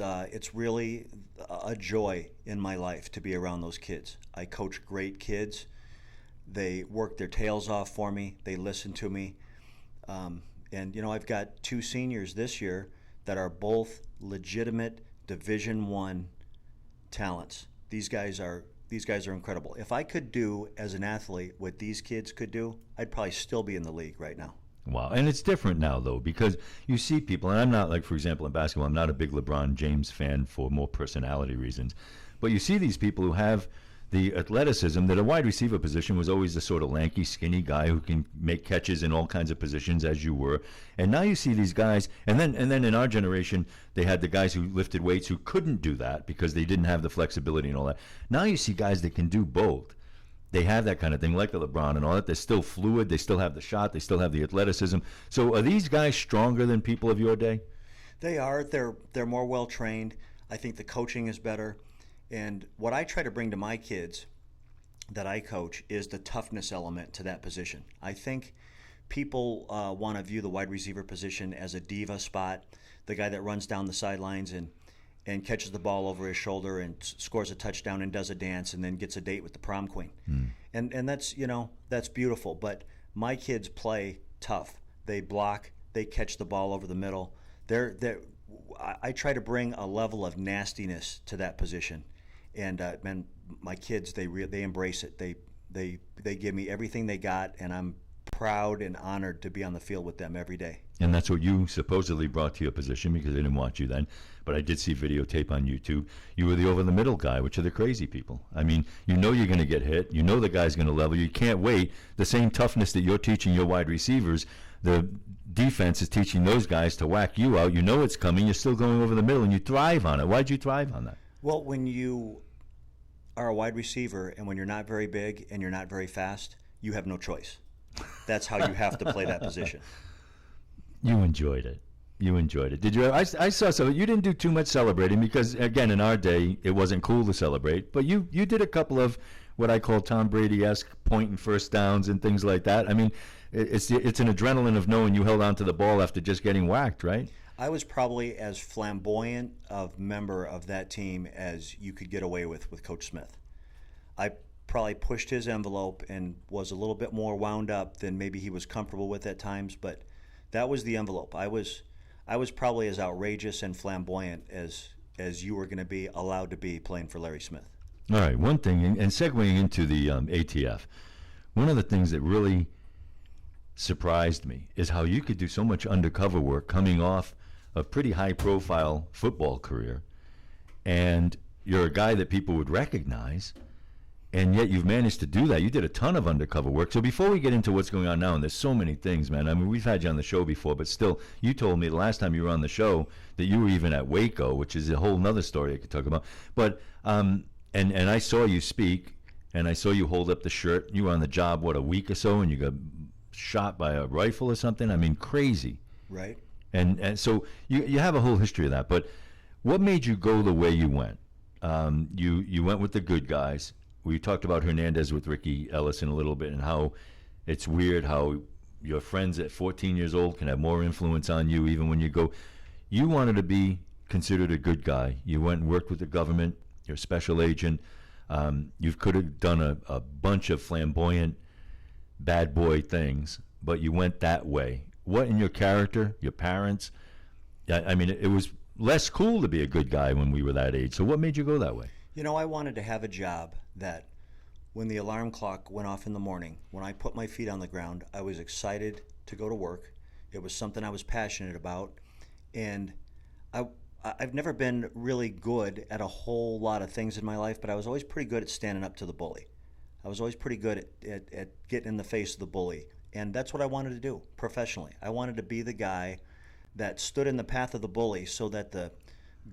really a joy in my life to be around those kids. I coach great kids. They work their tails off for me. They listen to me. And I've got 2 seniors this year that are both legitimate Division I talents. These guys are incredible. If I could do as an athlete what these kids could do, I'd probably still be in the league right now. Wow. And it's different now, though, because you see people, and I'm not, like, for example, in basketball, I'm not a big LeBron James fan for more personality reasons, but you see these people who have the athleticism that a wide receiver position was always the sort of lanky, skinny guy who can make catches in all kinds of positions, as you were. And now you see these guys, and then in our generation, they had the guys who lifted weights who couldn't do that because they didn't have the flexibility and all that. Now you see guys that can do both. They have that kind of thing, like the LeBron and all that. They're still fluid. They still have the shot. They still have the athleticism. So are these guys stronger than people of your day? They are. They're more well trained. I think the coaching is better. And what I try to bring to my kids that I coach is the toughness element to that position. I think people want to view the wide receiver position as a diva spot, the guy that runs down the sidelines and catches the ball over his shoulder and scores a touchdown and does a dance and then gets a date with the prom queen. And that's beautiful. But my kids play tough. They block. They catch the ball over the middle. I try to bring a level of nastiness to that position. And man, my kids, they embrace it. They give me everything they got, and I'm proud and honored to be on the field with them every day. And that's what you supposedly brought to your position, because they didn't want you then. But I did see videotape on YouTube. You were the over-the-middle guy, which are the crazy people. I mean, you know you're going to get hit. You know the guy's going to level you. You can't wait. The same toughness that you're teaching your wide receivers, the defense is teaching those guys to whack you out. You know it's coming. You're still going over the middle, and you thrive on it. Why'd you thrive on that? Well, when you are a wide receiver and when you're not very big and you're not very fast, you have no choice. That's how you have to play that position. You enjoyed it. You enjoyed it. Did you? I saw so you didn't do too much celebrating because, again, in our day, it wasn't cool to celebrate. But you did a couple of what I call Tom Brady-esque point and first downs and things like that. I mean, it's an adrenaline of knowing you held onto the ball after just getting whacked, right? I was probably as flamboyant of member of that team as you could get away with Coach Smith. I probably pushed his envelope and was a little bit more wound up than maybe he was comfortable with at times, but that was the envelope. I was probably as outrageous and flamboyant as you were going to be allowed to be playing for Larry Smith. All right, one thing, and segueing into the ATF, one of the things that really surprised me is how you could do so much undercover work coming off a pretty high-profile football career, and you're a guy that people would recognize, and yet you've managed to do that. You did a ton of undercover work. So before we get into what's going on now, and there's so many things, man. I mean, we've had you on the show before, but still, you told me the last time you were on the show that you were even at Waco, which is a whole nother story I could talk about. But and I saw you speak, and I saw you hold up the shirt. You were on the job, what, a week or so, and you got shot by a rifle or something? I mean, crazy. Right. And so you have a whole history of that. But what made you go the way you went? You went with the good guys. We talked about Hernandez with Ricky Ellison a little bit and how it's weird how your friends at 14 years old can have more influence on you even when you go. You wanted to be considered a good guy. You went and worked with the government. You're a special agent. You could have done a bunch of flamboyant bad boy things, but you went that way. What in your character, your parents? I mean, it was less cool to be a good guy when we were that age. So what made you go that way? You know, I wanted to have a job that when the alarm clock went off in the morning, when I put my feet on the ground, I was excited to go to work. It was something I was passionate about. And I've never been really good at a whole lot of things in my life, but I was always pretty good at standing up to the bully. I was always pretty good at getting in the face of the bully. And that's what I wanted to do professionally. I wanted to be the guy that stood in the path of the bully so that the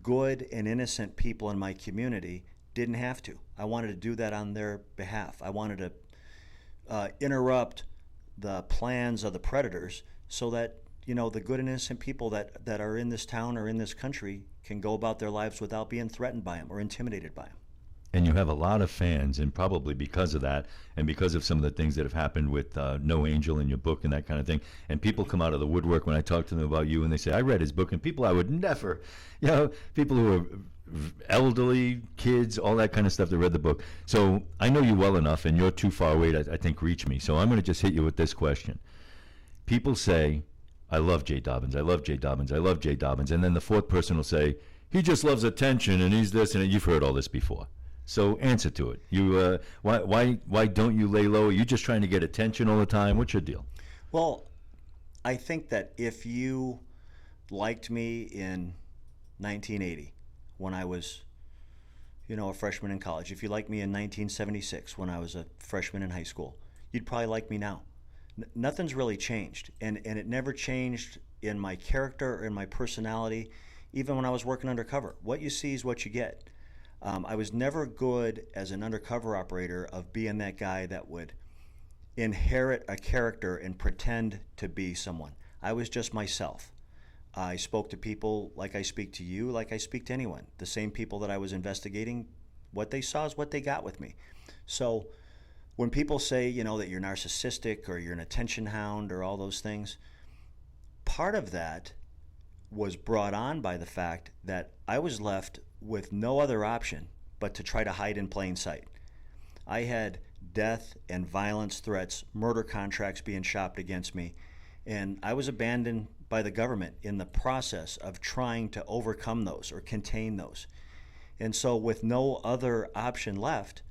good and innocent people in my community didn't have to. I wanted to do that on their behalf. I wanted to interrupt the plans of the predators so that, you know, the good and innocent people that are in this town or in this country can go about their lives without being threatened by them or intimidated by them. And you have a lot of fans, and probably because of that, and because of some of the things that have happened with No Angel in your book and that kind of thing, and people come out of the woodwork when I talk to them about you, and they say, I read his book, and people I would never, you know, people who are elderly, kids, all that kind of stuff that read the book. So I know you well enough, and you're too far away to, I think, reach me. So I'm going to just hit you with this question. People say, I love Jay Dobbins, I love Jay Dobbins, I love Jay Dobbins, and then the fourth person will say, he just loves attention, and he's this, and you've heard all this before. So answer to it. You why don't you lay low? Are you just trying to get attention all the time? What's your deal? Well, I think that if you liked me in 1980 when I was, you know, a freshman in college, if you liked me in 1976 when I was a freshman in high school, you'd probably like me now. Nothing's really changed, and it never changed in my character or in my personality, even when I was working undercover. What you see is what you get. I was never good as an undercover operator of being that guy that would inherit a character and pretend to be someone. I was just myself. I spoke to people like I speak to you, like I speak to anyone. The same people that I was investigating, what they saw is what they got with me. So when people say, you know, that you're narcissistic or you're an attention hound or all those things, part of that was brought on by the fact that I was left with no other option but to try to hide in plain sight. I had death and violence threats, murder contracts being shopped against me, and I was abandoned by the government in the process of trying to overcome those or contain those. And so with no other option left,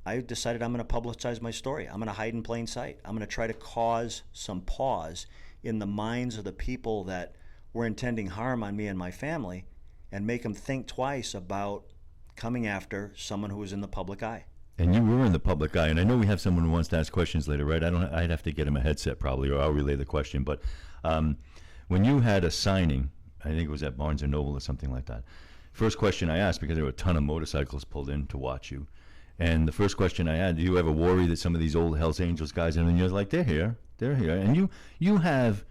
I decided I'm going to publicize my story. I'm going to hide in plain sight. I'm going to try to cause some pause in the minds of the people that were intending harm on me and my family, and make them think twice about coming after someone who was in the public eye. And you were in the public eye, and I know we have someone who wants to ask questions later, right? I'd have to get him a headset probably, or I'll relay the question. But when you had a signing, I think it was at Barnes & Noble or something like that, first question I asked, because there were a ton of motorcycles pulled in to watch you, and the first question I had, do you ever worry that some of these old Hells Angels guys, and then you're like, they're here, and you have...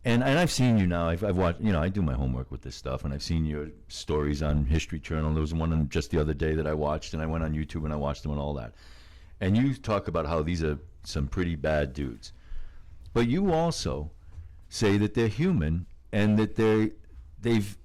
And I've seen you now. I've watched, you know, I do my homework with this stuff, and I've seen your stories on History Channel. There was one just the other day that I watched, and I went on YouTube and I watched them and all that. And you talk about how these are some pretty bad dudes. But you also say that they're human and that they've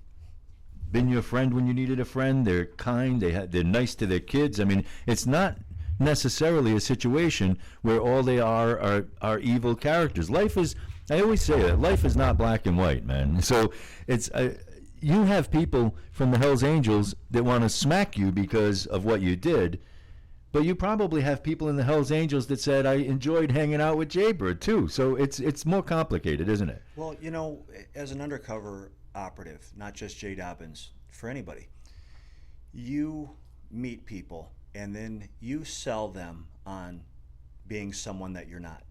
been your friend when you needed a friend. They're kind. They're nice to their kids. I mean, it's not necessarily a situation where all they are evil characters. Life is... I always say that life is not black and white, man. So it's you have people from the Hells Angels that want to smack you because of what you did, but you probably have people in the Hells Angels that said, I enjoyed hanging out with Jaybird too. So it's more complicated, isn't it? Well, you know, as an undercover operative, not just Jay Dobbins, for anybody, you meet people and then you sell them on being someone that you're not.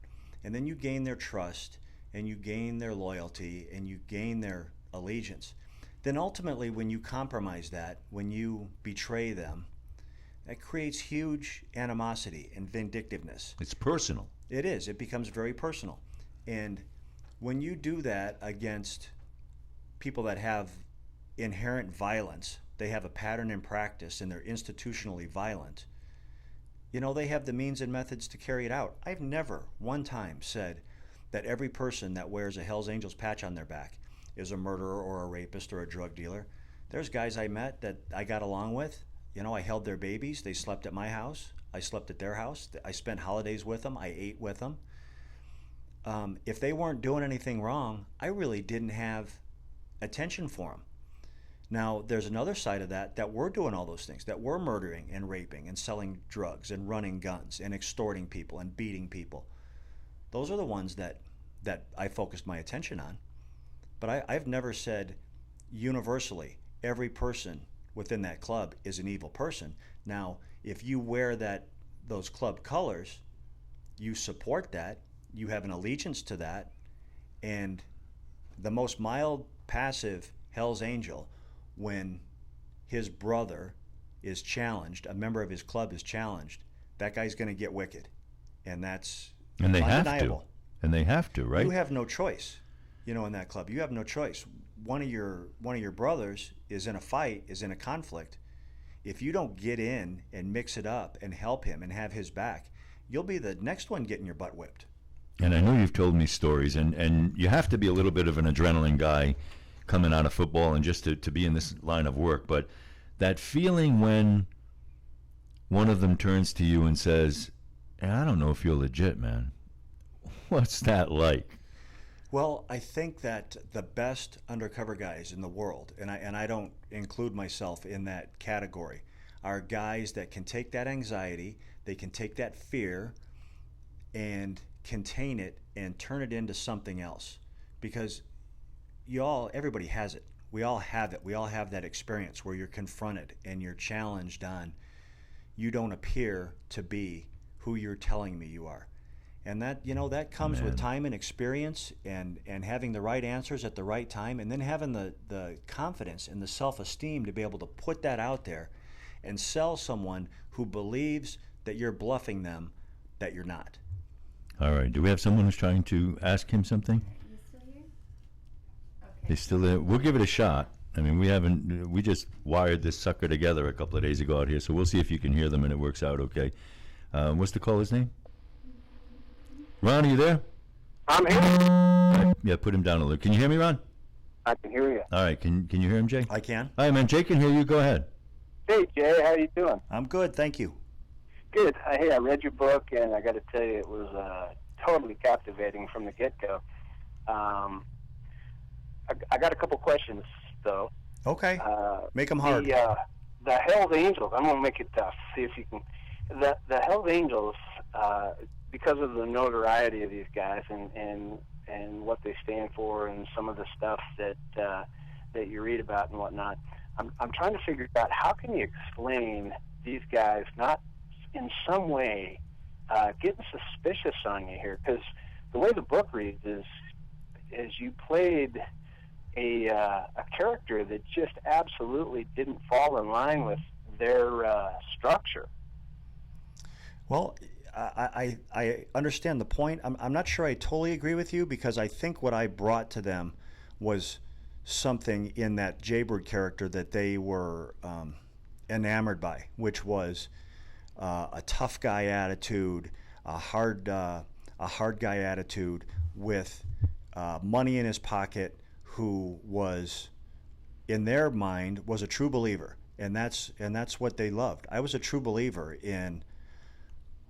And then you gain their trust, and you gain their loyalty, and you gain their allegiance. Then ultimately, when you compromise that, when you betray them, that creates huge animosity and vindictiveness. It's personal. It is. It becomes very personal. And when you do that against people that have inherent violence, they have a pattern in practice, and they're institutionally violent, you know, they have the means and methods to carry it out. I've never one time said that every person that wears a Hells Angels patch on their back is a murderer or a rapist or a drug dealer. There's guys I met that I got along with. You know, I held their babies. They slept at my house. I slept at their house. I spent holidays with them. I ate with them. If they weren't doing anything wrong, I really didn't have attention for them. Now, there's another side of that we're doing all those things, that we're murdering and raping and selling drugs and running guns and extorting people and beating people. Those are the ones that I focused my attention on. But I've never said universally every person within that club is an evil person. Now, if you wear that those club colors, you support that, you have an allegiance to that, and the most mild, passive Hell's Angel, when his brother is challenged, a member of his club is challenged, that guy's going to get wicked, and that's And they have to. undeniable. And they have to, right? You have no choice, in that club. You have no choice. One of your brothers is in a fight, is in a conflict. If you don't get in and mix it up and help him and have his back, you'll be the next one getting your butt whipped. And I know you've told me stories, and you have to be a little bit of an adrenaline guy coming out of football and just to be in this line of work. But that feeling when one of them turns to you and says, hey, I don't know if you're legit, man. What's that like? Well, I think that the best undercover guys in the world, and I don't include myself in that category, are guys that can take that anxiety, they can take that fear and contain it and turn it into something else. Because everybody has it. We all have it. We all have that experience where you're confronted and you're challenged on, you don't appear to be who you're telling me you are. And that comes with time and experience and having the right answers at the right time, and then having the confidence and the self-esteem to be able to put that out there and sell someone who believes that you're bluffing them, that you're not. All right. Do we have someone who's trying to ask him something? Are you still here? Okay. He's still there. We'll give it a shot. I mean, we just wired this sucker together a couple of days ago out here, so we'll see if you can hear them and it works out okay. What's the caller's name? Ron, are you there? I'm here. Right. Yeah, put him down a little. Can you hear me, Ron? I can hear you. All right. Can you hear him, Jay? I can. Hi, man. Jay can hear you. Go ahead. Hey, Jay, how you doing? I'm good, thank you. Good. Hey, I read your book, and I got to tell you, it was totally captivating from the get-go. I got a couple questions, though. Okay. Make them hard. The Hell's Angels, I'm going to make it tough. See if you can. The Hell's Angels, because of the notoriety of these guys and what they stand for and some of the stuff that you read about and whatnot, I'm trying to figure out how can you explain these guys not in some way getting suspicious on you here, because the way the book reads is you played a character that just absolutely didn't fall in line with their structure. Well, I understand the point. I'm not sure I totally agree with you, because I think what I brought to them was something in that Jaybird character that they were enamored by, which was a tough guy attitude, a hard guy attitude with money in his pocket, who was, in their mind, was a true believer, and that's what they loved. I was a true believer in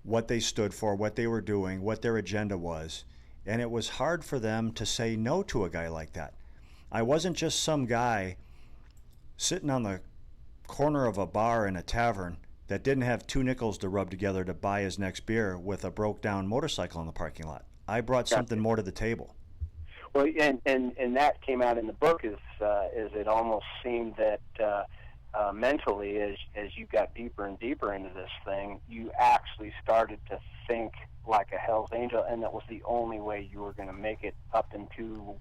what they stood for, what they were doing, what their agenda was, and it was hard for them to say no to a guy like that. I wasn't just some guy sitting on the corner of a bar in a tavern that didn't have 2 nickels to rub together to buy his next beer with a broke down motorcycle in the parking lot. I brought something more to the table. Well, and that came out in the book is it almost seemed that mentally, as you got deeper and deeper into this thing, you actually started to think like a Hell's Angel, and that was the only way you were going to make it up into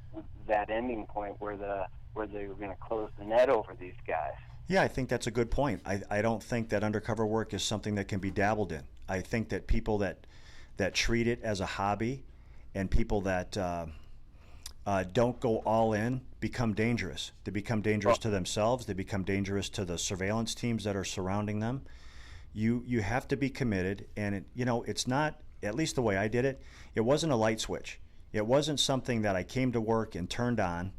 that ending point where they were going to close the net over these guys. Yeah, I think that's a good point. I don't think that undercover work is something that can be dabbled in. I think that people that treat it as a hobby and people that don't go all in become dangerous. They become dangerous to themselves. They become dangerous to the surveillance teams that are surrounding them. You have to be committed, and it's not, at least the way I did it, it wasn't a light switch. It wasn't something that I came to work and turned on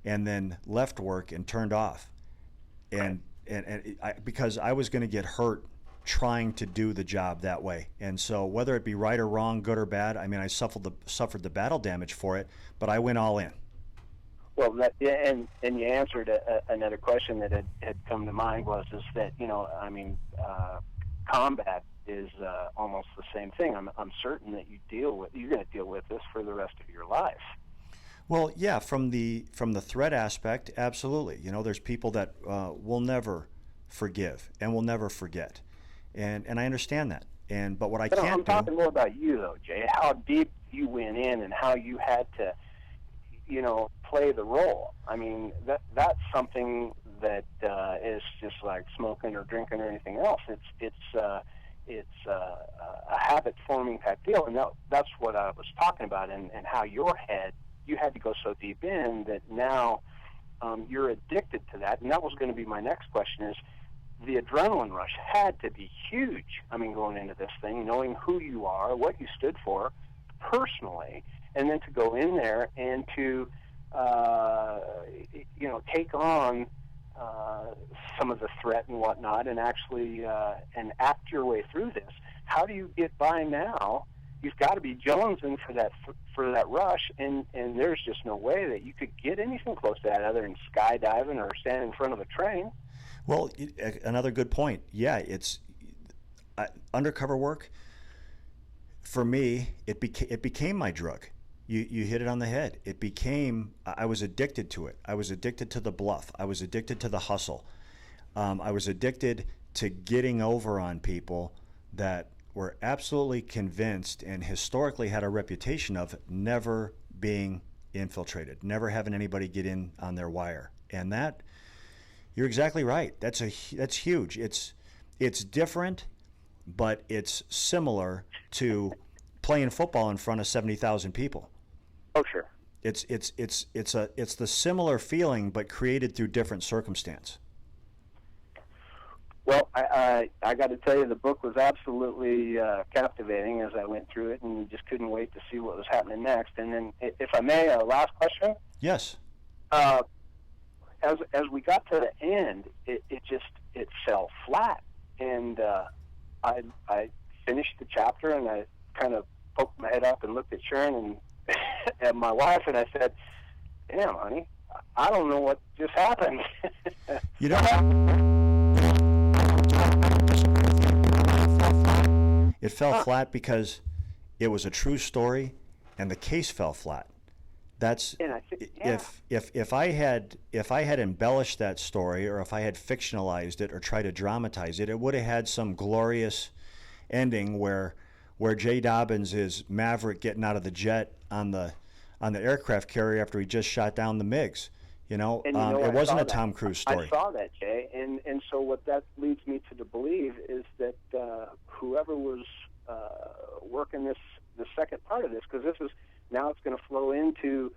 and then left work and turned off. Because I was going to get hurt trying to do the job that way. And so whether it be right or wrong, good or bad, I mean, I suffered the battle damage for it, but I went all in. Well, and you answered another question that had come to mind was that, combat is almost the same thing. I'm certain that you're going to deal with this for the rest of your life. Well, yeah, from the threat aspect, absolutely. There's people that will never forgive and will never forget. And I understand that. But what I But can't I'm talking more about you, though, Jay. How deep you went in and how you had to, play the role. I mean, that's something that is just like smoking or drinking or anything else. It's a habit-forming type deal, and that's what I was talking about, and how you had to go so deep in that now you're addicted to that. And that was going to be my next question is, the adrenaline rush had to be huge. I mean, going into this thing, knowing who you are, what you stood for personally, and then to go in there and to, take on some of the threat and whatnot, and actually and act your way through this. How do you get by now? You've got to be jonesing for that rush, and there's just no way that you could get anything close to that other than skydiving or standing in front of a train. Well, another good point. Yeah, it's undercover work. For me, it became my drug. You hit it on the head. I was addicted to it. I was addicted to the bluff. I was addicted to the hustle. I was addicted to getting over on people that were absolutely convinced and historically had a reputation of never being infiltrated, never having anybody get in on their wire. And that, you're exactly right. That's huge. It's different, but it's similar to playing football in front of 70,000 people. Oh, sure. It's the similar feeling, but created through different circumstance. Well, I got to tell you, the book was absolutely captivating as I went through it, and you just couldn't wait to see what was happening next. And then, if I may, a last question. Yes. As we got to the end, it fell flat, and I finished the chapter, and I kind of poked my head up and looked at Sharon and at my wife, and I said, "Damn, honey, I don't know what just happened." You know, it fell flat because it was a true story, and the case fell flat. That's if I had embellished that story, or if I had fictionalized it or tried to dramatize it, it would have had some glorious ending where Jay Dobbins is Maverick getting out of the jet on the aircraft carrier after he just shot down the MiGs. It wasn't a Tom Cruise story. I saw that, Jay, and so what that leads me to believe is that whoever was working the second part of this, because this is now it's going to flow into,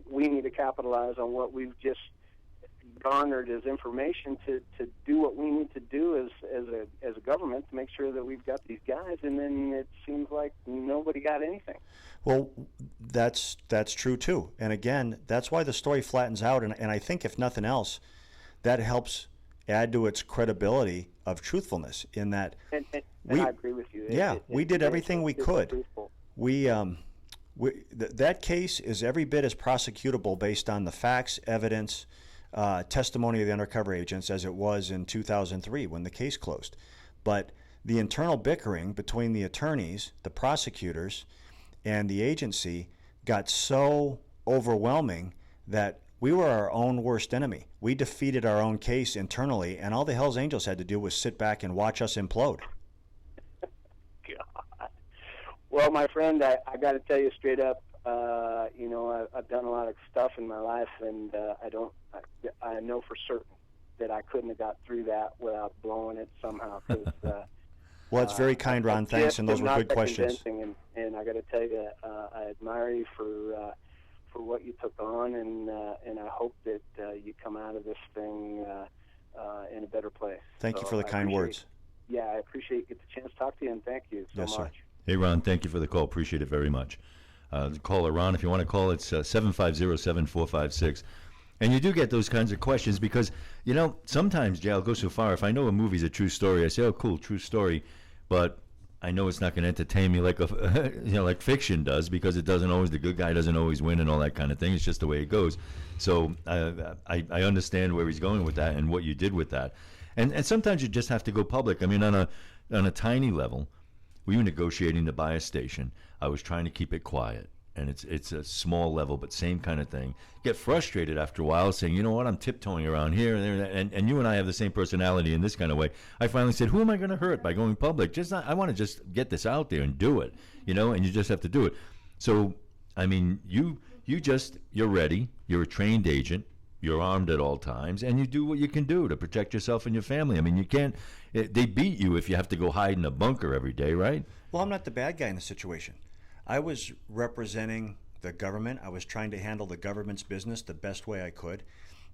we need to capitalize on what we've just garnered as information to do what we need to do as a government to make sure that we've got these guys, and then it seems like nobody got anything. Well, that's true too. And again, that's why the story flattens out, and I think if nothing else, that helps add to its credibility of truthfulness in that and I agree with you. We did everything we could. That case is every bit as prosecutable based on the facts, evidence, testimony of the undercover agents as it was in 2003 when the case closed. But the internal bickering between the attorneys, the prosecutors, and the agency got so overwhelming that we were our own worst enemy. We defeated our own case internally, and all the Hells Angels had to do was sit back and watch us implode. God. Well, my friend, I got to tell you straight up, I've done a lot of stuff in my life, and I know for certain that I couldn't have got through that without blowing it somehow. Well, it's very kind, Ron. Thanks, and those were good questions. And I got to tell you, I admire you for what you took on, and I hope that you come out of this thing in a better place. Thank you for the kind words. Yeah, I appreciate you get the chance to talk to you, and thank you so much. Sir. Hey, Ron, thank you for the call. Appreciate it very much. The caller, Ron, if you want to call, it's 750-7456. And you do get those kinds of questions because, sometimes, Jay, I'll go so far. If I know a movie's a true story, I say, oh, cool, true story. But I know it's not going to entertain me like like fiction does, because it doesn't always, the good guy doesn't always win and all that kind of thing. It's just the way it goes. So I understand where he's going with that and what you did with that. And sometimes you just have to go public. I mean, on a tiny level, we were negotiating to buy a station. I was trying to keep it quiet. and it's a small level, but same kind of thing. Get frustrated after a while, saying, you know what, I'm tiptoeing around here and there, and you and I have the same personality in this kind of way. I finally said, who am I going to hurt by going public? I want to just get this out there and do it, and you just have to do it. So, I mean, you're ready. You're a trained agent. You're armed at all times, and you do what you can do to protect yourself and your family. I mean, you can't. They beat you if you have to go hide in a bunker every day, right? Well, I'm not the bad guy in the situation. I was representing the government. I was trying to handle the government's business the best way I could.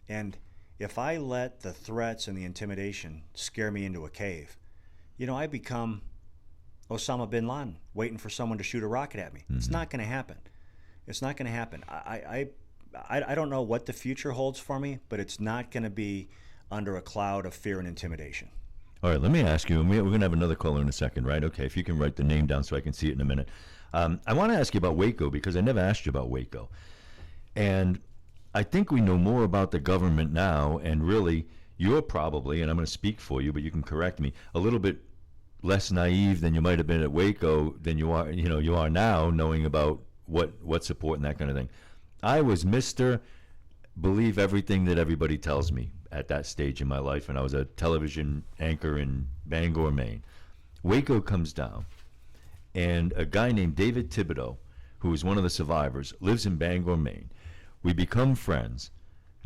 And if I let the threats and the intimidation scare me into a cave, I become Osama bin Laden, waiting for someone to shoot a rocket at me. Mm-hmm. It's not going to happen. It's not going to happen. I don't know what the future holds for me, but it's not going to be under a cloud of fear and intimidation. All right, let me ask you, and we're going to have another caller in a second, right? Okay, if you can write the name down so I can see it in a minute. I want to ask you about Waco because I never asked you about Waco. And I think we know more about the government now, and really, you're probably, and I'm going to speak for you, but you can correct me, a little bit less naive than you might have been at Waco than you are now, knowing about what support and that kind of thing. I was Mr. Believe everything that everybody tells me at that stage in my life, and I was a television anchor in Bangor, Maine. Waco comes down, and a guy named David Thibodeau, who is one of the survivors, lives in Bangor, Maine. We become friends,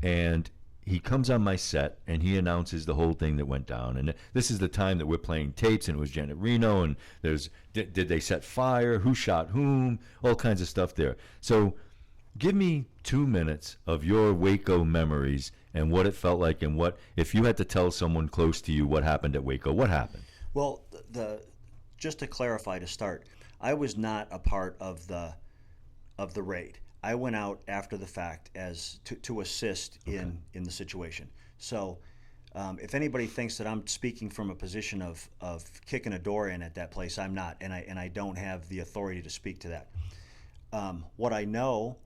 and he comes on my set, and he announces the whole thing that went down. And this is the time that we're playing tapes, and it was Janet Reno, and did they set fire, who shot whom, all kinds of stuff there. So give me 2 minutes of your Waco memories and what it felt like, and what, if you had to tell someone close to you what happened at Waco, what happened? Well, just to clarify to start, I was not a part of the raid. I went out after the fact as to assist in the situation. So if anybody thinks that I'm speaking from a position of kicking a door in at that place, I'm not, and I don't have the authority to speak to that. What I know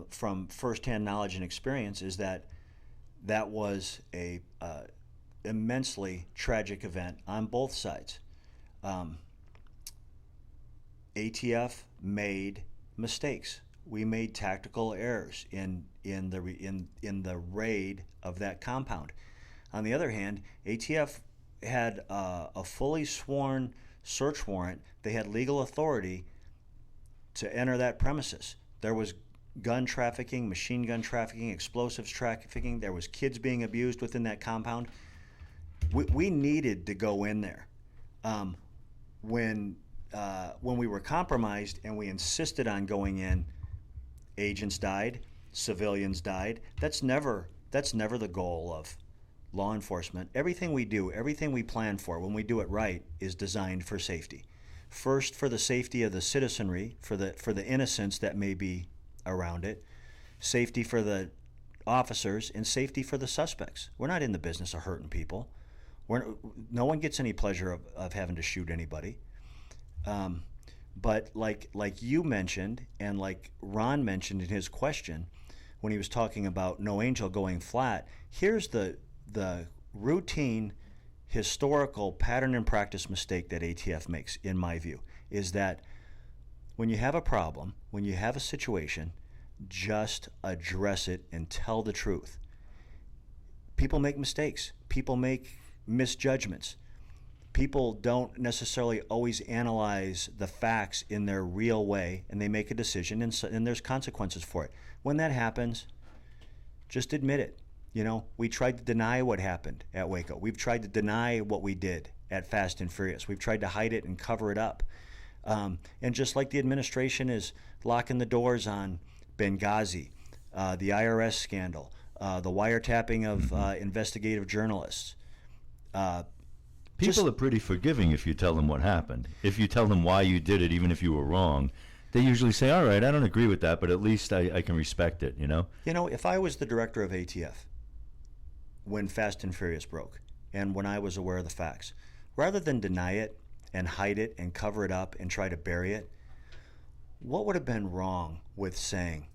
from firsthand knowledge and experience is that was a immensely tragic event on both sides. ATF made mistakes. We made tactical errors in the raid of that compound. On the other hand, ATF had a fully sworn search warrant. They had legal authority to enter that premises. There was gun trafficking, machine gun trafficking, explosives trafficking. There was kids being abused within that compound. We needed to go in there. When we were compromised and we insisted on going in, agents died, civilians died. That's never the goal of law enforcement. Everything we do, everything we plan for, when we do it right, is designed for safety. First, for the safety of the citizenry, for the innocents that may be around it, safety for the officers, and safety for the suspects. We're not in the business of hurting people. No one gets any pleasure of having to shoot anybody. But like you mentioned, and like Ron mentioned in his question, when he was talking about No Angel going flat, here's the routine historical pattern and practice mistake that ATF makes, in my view, is that when you have a problem, when you have a situation, just address it and tell the truth. People make mistakes. People make misjudgments. People don't necessarily always analyze the facts in their real way, and they make a decision, and there's consequences for it. When that happens, just admit it. We tried to deny what happened at Waco. We've tried to deny what we did at Fast and Furious. We've tried to hide it and cover it up. And just like the administration is locking the doors on Benghazi, the IRS scandal, the wiretapping of investigative journalists. People are pretty forgiving if you tell them what happened. If you tell them why you did it, even if you were wrong, they usually say, all right, I don't agree with that, but at least I can respect it, If I was the director of ATF when Fast and Furious broke, and when I was aware of the facts, rather than deny it and hide it and cover it up and try to bury it, what would have been wrong with saying,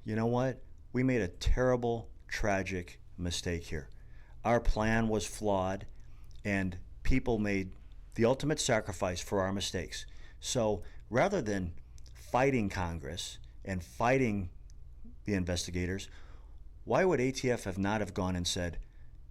you know what, we made a terrible, tragic mistake here. Our plan was flawed, and people made the ultimate sacrifice for our mistakes. So rather than fighting Congress and fighting the investigators, why would ATF have not have gone and said,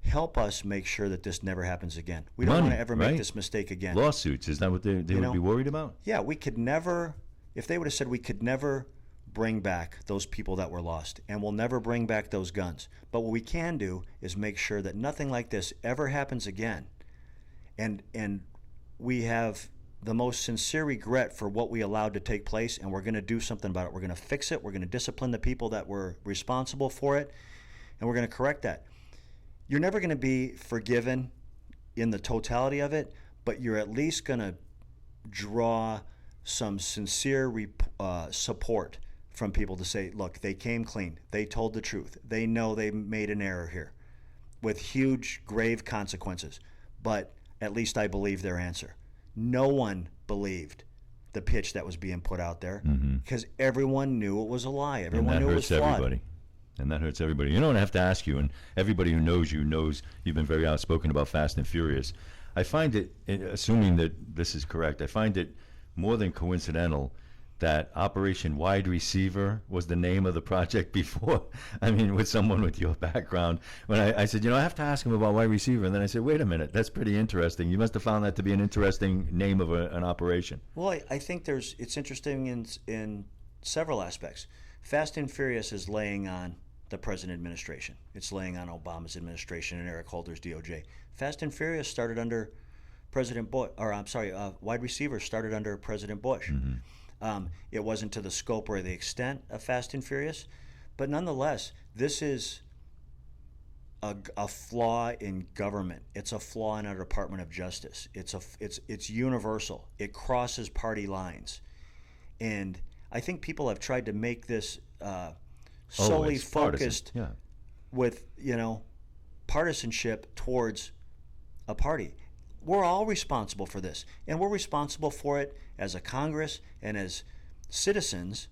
help us make sure that this never happens again? We don't want to ever make this mistake again. Lawsuits, is that what they would be worried about? Yeah, we could never, if they would have said we could never bring back those people that were lost, and we'll never bring back those guns. But what we can do is make sure that nothing like this ever happens again. And we have the most sincere regret for what we allowed to take place, and we're going to do something about it. We're going to fix it. We're going to discipline the people that were responsible for it, and we're going to correct that. You're never going to be forgiven in the totality of it, but you're at least going to draw some sincere support from people to say, look, they came clean. They told the truth. They know they made an error here with huge, grave consequences. But at least I believe their answer. No one believed the pitch that was being put out there because everyone knew it was a lie. Everyone knew it was flawed. Everybody. And that hurts everybody. You know what I have to ask you, and everybody who knows you knows you've been very outspoken about Fast and Furious. I find it, assuming that this is correct, I find it more than coincidental that Operation Wide Receiver was the name of the project before. I mean, with someone with your background. When I said, I have to ask him about Wide Receiver. And then I said, wait a minute, that's pretty interesting. You must have found that to be an interesting name of an operation. Well, I think it's interesting in several aspects. Fast and Furious is laying on the present administration. It's laying on Obama's administration and Eric Holder's DOJ. Fast and Furious started under President Bush, Wide Receiver started under President Bush. It wasn't to the scope or the extent of Fast and Furious, but nonetheless, this is a flaw in government. It's a flaw in our Department of Justice. It's universal. It crosses party lines, and I think people have tried to make this solely focused with partisanship towards a party. We're all responsible for this, and we're responsible for it as a Congress and as citizens,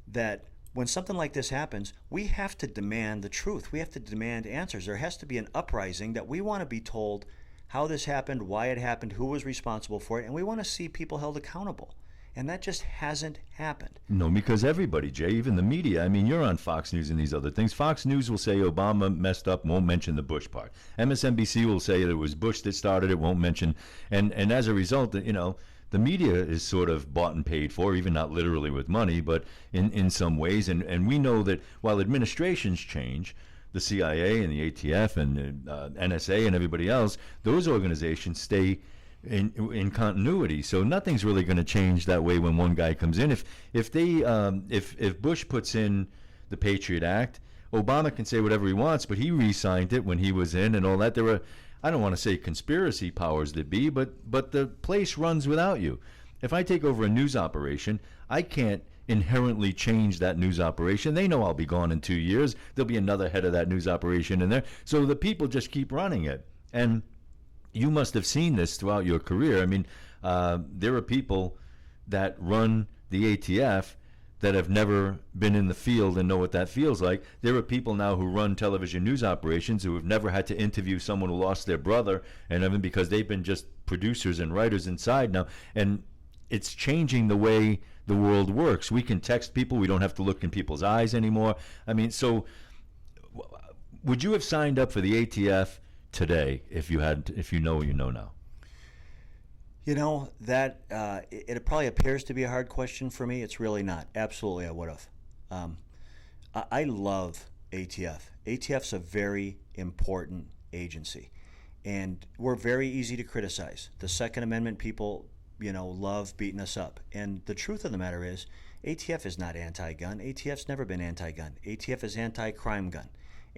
that when something like this happens, we have to demand the truth. We have to demand answers. There has to be an uprising that we want to be told how this happened, why it happened, who was responsible for it, and we want to see people held accountable. And that just hasn't happened. No, because everybody, Jay, even the media, I mean, you're on Fox News and these other things. Fox News will say Obama messed up, won't mention the Bush part. MSNBC will say that it was Bush that started it, won't mention. And as a result, the media is sort of bought and paid for, even not literally with money, but in some ways. And we know that while administrations change, the CIA and the ATF and the NSA and everybody else, those organizations stay in continuity. So nothing's really going to change that way when one guy comes in. If Bush puts in the Patriot Act, Obama can say whatever he wants, but he re-signed it when he was in and all that. There were, I don't want to say conspiracy powers that be, but the place runs without you. If I take over a news operation, I can't inherently change that news operation. They know I'll be gone in 2 years. There'll be another head of that news operation in there. So the people just keep running it. And you must have seen this throughout your career. I mean, there are people that run the ATF that have never been in the field and know what that feels like. There are people now who run television news operations who have never had to interview someone who lost their brother, and even because they've been just producers and writers inside now. And it's changing the way the world works. We can text people. We don't have to look in people's eyes anymore. I mean, so would you have signed up for the ATF today if you know what you know now? That it probably appears to be a hard question for me. It's really not. Absolutely, I would have. I love ATF. ATF's a very important agency, and we're very easy to criticize. The Second Amendment people, love beating us up. And the truth of the matter is, ATF is not anti-gun. ATF's never been anti-gun. ATF is anti-crime gun.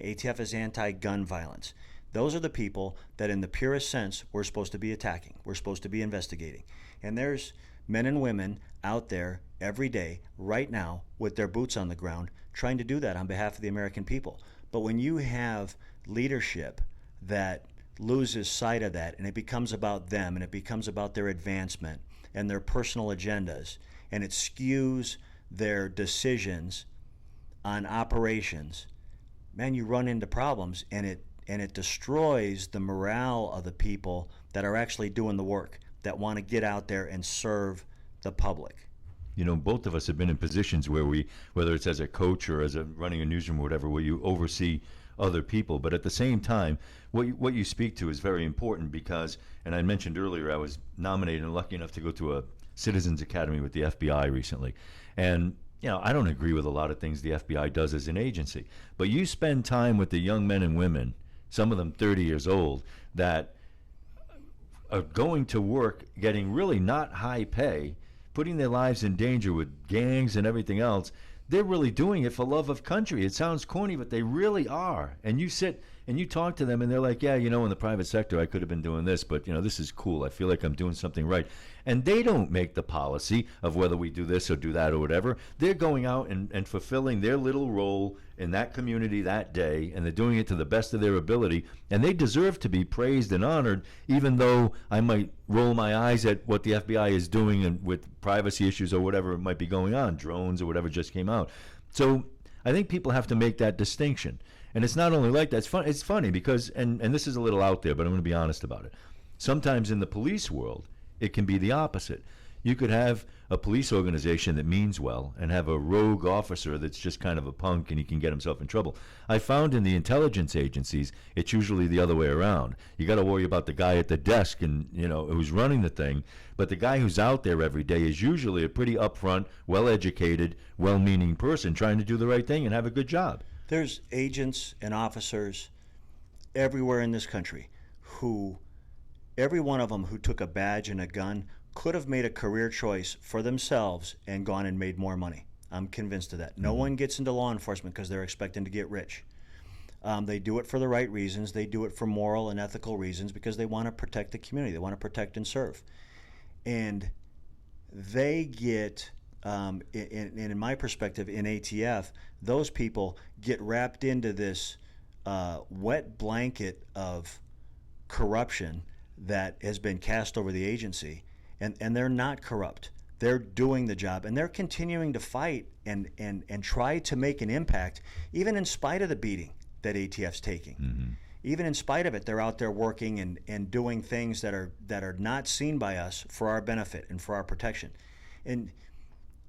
ATF is anti-gun violence. Those are the people that in the purest sense we're supposed to be attacking. We're supposed to be investigating. And there's men and women out there every day, right now, with their boots on the ground, trying to do that on behalf of the American people. But when you have leadership that loses sight of that, and it becomes about them, and it becomes about their advancement and their personal agendas, and it skews their decisions on operations, man, you run into problems, and it destroys the morale of the people that are actually doing the work, that want to get out there and serve the public. You know, both of us have been in positions where whether it's as a coach or as running a newsroom or whatever, where you oversee other people. But at the same time, what you speak to is very important because, and I mentioned earlier, I was nominated and lucky enough to go to a Citizens Academy with the FBI recently. And, you know, I don't agree with a lot of things the FBI does as an agency. But you spend time with the young men and women, some of them 30 years old, that are going to work getting really not high pay, putting their lives in danger with gangs and everything else. They're really doing it for love of country. It sounds corny, but they really are. And you sit and you talk to them and they're like, yeah, you know, in the private sector, I could have been doing this, but, you know, this is cool. I feel like I'm doing something right. And they don't make the policy of whether we do this or do that or whatever. They're going out and fulfilling their little role in that community that day, and they're doing it to the best of their ability. And they deserve to be praised and honored, even though I might roll my eyes at what the FBI is doing and with privacy issues or whatever might be going on, drones or whatever just came out. So I think people have to make that distinction. And it's not only like that. It's funny because, and this is a little out there, but I'm going to be honest about it. Sometimes in the police world, it can be the opposite. You could have a police organization that means well and have a rogue officer that's just kind of a punk and he can get himself in trouble. I found in the intelligence agencies, it's usually the other way around. You got to worry about the guy at the desk and, you know, who's running the thing, but the guy who's out there every day is usually a pretty upfront, well-educated, well-meaning person trying to do the right thing and have a good job. There's agents and officers everywhere in this country who, every one of them who took a badge and a gun could have made a career choice for themselves and gone and made more money. I'm convinced of that. No one gets into law enforcement because they're expecting to get rich. They do it for the right reasons. They do it for moral and ethical reasons because they want to protect the community. They want to protect and serve. And they get, in my perspective, in ATF, those people get wrapped into this wet blanket of corruption that has been cast over the agency. And they're not corrupt. They're doing the job, and they're continuing to fight and try to make an impact, even in spite of the beating that ATF's taking. Mm-hmm. Even in spite of it, they're out there working and doing things that are not seen by us for our benefit and for our protection. And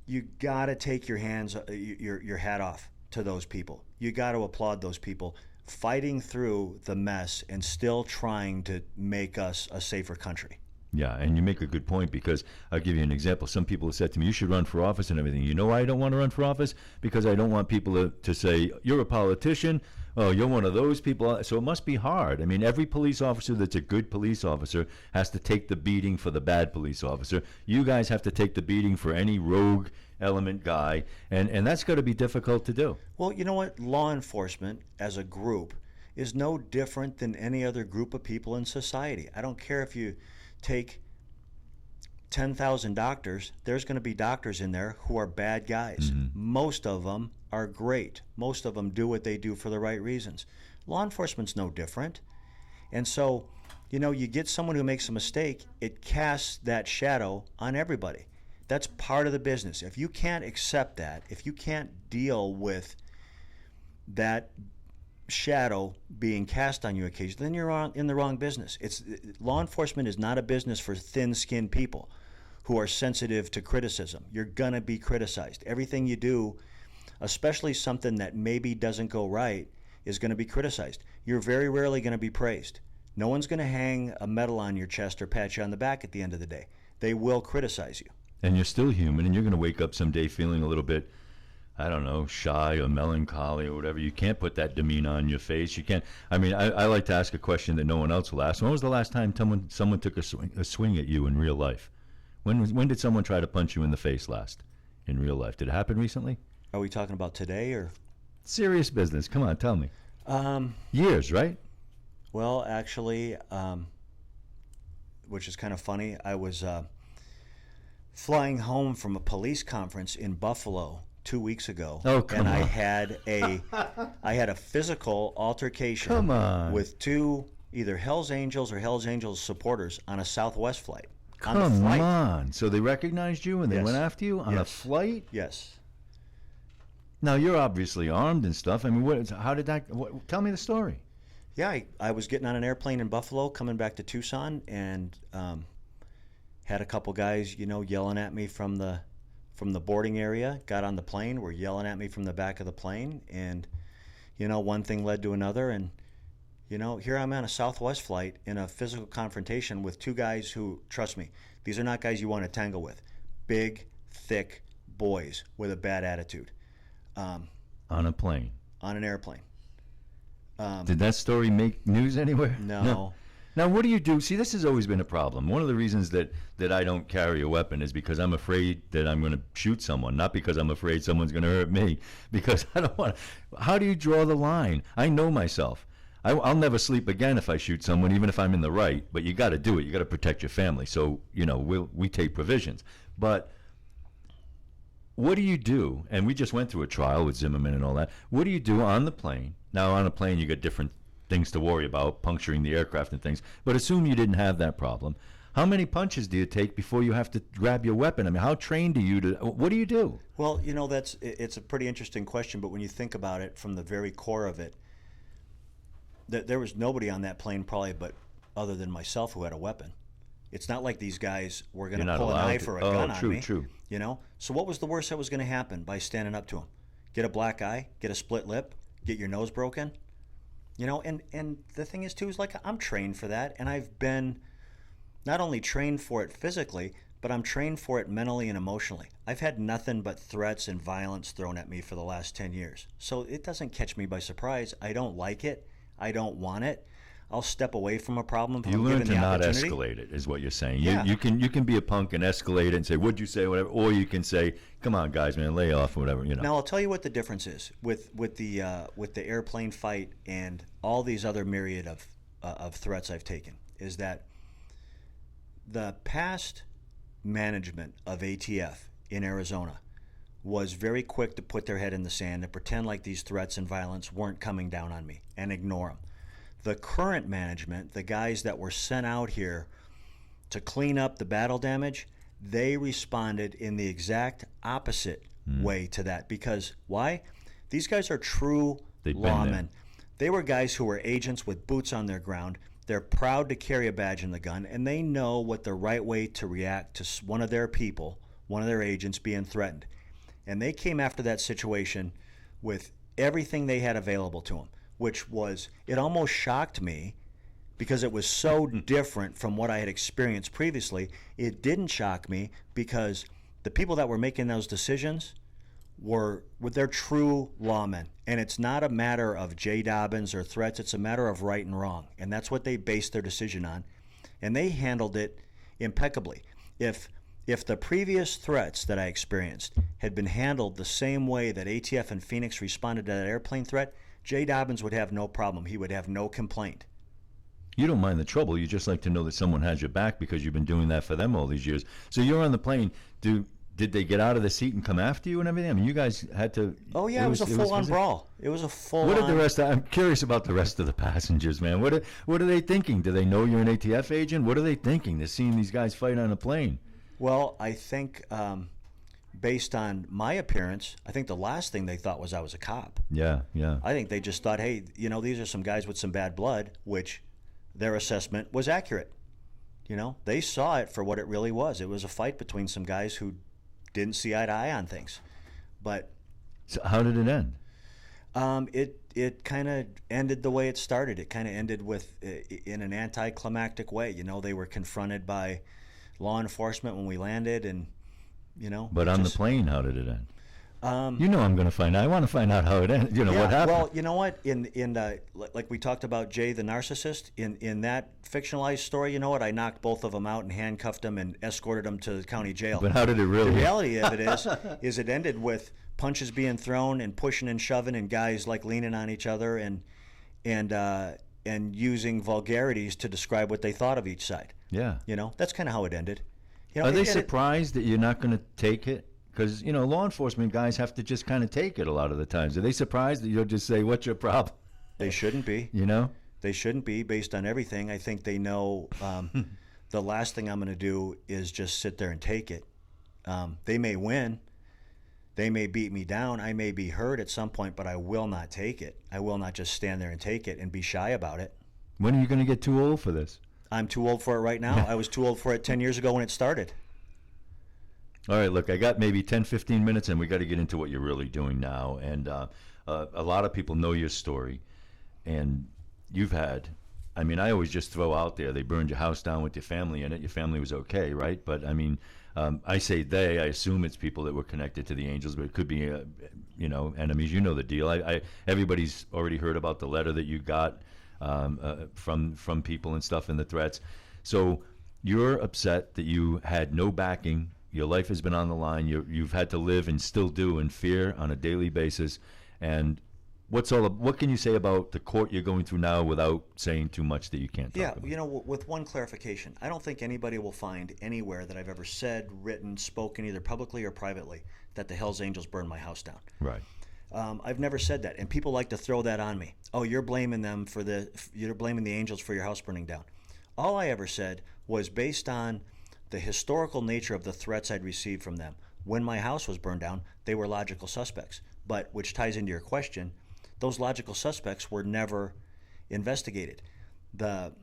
you got to take your hat off to those people. You got to applaud those people fighting through the mess and still trying to make us a safer country. Yeah, and you make a good point because I'll give you an example. Some people have said to me, you should run for office and everything. You know why I don't want to run for office? Because I don't want people to say, you're a politician, oh, you're one of those people. So it must be hard. I mean, every police officer that's a good police officer has to take the beating for the bad police officer. You guys have to take the beating for any rogue element guy, and that's got to be difficult to do. Well, you know what? Law enforcement as a group is no different than any other group of people in society. I don't care if you take 10,000 doctors, there's going to be doctors in there who are bad guys. Mm-hmm. Most of them are great. Most of them do what they do for the right reasons. Law enforcement's no different. And so, you know, you get someone who makes a mistake, it casts that shadow on everybody. That's part of the business. If you can't accept that, if you can't deal with that shadow being cast on you occasionally, then you're in the wrong business. Law enforcement is not a business for thin-skinned people who are sensitive to criticism. You're gonna be criticized. Everything you do, especially something that maybe doesn't go right, is gonna be criticized. You're very rarely gonna be praised. No one's gonna hang a medal on your chest or pat you on the back at the end of the day. They will criticize you. And you're still human, and you're gonna wake up someday feeling a little bit, I don't know, shy or melancholy or whatever. You can't put that demeanor on your face. You can't. I mean, I like to ask a question that no one else will ask. When was the last time someone took a swing at you in real life? When did someone try to punch you in the face last in real life? Did it happen recently? Are we talking about today or? Serious business. Come on, tell me. Years, right? Well, actually, which is kind of funny, I was flying home from a police conference in Buffalo 2 weeks ago. Oh, come and on. I had a physical altercation with two either Hells Angels or Hells Angels supporters on a Southwest flight. Come on. So they recognized you and they Yes. went after you on a Yes. flight? Yes. Now, you're obviously armed and stuff. I mean, how did that, tell me the story. Yeah, I was getting on an airplane in Buffalo coming back to Tucson and had a couple guys, you know, yelling at me from the from the boarding area, got on the plane, were yelling at me from the back of the plane, and one thing led to another, and here I'm on a Southwest flight in a physical confrontation with two guys who, trust me, these are not guys you want to tangle with. Big, thick boys with a bad attitude. On a plane. On an airplane. Did that story make news anywhere? No. Now, what do you do? See, this has always been a problem. One of the reasons that I don't carry a weapon is because I'm afraid that I'm going to shoot someone, not because I'm afraid someone's going to hurt me, because I don't want to. How do you draw the line? I know myself. I'll never sleep again if I shoot someone, even if I'm in the right, but you got to do it. You got to protect your family. So, we take provisions. But what do you do? And we just went through a trial with Zimmerman and all that. What do you do on the plane? Now, on a plane, you got different things to worry about, puncturing the aircraft and things. But assume you didn't have that problem. How many punches do you take before you have to grab your weapon? I mean, how trained are you to? What do you do? Well, it's a pretty interesting question. But when you think about it from the very core of it, there was nobody on that plane probably but other than myself who had a weapon. It's not like these guys were going to pull a knife or a gun on me. True. So what was the worst that was going to happen by standing up to them? Get a black eye, get a split lip, get your nose broken? And the thing is, too, is like I'm trained for that, and I've been not only trained for it physically, but I'm trained for it mentally and emotionally. I've had nothing but threats and violence thrown at me for the last 10 years. So it doesn't catch me by surprise. I don't like it. I don't want it. I'll step away from a problem. You learn to not escalate it, is what you're saying. Yeah. You can be a punk and escalate it and say, "What'd you say?" Whatever, or you can say, "Come on, guys, man, lay off," or whatever. Now I'll tell you what the difference is with the airplane fight and all these other myriad of threats I've taken is that the past management of ATF in Arizona was very quick to put their head in the sand and pretend like these threats and violence weren't coming down on me and ignore them. The current management, the guys that were sent out here to clean up the battle damage, they responded in the exact opposite way to that. Because why? These guys are true lawmen. They were guys who were agents with boots on their ground. They're proud to carry a badge and the gun, and they know what the right way to react to one of their people, one of their agents being threatened. And they came after that situation with everything they had available to them, which was, it almost shocked me because it was so different from what I had experienced previously. It didn't shock me because the people that were making those decisions were their true lawmen. And it's not a matter of J. Dobbins or threats. It's a matter of right and wrong. And that's what they based their decision on. And they handled it impeccably. If the previous threats that I experienced had been handled the same way that ATF and Phoenix responded to that airplane threat, J. Dobbins would have no problem. He would have no complaint. You don't mind the trouble. You just like to know that someone has your back because you've been doing that for them all these years. So you're on the plane. Did they get out of the seat and come after you and everything? I mean, you guys had to. Oh yeah, it was a full-on brawl. It was a full-on. What did the rest? I'm curious about the rest of the passengers, man. What are they thinking? Do they know you're an ATF agent? What are they thinking? They're seeing these guys fight on a plane. Well, I think based on my appearance, I think the last thing they thought was I was a cop. Yeah. I think they just thought, hey, these are some guys with some bad blood, which their assessment was accurate. They saw it for what it really was. It was a fight between some guys who didn't see eye to eye on things. But so how did it end? It kind of ended the way it started. It kind of ended with in an anticlimactic way. They were confronted by law enforcement when we landed, and But on the plane, how did it end? I'm going to find out. I want to find out how it ended. What happened? Well, you know what? In like we talked about Jay the narcissist, in that fictionalized story, I knocked both of them out and handcuffed them and escorted them to the county jail. But how did it really? The reality of it is it ended with punches being thrown and pushing and shoving and guys like leaning on each other and using vulgarities to describe what they thought of each side. Yeah. That's kind of how it ended. Are they surprised that you're not going to take it? Because, law enforcement guys have to just kind of take it a lot of the times. Are they surprised that you'll just say, what's your problem? They shouldn't be. They shouldn't be based on everything. I think they know the last thing I'm going to do is just sit there and take it. They may win. They may beat me down. I may be hurt at some point, but I will not take it. I will not just stand there and take it and be shy about it. When are you going to get too old for this? I'm too old for it right now. I was too old for it 10 years ago when it started. All right, look, I got maybe 10, 15 minutes, and we got to get into what you're really doing now. And a lot of people know your story, and you've had. I mean, I always just throw out there, they burned your house down with your family in it. Your family was okay, right? But I mean, I say they. I assume it's people that were connected to the Angels, but it could be, enemies. You know the deal. Everybody's already heard about the letter that you got from people and stuff, and the threats. So you're upset that you had no backing. Your life has been on the line. You've had to live and still do in fear on a daily basis. And what can you say about the court you're going through now without saying too much that you can't talk about? Yeah, with one clarification, I don't think anybody will find anywhere that I've ever said, written, spoken, either publicly or privately, that the Hells Angels burned my house down. Right. I've never said that, and people like to throw that on me. Oh, you're blaming the Angels for your house burning down. All I ever said was based on the historical nature of the threats I'd received from them. When my house was burned down, they were logical suspects. But, which ties into your question, those logical suspects were never investigated. The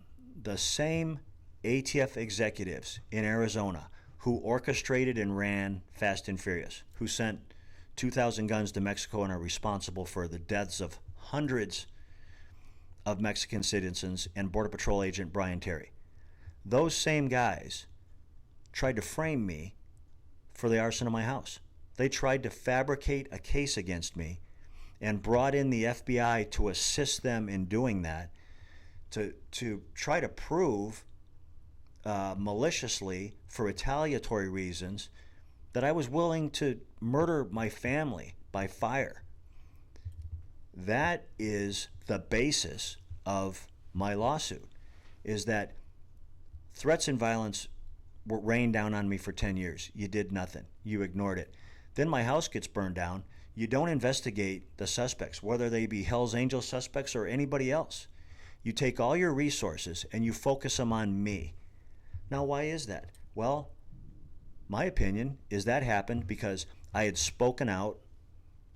same ATF executives in Arizona who orchestrated and ran Fast and Furious, who sent 2,000 guns to Mexico and are responsible for the deaths of hundreds of Mexican citizens and Border Patrol agent Brian Terry. Those same guys tried to frame me for the arson of my house. They tried to fabricate a case against me and brought in the FBI to assist them in doing that, to try to prove maliciously, for retaliatory reasons, that I was willing to murder my family by fire. That is the basis of my lawsuit, is that threats and violence were rained down on me for 10 years. You did nothing. You ignored it. Then my house gets burned down. You don't investigate the suspects, whether they be Hells Angels suspects or anybody else. You take all your resources and you focus them on me. Now, why is that? Well, my opinion is that happened because I had spoken out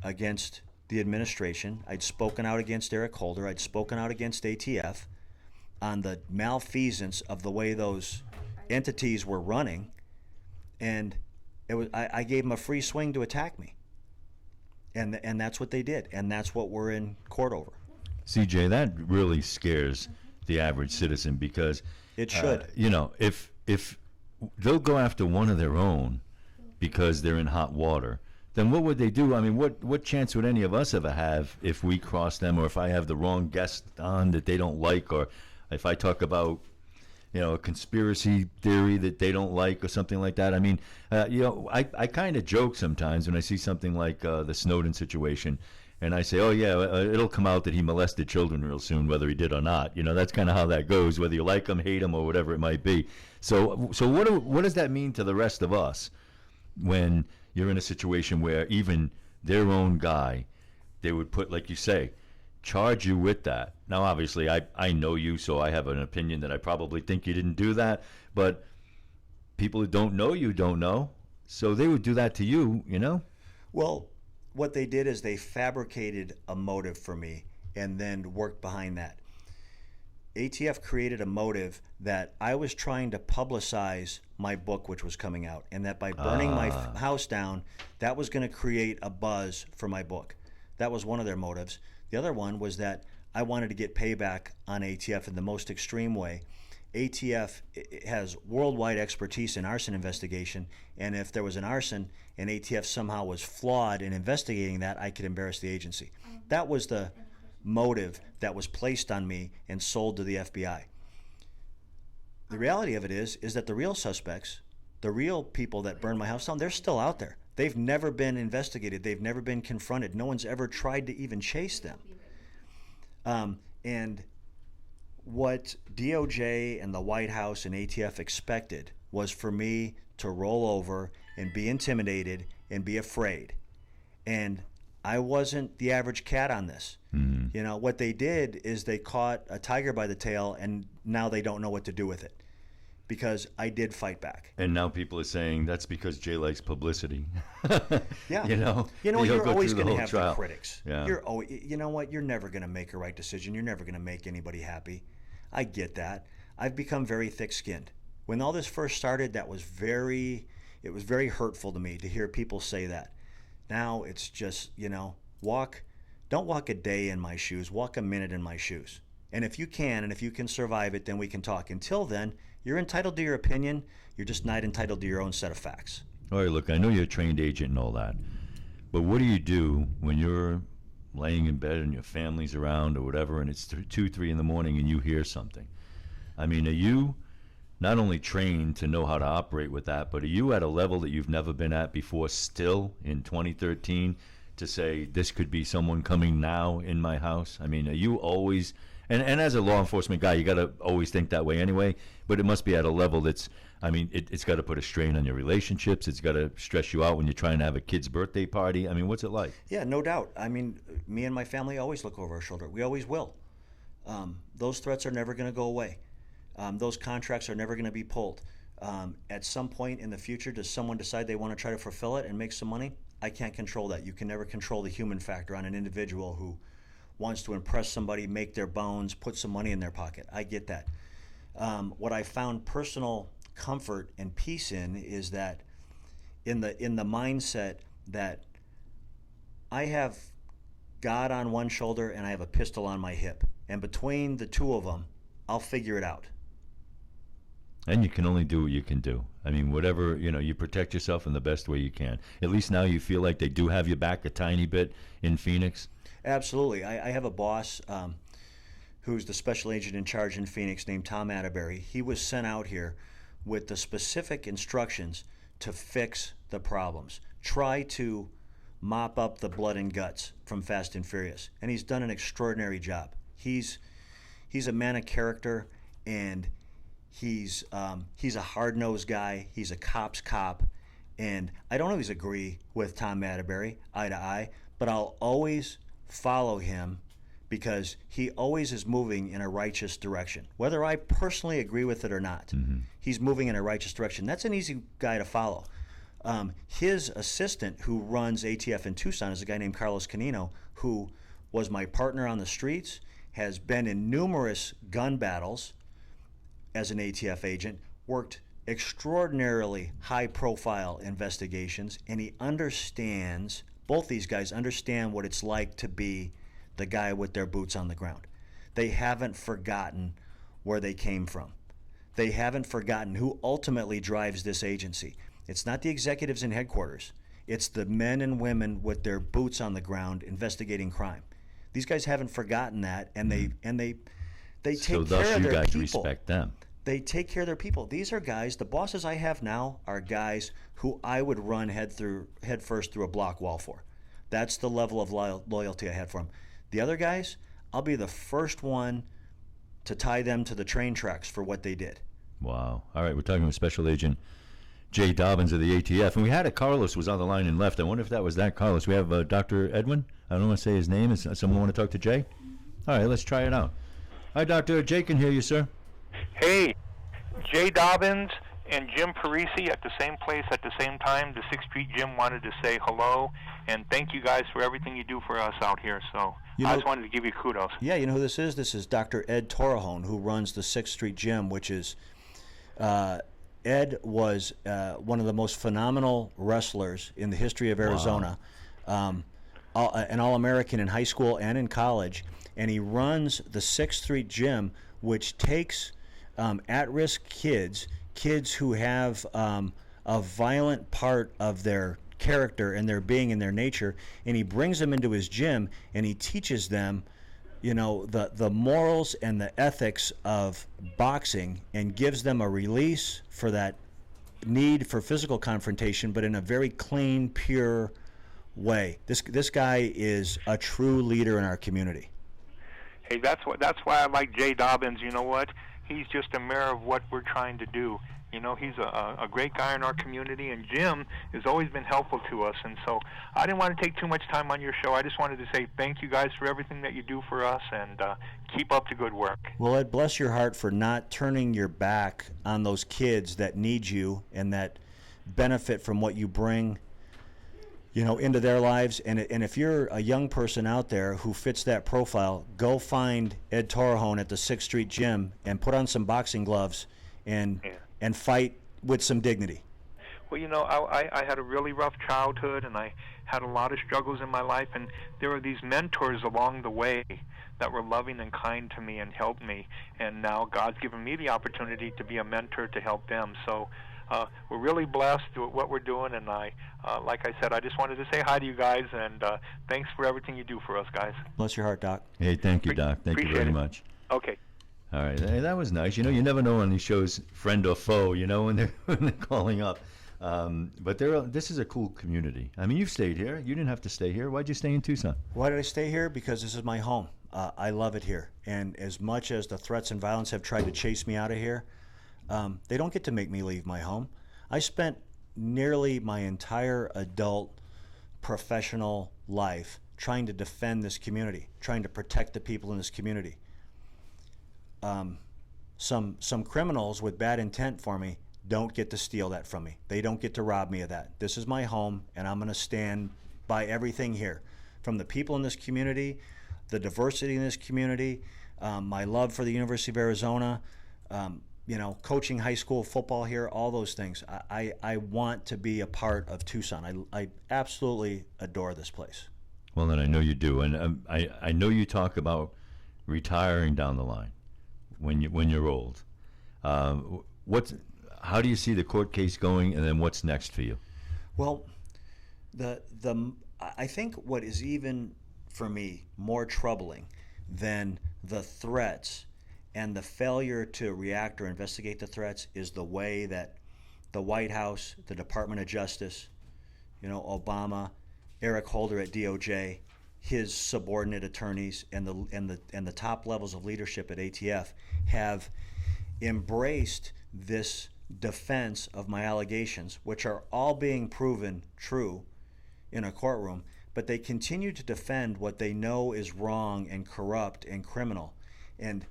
against the administration. I'd spoken out against Eric Holder. I'd spoken out against ATF on the malfeasance of the way those entities were running, and I gave them a free swing to attack me. And that's what they did, and that's what we're in court over. CJ, that really scares the average citizen because it should. If they'll go after one of their own because they're in hot water, then what would they do? I mean, what chance would any of us ever have if we cross them, or if I have the wrong guest on that they don't like, or if I talk about a conspiracy theory that they don't like or something like that? I mean, I kind of joke sometimes when I see something like the Snowden situation, and I say, oh yeah, it'll come out that he molested children real soon, whether he did or not. That's kind of how that goes, whether you like him, hate him, or whatever it might be. So what does that mean to the rest of us when you're in a situation where even their own guy, they would put, like you say, charge you with that? Now, obviously, I know you, so I have an opinion that I probably think you didn't do that, but people who don't know you don't know, so they would do that to you, Well, what they did is they fabricated a motive for me and then worked behind that. ATF created a motive that I was trying to publicize my book, which was coming out, and that by burning my house down, that was going to create a buzz for my book. That was one of their motives. The other one was that I wanted to get payback on ATF in the most extreme way. ATF has worldwide expertise in arson investigation, and if there was an arson and ATF somehow was flawed in investigating that, I could embarrass the agency. That was the motive that was placed on me and sold to the FBI. The reality of it is that the real suspects, the real people that burned my house down, they're still out there. They've never been investigated. They've never been confronted. No one's ever tried to even chase them. And what DOJ and the White House and ATF expected was for me to roll over and be intimidated and be afraid. And I wasn't the average cat on this. Mm-hmm. What they did is they caught a tiger by the tail, and now they don't know what to do with it, because I did fight back. And now people are saying that's because Jay likes publicity. Yeah. You're always going to have the critics. Yeah. You know what? You're never going to make a right decision. You're never going to make anybody happy. I get that. I've become very thick-skinned. When all this first started, that was very it was very hurtful to me to hear people say that. Now it's just, don't walk a day in my shoes, walk a minute in my shoes. And if you can survive it, then we can talk. Until then, you're entitled to your opinion. You're just not entitled to your own set of facts. All right, look, I know you're a trained agent and all that, but what do you do when you're laying in bed and your family's around or whatever, and it's 2, 3 in the morning and you hear something? I mean, are you not only trained to know how to operate with that, but are you at a level that you've never been at before still in 2013 to say this could be someone coming now in my house? I mean, are you always, and as a law enforcement guy, you got to always think that way anyway, but it must be at a level that's, I mean, it's got to put a strain on your relationships. It's got to stress you out when you're trying to have a kid's birthday party. I mean, what's it like? Yeah, no doubt. I mean, me and my family always look over our shoulder. We always will. Those threats are never going to go away. Those contracts are never going to be pulled. At some point in the future, does someone decide they want to try to fulfill it and make some money? I can't control that. You can never control the human factor on an individual who wants to impress somebody, make their bones, put some money in their pocket. I get that. What I found personal comfort and peace in is that in the mindset that I have God on one shoulder and I have a pistol on my hip, and between the two of them, I'll figure it out. And you can only do what you can do. I mean, whatever, you protect yourself in the best way you can. At least now you feel like they do have you back a tiny bit in Phoenix. Absolutely. I have a boss who's the special agent in charge in Phoenix named Tom Atterbury. He was sent out here with the specific instructions to fix the problems. Try to mop up the blood and guts from Fast and Furious. And he's done an extraordinary job. He's a man of character, and he's a hard-nosed guy. He's a cop's cop. And I don't always agree with Tom Atterbury eye to eye, but I'll always follow him because he always is moving in a righteous direction. Whether I personally agree with it or not, he's moving in a righteous direction. That's an easy guy to follow. His assistant, who runs ATF in Tucson, is a guy named Carlos Canino, who was my partner on the streets, has been in numerous gun battles as an ATF agent, worked extraordinarily high-profile investigations, and he understands, both these guys understand what it's like to be the guy with their boots on the ground. They haven't forgotten where they came from. They haven't forgotten who ultimately drives this agency. It's not the executives in headquarters. It's the men and women with their boots on the ground investigating crime. These guys haven't forgotten that, and they take so care thus of you their guys people. respect them. They take care of their people. These are guys, the bosses I have now are guys who I would run head first through a block wall for. That's the level of loyalty I had for them. The other guys, I'll be the first one to tie them to the train tracks for what they did. Wow. All right, we're talking with Special Agent Jay Dobbins of the ATF. And we had Carlos was on the line and left. I wonder if that was that Carlos. We have Dr. Edwin. I don't want to say his name. Is someone want to talk to Jay? All right, let's try it out. Hi, Doctor. Jay can hear you, sir. Hey, Jay Dobbins and Jim Parisi at the same place at the same time. The 6th Street Gym wanted to say hello and thank you guys for everything you do for us out here. So I just wanted to give you kudos. Yeah, you know who this is? This is Dr. Ed Torrejón, who runs the 6th Street Gym, which is Ed was one of the most phenomenal wrestlers in the history of Arizona, an All-American in high school and in college, and he runs the 6th Street Gym, which takes at-risk kids who have a violent part of their character and their being and their nature, and he brings them into his gym and he teaches them the morals and the ethics of boxing, and gives them a release for that need for physical confrontation, but in a very clean, pure way. This guy is a true leader in our community. Hey, that's why I like Jay Dobbins. You know what? He's just a mirror of what we're trying to do. He's a great guy in our community, and Jim has always been helpful to us. And so I didn't want to take too much time on your show. I just wanted to say thank you guys for everything that you do for us, and keep up the good work. Well, Ed, bless your heart for not turning your back on those kids that need you and that benefit from what you bring, into their lives. And if you're a young person out there who fits that profile, go find Ed Torrejón at the 6th Street Gym and put on some boxing gloves and fight with some dignity. Well, I had a really rough childhood, and I had a lot of struggles in my life, and there were these mentors along the way that were loving and kind to me and helped me, and now God's given me the opportunity to be a mentor to help them. So we're really blessed with what we're doing, and like I said, I just wanted to say hi to you guys, and thanks for everything you do for us, guys. Bless your heart, Doc. Hey, thank you, Doc. Thank you very much. Okay. All right, hey, that was nice. You never know on these shows, friend or foe, when they're calling up. But this is a cool community. I mean, you've stayed here. You didn't have to stay here. Why'd you stay in Tucson? Why did I stay here? Because this is my home. I love it here. And as much as the threats and violence have tried to chase me out of here, they don't get to make me leave my home. I spent nearly my entire adult professional life trying to defend this community, trying to protect the people in this community. Some criminals with bad intent for me don't get to steal that from me. They don't get to rob me of that. This is my home, and I'm going to stand by everything here, from the people in this community, the diversity in this community, my love for the University of Arizona, coaching high school football here, all those things. I want to be a part of Tucson. I absolutely adore this place. Well, then I know you do, and I know you talk about retiring down the line when you're old. How do you see the court case going, and then what's next for you? Well, I think what is even for me more troubling than the threats and the failure to react or investigate the threats is the way that the White House, the Department of Justice, Obama, Eric Holder at DOJ, his subordinate attorneys, and the top levels of leadership at ATF have embraced this defense of my allegations, which are all being proven true in a courtroom, but they continue to defend what they know is wrong and corrupt and criminal. And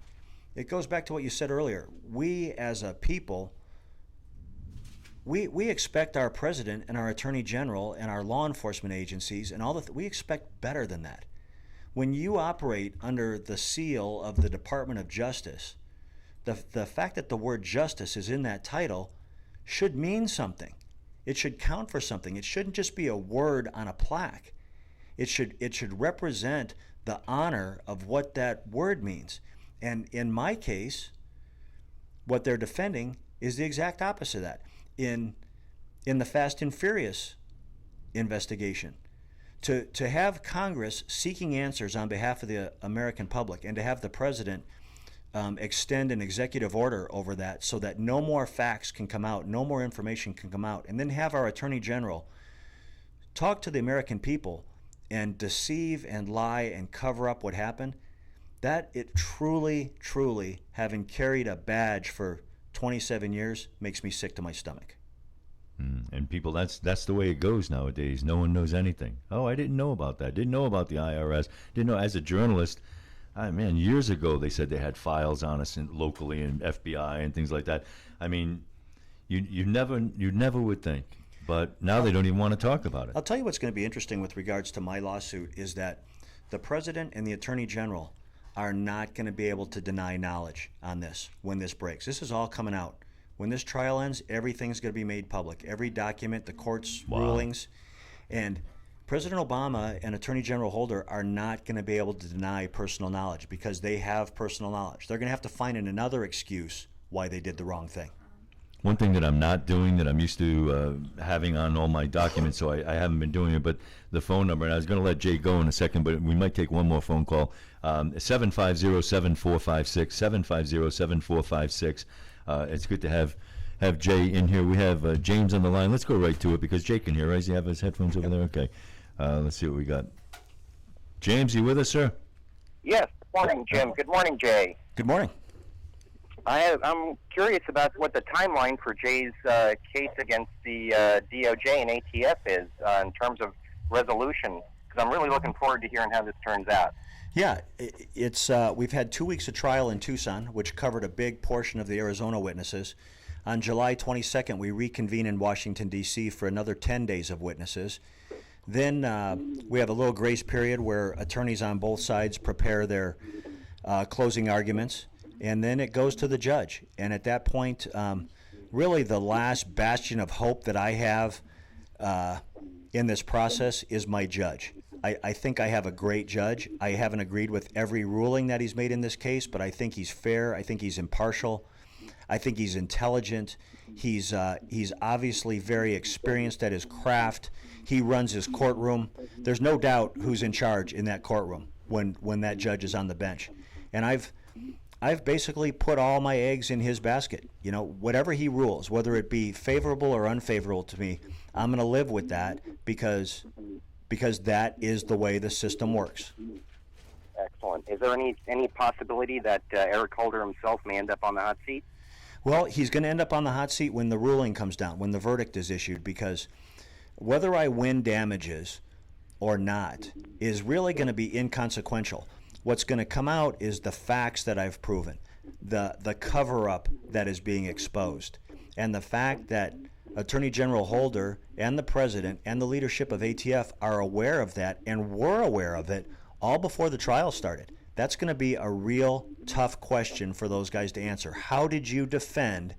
it goes back to what you said earlier. We as a people, we expect our president and our attorney general and our law enforcement agencies and we expect better than that. When you operate under the seal of the Department of Justice, the fact that the word justice is in that title should mean something. It should count for something. It shouldn't just be a word on a plaque. It should represent the honor of what that word means. And in my case, what they're defending is the exact opposite of that. In the Fast and Furious investigation, to have Congress seeking answers on behalf of the American public, and to have the president extend an executive order over that so that no more facts can come out, no more information can come out, and then have our Attorney General talk to the American people and deceive and lie and cover up what happened, that it truly, having carried a badge for 27 years, makes me sick to my stomach. And people, that's the way it goes nowadays. No one knows anything. Oh, I didn't know about that. Didn't know about the IRS. Didn't know. As a journalist, years ago they said they had files on us locally and FBI and things like that. I mean, you never would think. But now they don't even want to talk about it. I'll tell you what's going to be interesting with regards to my lawsuit is that the president and the attorney general are not going to be able to deny knowledge on this when this breaks. This is all coming out. When this trial ends, everything's going to be made public. Every document, the court's rulings. And President Obama and Attorney General Holder are not going to be able to deny personal knowledge because they have personal knowledge. They're going to have to find another excuse why they did the wrong thing. One thing that I'm not doing that I'm used to having on all my documents, so I haven't been doing it, but the phone number, and I was going to let Jay go in a second, but we might take one more phone call, 750-7456, 750-7456. It's good to have Jay in here. We have James on the line. Let's go right to it because Jay can hear, right? Does he have his headphones over there? Okay. Let's see what we got. James, you with us, sir? Yes. Good morning, Jim. Good morning, Jay. Good morning. I'm curious about what the timeline for Jay's case against the DOJ and ATF is in terms of resolution, because I'm really looking forward to hearing how this turns out. Yeah, it's we've had 2 weeks of trial in Tucson, which covered a big portion of the Arizona witnesses. On July 22nd, we reconvene in Washington, D.C. for another 10 days of witnesses. Then we have a little grace period where attorneys on both sides prepare their closing arguments. And then it goes to the judge. And at that point, really the last bastion of hope that I have in this process is my judge. I think I have a great judge. I haven't agreed with every ruling that he's made in this case, but I think he's fair. I think he's impartial. I think he's intelligent. He's obviously very experienced at his craft. He runs his courtroom. There's no doubt who's in charge in that courtroom when that judge is on the bench. And I've basically put all my eggs in his basket. You know, whatever he rules, whether it be favorable or unfavorable to me, I'm going to live with that because that is the way the system works. Excellent. Is there any possibility that Eric Holder himself may end up on the hot seat? Well, he's going to end up on the hot seat when the ruling comes down, when the verdict is issued, because whether I win damages or not is really going to be inconsequential. What's going to come out is the facts that I've proven, the cover-up that is being exposed, and the fact that Attorney General Holder and the President and the leadership of ATF are aware of that and were aware of it all before the trial started. That's going to be a real tough question for those guys to answer. How did you defend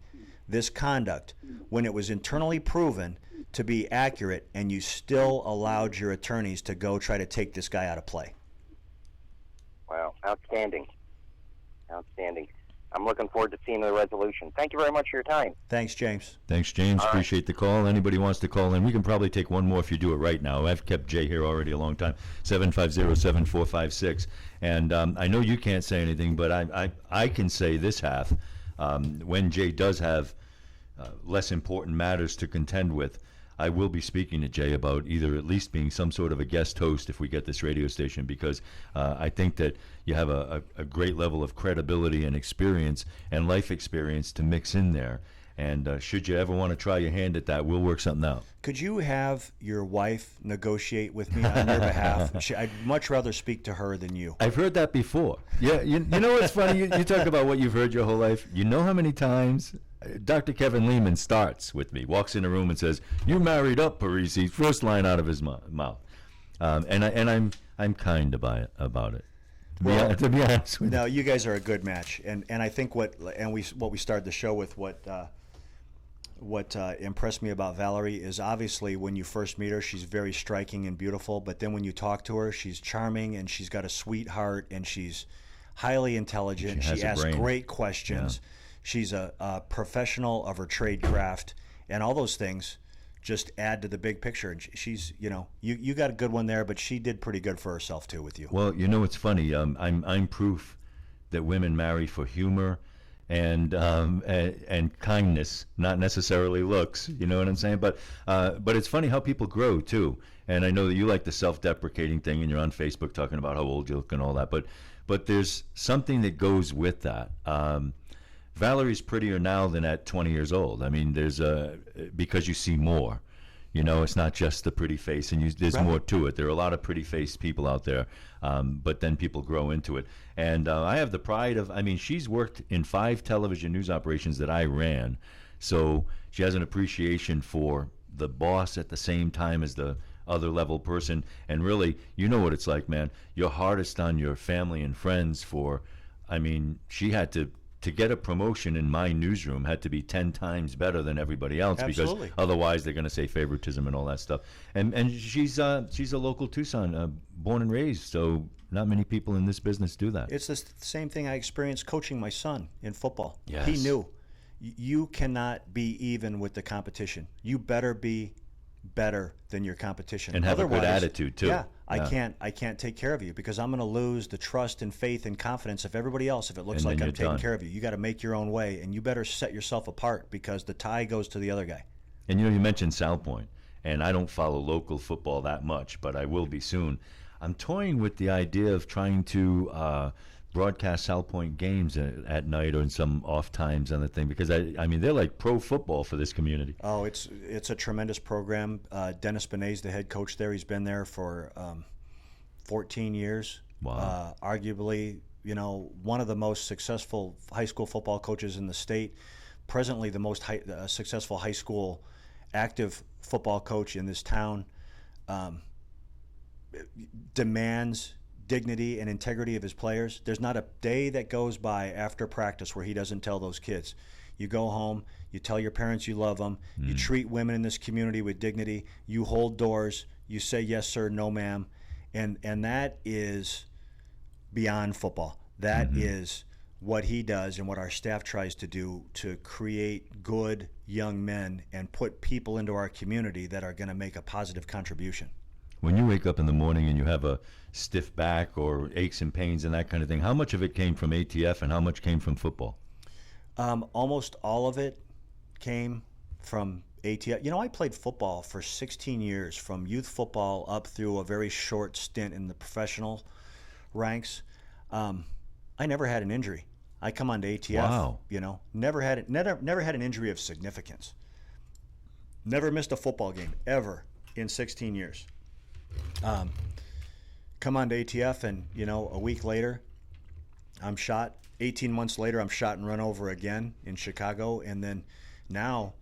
this conduct when it was internally proven to be accurate and you still allowed your attorneys to go try to take this guy out of play? Wow, outstanding. Outstanding. I'm looking forward to seeing the resolution. Thank you very much for your time. Thanks, James. Thanks, James. All right. Appreciate the call. Anybody wants to call in, we can probably take one more if you do it right now. I've kept Jay here already a long time, 750-7456. And I know you can't say anything, but I can say this half. When Jay does have less important matters to contend with, I will be speaking to Jay about either at least being some sort of a guest host if we get this radio station, because I think that you have a great level of credibility and experience and life experience to mix in there. And should you ever want to try your hand at that, we'll work something out. Could you have your wife negotiate with me on your behalf? I'd much rather speak to her than you. I've heard that before. Yeah, you know what's funny? You talk about what you've heard your whole life. You know how many times Dr. Kevin Lehman starts with me, walks in a room and says, "You married up, Parisi," first line out of his mouth. And I'm kind about it. To be honest with you. No, you guys are a good match, and I think what we started the show with, what impressed me about Valerie is obviously when you first meet her, she's very striking and beautiful, but then when you talk to her, she's charming and she's got a sweet heart and she's highly intelligent. She asks great questions. Yeah. She's a professional of her trade craft, and all those things just add to the big picture. And she's, you got a good one there, but she did pretty good for herself too with you. Well, it's funny. I'm proof that women marry for humor and kindness, not necessarily looks. You know what I'm saying? But it's funny how people grow too. And I know that you like the self-deprecating thing, and you're on Facebook talking about how old you look and all that. But there's something that goes with that. Valerie's prettier now than at 20 years old. I mean, there's because you see more. It's not just the pretty face, and there's more to it. There are a lot of pretty-faced people out there, but then people grow into it. And I have the pride of, she's worked in 5 television news operations that I ran, so she has an appreciation for the boss at the same time as the other level person. And really, you know what it's like, man. You're hardest on your family and friends she had to get a promotion in my newsroom had to be 10 times better than everybody else. Absolutely. Because otherwise they're going to say favoritism and all that stuff. And she's a local Tucson, born and raised, so not many people in this business do that. It's the same thing I experienced coaching my son in football. Yes. He knew you cannot be even with the competition. You better be better than your competition. And have Otherwise, a good attitude too. Yeah, I can't take care of you because I'm going to lose the trust and faith and confidence of everybody else if it looks like I'm taking care of you. You got to make your own way, and you better set yourself apart because the tie goes to the other guy. And you mentioned South Point, and I don't follow local football that much, but I will be soon. I'm toying with the idea of trying to broadcast South Point games at night or in some off times on the thing, because they're like pro football for this community. Oh, it's a tremendous program. Dennis Benet's the head coach there. He's been there for 14 years. Wow. Arguably, one of the most successful high school football coaches in the state. Presently, the most successful high school active football coach in this town. Demands dignity and integrity of his players. There's not a day that goes by after practice where he doesn't tell those kids, You go home, you tell your parents you love them, you treat women in this community with dignity, you hold doors, you say yes sir, no ma'am, and that is beyond football. That is what he does and what our staff tries to do to create good young men and put people into our community that are going to make a positive contribution. When you wake up in the morning and you have a stiff back or aches and pains and that kind of thing, how much of it came from ATF and how much came from football? Almost all of it came from ATF. You know, I played football for 16 years, from youth football up through a very short stint in the professional ranks. I never had an injury. I come on to ATF. Wow. You know, never had an injury of significance. Never missed a football game ever in 16 years. Come on to ATF, and you know, a week later, I'm shot. 18 months later, I'm shot and run over again in Chicago, and then now,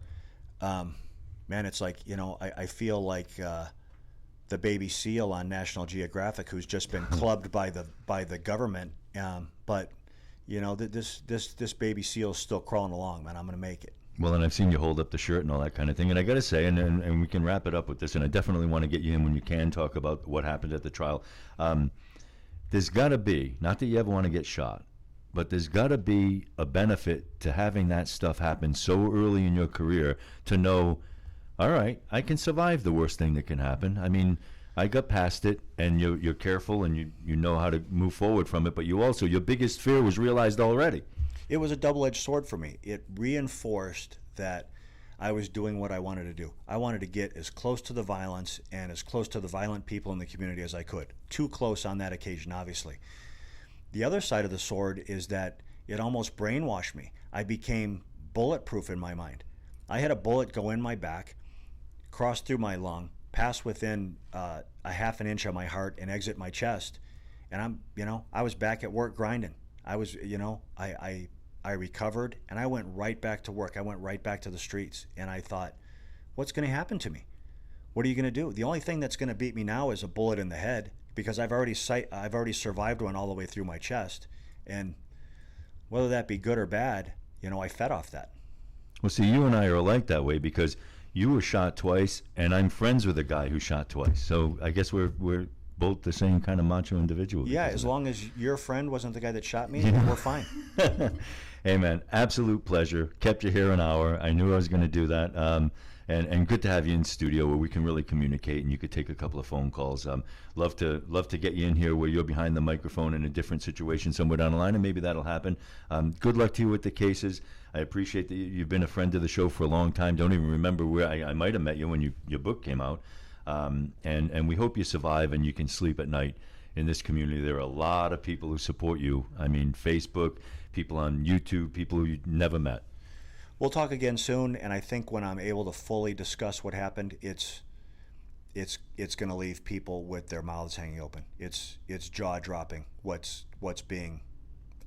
man, it's like, you know, I feel like the baby seal on National Geographic who's just been clubbed by the government. But you know, this baby seal is still crawling along, man. I'm going to make it. Well, and I've seen you hold up the shirt and all that kind of thing. And I got to say, and we can wrap it up with this, and I definitely want to get you in when you can talk about what happened at the trial. There's got to be, not that you ever want to get shot, but there's got to be a benefit to having that stuff happen so early in your career to know, all right, I can survive the worst thing that can happen. I mean, I got past it, and you're careful, and you know how to move forward from it, but you also, your biggest fear was realized already. It was a double-edged sword for me. It reinforced that I was doing what I wanted to do. I wanted to get as close to the violence and as close to the violent people in the community as I could. Too close on that occasion, obviously. The other side of the sword is that it almost brainwashed me. I became bulletproof in my mind. I had a bullet go in my back, cross through my lung, pass within a half an inch of my heart, and exit my chest. And I was back at work grinding. I was, I recovered, and I went right back to work. I went right back to the streets, and I thought, what's going to happen to me? What are you going to do? The only thing that's going to beat me now is a bullet in the head, because I've already survived one all the way through my chest, and whether that be good or bad, I fed off that. Well, see, you and I are alike that way, because you were shot twice, and I'm friends with a guy who shot twice. So I guess we're both the same kind of macho individual. Yeah, as long as your friend wasn't the guy that shot me, then we're fine. Hey, man, absolute pleasure. Kept you here an hour. I knew I was going to do that. And good to have you in studio where we can really communicate, and you could take a couple of phone calls. Love to get you in here where you're behind the microphone in a different situation somewhere down the line, and maybe that'll happen. Good luck to you with the cases. I appreciate that you've been a friend of the show for a long time. Don't even remember where I might have met you when your book came out. And we hope you survive and you can sleep at night in this community. There are a lot of people who support you. I mean, Facebook, people on YouTube, people who you never met. We'll talk again soon, and I think when I'm able to fully discuss what happened, it's going to leave people with their mouths hanging open. It's jaw-dropping what's being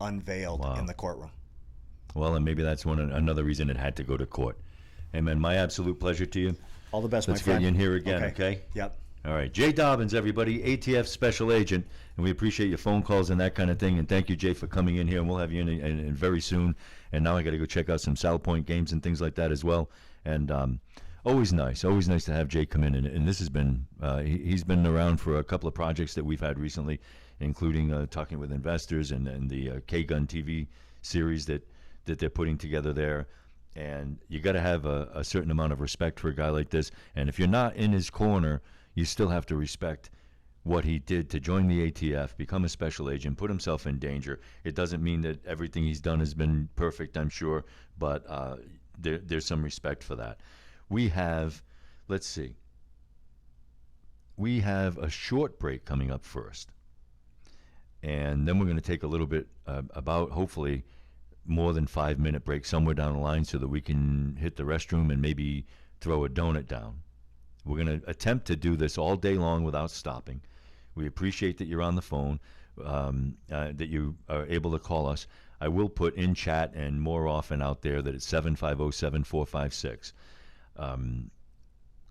unveiled in the courtroom. Well, and maybe that's another reason it had to go to court. Hey, man, my absolute pleasure to you. All the best, my friend. Let's get you in here again, okay? Yep. All right. Jay Dobbins, everybody, ATF Special Agent, and we appreciate your phone calls and that kind of thing. And thank you, Jay, for coming in here, and we'll have you in very soon. And now I got to go check out some South Point games and things like that as well. And always nice to have Jay come in. And this has been, he's been around for a couple of projects that we've had recently, including talking with investors and the K-Gun TV series that they're putting together there. And you got to have a certain amount of respect for a guy like this. And if you're not in his corner, you still have to respect what he did to join the ATF, become a special agent, put himself in danger. It doesn't mean that everything he's done has been perfect, I'm sure, but there's some respect for that. We have a short break coming up first. And then we're going to take a little bit about, hopefully, more than 5-minute break somewhere down the line so that we can hit the restroom and maybe throw a donut down. We're going to attempt to do this all day long without stopping. We appreciate that you're on the phone, that you are able to call us. I will put in chat and more often out there that it's 750-7456.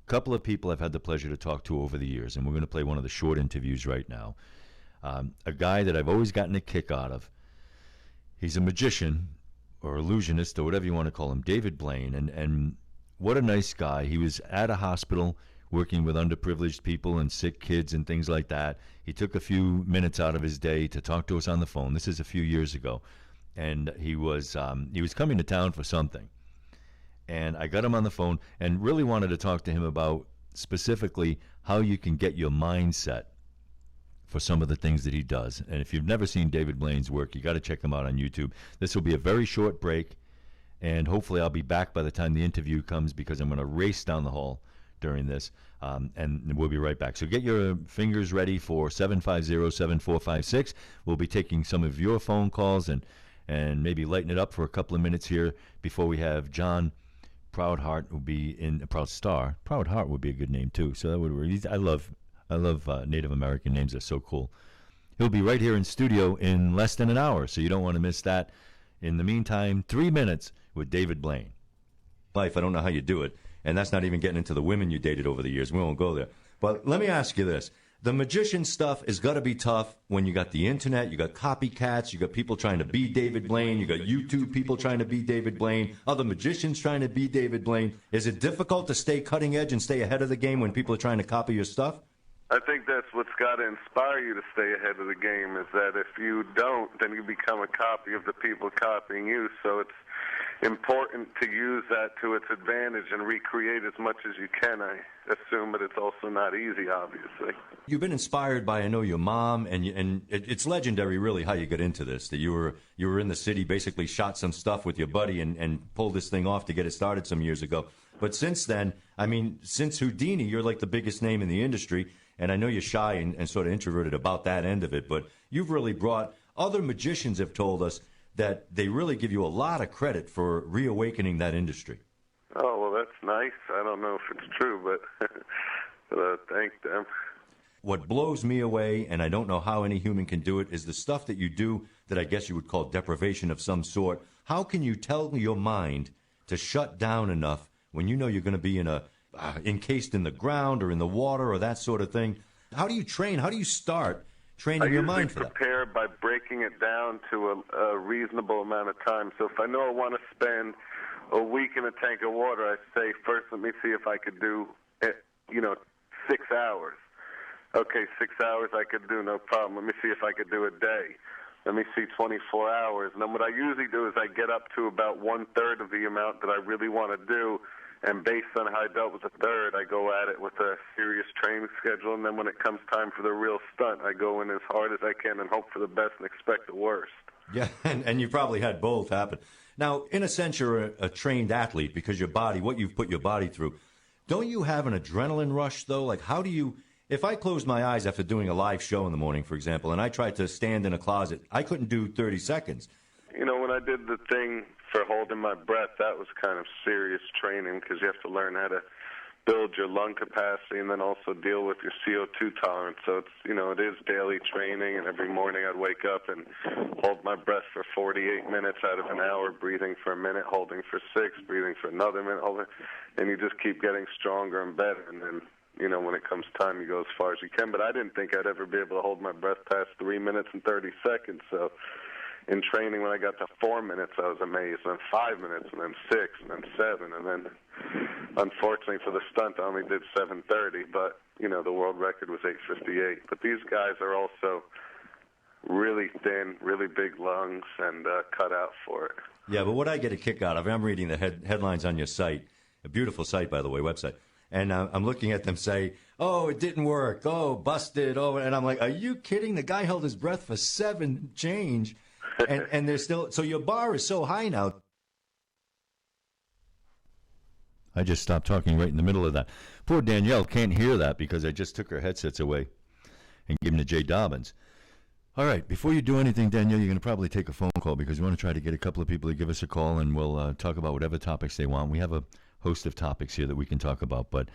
Couple of people I've had the pleasure to talk to over the years, and we're going to play one of the short interviews right now. A guy that I've always gotten a kick out of. He's a magician or illusionist or whatever you want to call him, David Blaine, and what a nice guy. He was at a hospital working with underprivileged people and sick kids and things like that. He took a few minutes out of his day to talk to us on the phone. This is a few years ago, and he was coming to town for something, and I got him on the phone and really wanted to talk to him about specifically how you can get your mindset for some of the things that he does. And if you've never seen David Blaine's work, you got to check him out on YouTube. This will be a very short break, and hopefully I'll be back by the time the interview comes, because I'm going to race down the hall during this, and we'll be right back. So get your fingers ready for 750-7456. We'll be taking some of your phone calls and maybe lighten it up for a couple of minutes here before we have John Proudheart will be in Proud Star. Proudheart would be a good name too. So that would. I love Native American names. They're so cool. He'll be right here in studio in less than an hour, so you don't want to miss that. In the meantime, 3 minutes with David Blaine. Life, I don't know how you do it, and that's not even getting into the women you dated over the years. We won't go there. But let me ask you this. The magician stuff has got to be tough when you got the internet, you got copycats, you got people trying to be David Blaine, you got YouTube people trying to be David Blaine, other magicians trying to be David Blaine. Is it difficult to stay cutting edge and stay ahead of the game when people are trying to copy your stuff? I think that's what's got to inspire you to stay ahead of the game, is that if you don't, then you become a copy of the people copying you. So it's important to use that to its advantage and recreate as much as you can, I assume, but it's also not easy, obviously. You've been inspired by, I know, your mom, and it's legendary, really, how you got into this, that you were in the city, basically shot some stuff with your buddy and pulled this thing off to get it started some years ago. But since then, I mean, since Houdini, you're like the biggest name in the industry, and I know you're shy and sort of introverted about that end of it, but you've really brought, other magicians have told us that they really give you a lot of credit for reawakening that industry. Oh, well, that's nice. I don't know if it's true, but thank them. What blows me away, and I don't know how any human can do it, is the stuff that you do that I guess you would call deprivation of some sort. How can you tell your mind to shut down enough when you know you're going to be encased in the ground or in the water or that sort of thing? How do you train? How do you start training your mind for that? I usually prepare by breaking it down to a reasonable amount of time. So if I know I want to spend a week in a tank of water, I say, first let me see if I could do, 6 hours. Okay, 6 hours I could do, no problem. Let me see if I could do a day. Let me see 24 hours. And then what I usually do is I get up to about 1/3 of the amount that I really want to do, and based on how I dealt with the third, I go at it with a serious training schedule, and then when it comes time for the real stunt, I go in as hard as I can and hope for the best and expect the worst. Yeah, and you probably had both happen. Now, in a sense, you're a trained athlete because your body, what you've put your body through. Don't you have an adrenaline rush, though? Like, how do you... If I closed my eyes after doing a live show in the morning, for example, and I tried to stand in a closet, I couldn't do 30 seconds. You know, when I did the thing for holding my breath, that was kind of serious training because you have to learn how to build your lung capacity and then also deal with your CO2 tolerance. So it's, it is daily training, and every morning I'd wake up and hold my breath for 48 minutes out of an hour, breathing for a minute, holding for 6, breathing for another minute, holding, and you just keep getting stronger and better, and then when it comes time, you go as far as you can. But I didn't think I'd ever be able to hold my breath past 3 minutes and 30 seconds. So in training, when I got to 4 minutes, I was amazed. And then 5 minutes, and then 6, and then 7. And then, unfortunately for the stunt, I only did 7:30. But, the world record was 8:58. But these guys are also really thin, really big lungs, and cut out for it. Yeah, but what I get a kick out of, I'm reading the headlines on your site, a beautiful site, by the way, website. And I'm looking at them say, oh, it didn't work. Oh, busted. Oh, and I'm like, are you kidding? The guy held his breath for 7 change. And they're still, so your bar is so high now. I just stopped talking right in the middle of that. Poor Danielle can't hear that because I just took her headsets away and gave them to Jay Dobbins. All right, before you do anything, Danielle, you're going to probably take a phone call because we want to try to get a couple of people to give us a call, and we'll talk about whatever topics they want. We have a host of topics here that we can talk about, but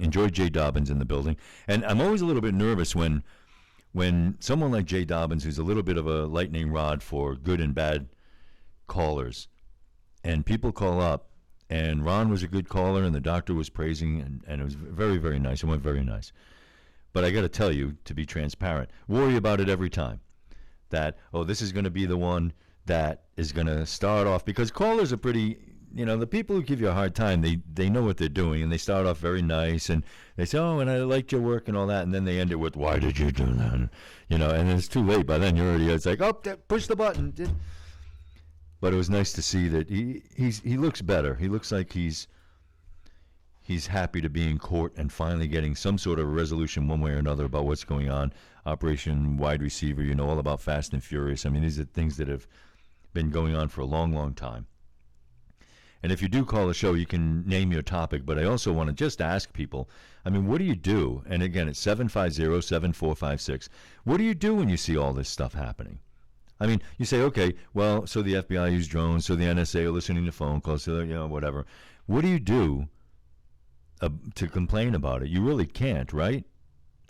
enjoy Jay Dobbins in the building. And I'm always a little bit nervous when someone like Jay Dobbins, who's a little bit of a lightning rod for good and bad callers, and people call up, and Ron was a good caller, and the doctor was praising, and it was very, very nice. It went very nice. But I got to tell you, to be transparent, worry about it every time. That, this is going to be the one that is going to start off, because callers are pretty, the people who give you a hard time, they know what they're doing, and they start off very nice, and they say, oh, and I liked your work and all that, and then they end it with, why did you do that? And it's too late. By then, it's like, oh, push the button. But it was nice to see that he looks better. He looks like he's happy to be in court and finally getting some sort of resolution one way or another about what's going on. Operation Wide Receiver, all about Fast and Furious. I mean, these are things that have been going on for a long, long time. And if you do call the show, you can name your topic, but I also want to just ask people, what do you do? And again, it's 750-7456. What do you do when you see all this stuff happening? You say, okay, well, so the FBI use drones, so the NSA are listening to phone calls, so whatever. What do you do to complain about it? You really can't, right?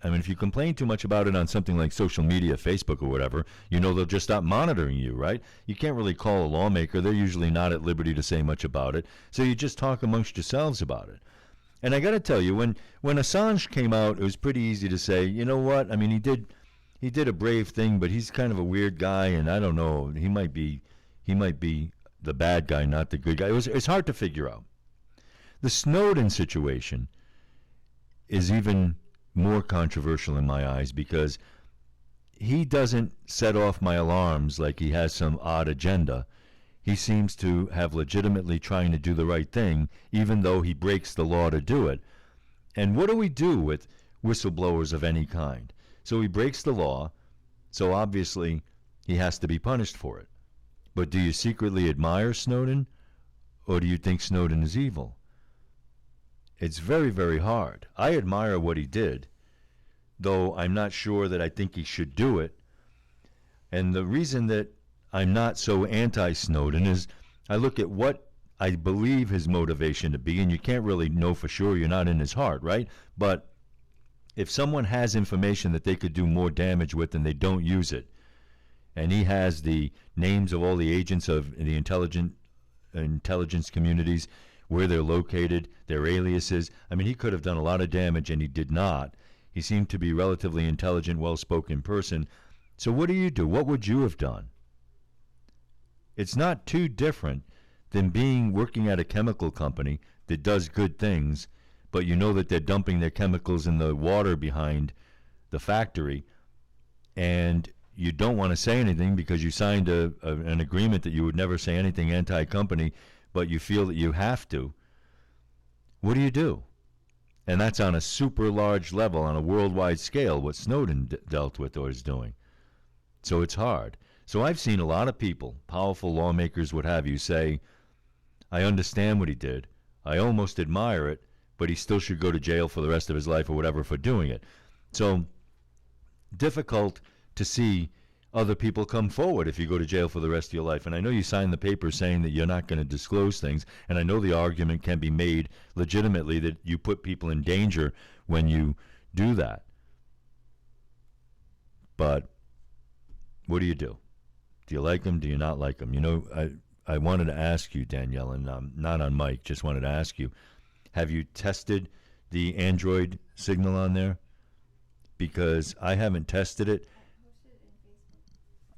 If you complain too much about it on something like social media, Facebook or whatever, they'll just stop monitoring you, right? You can't really call a lawmaker. They're usually not at liberty to say much about it. So you just talk amongst yourselves about it. And I got to tell you, when Assange came out, it was pretty easy to say, you know what? He did a brave thing, but he's kind of a weird guy, and I don't know. He might be the bad guy, not the good guy. It's hard to figure out. The Snowden situation is even more controversial in my eyes, because he doesn't set off my alarms like he has some odd agenda. He seems to have legitimately trying to do the right thing, even though he breaks the law to do it. And what do we do with whistleblowers of any kind? So he breaks the law, so obviously he has to be punished for it. But do you secretly admire Snowden, or do you think Snowden is evil? It's very, very hard. I admire what he did, though I'm not sure that I think he should do it. And the reason that I'm not so anti-Snowden is I look at what I believe his motivation to be, and you can't really know for sure, you're not in his heart, right? But if someone has information that they could do more damage with and they don't use it, and he has the names of all the agents of the intelligence communities, where they're located, their aliases. He could have done a lot of damage, and he did not. He seemed to be a relatively intelligent, well-spoken person. So what do you do? What would you have done? It's not too different than working at a chemical company that does good things, but you know that they're dumping their chemicals in the water behind the factory, and you don't want to say anything because you signed an agreement that you would never say anything anti-company, but you feel that you have to. What do you do? And that's on a super large level, on a worldwide scale, what Snowden dealt with or is doing. So it's hard. So I've seen a lot of people, powerful lawmakers, what have you, say, I understand what he did. I almost admire it, but he still should go to jail for the rest of his life or whatever for doing it. So difficult to see other people come forward if you go to jail for the rest of your life. And I know you signed the paper saying that you're not going to disclose things, and I know the argument can be made legitimately that you put people in danger when you do that. But what do you do? Do you like them? Do you not like them? I wanted to ask you, Danielle, and not on mic, just wanted to ask you, have you tested the Android signal on there? Because I haven't tested it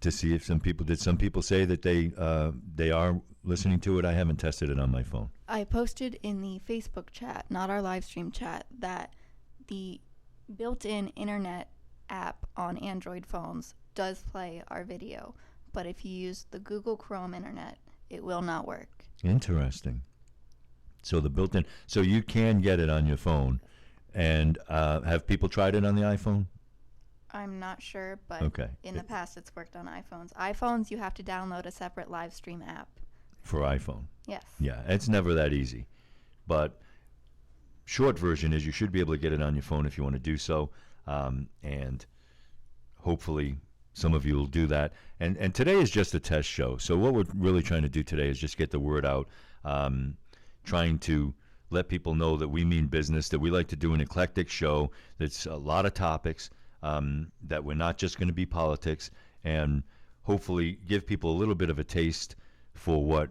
to see if some people say that they are listening to it. I haven't tested it on my phone. I posted in the Facebook chat, not our live stream chat, that the built-in internet app on Android phones does play our video, but if you use the Google Chrome internet, it will not work. Interesting. So so you can get it on your phone, and have people tried it on the iPhone? I'm not sure, but okay. In the past it's worked on iPhones. iPhones, you have to download a separate live stream app. For iPhone? Yes. Yeah, it's never that easy. But short version is you should be able to get it on your phone if you want to do so, and hopefully some of you will do that. And today is just a test show, so what we're really trying to do today is just get the word out, trying to let people know that we mean business, that we like to do an eclectic show that's a lot of topics, that we're not just going to be politics, and hopefully give people a little bit of a taste for what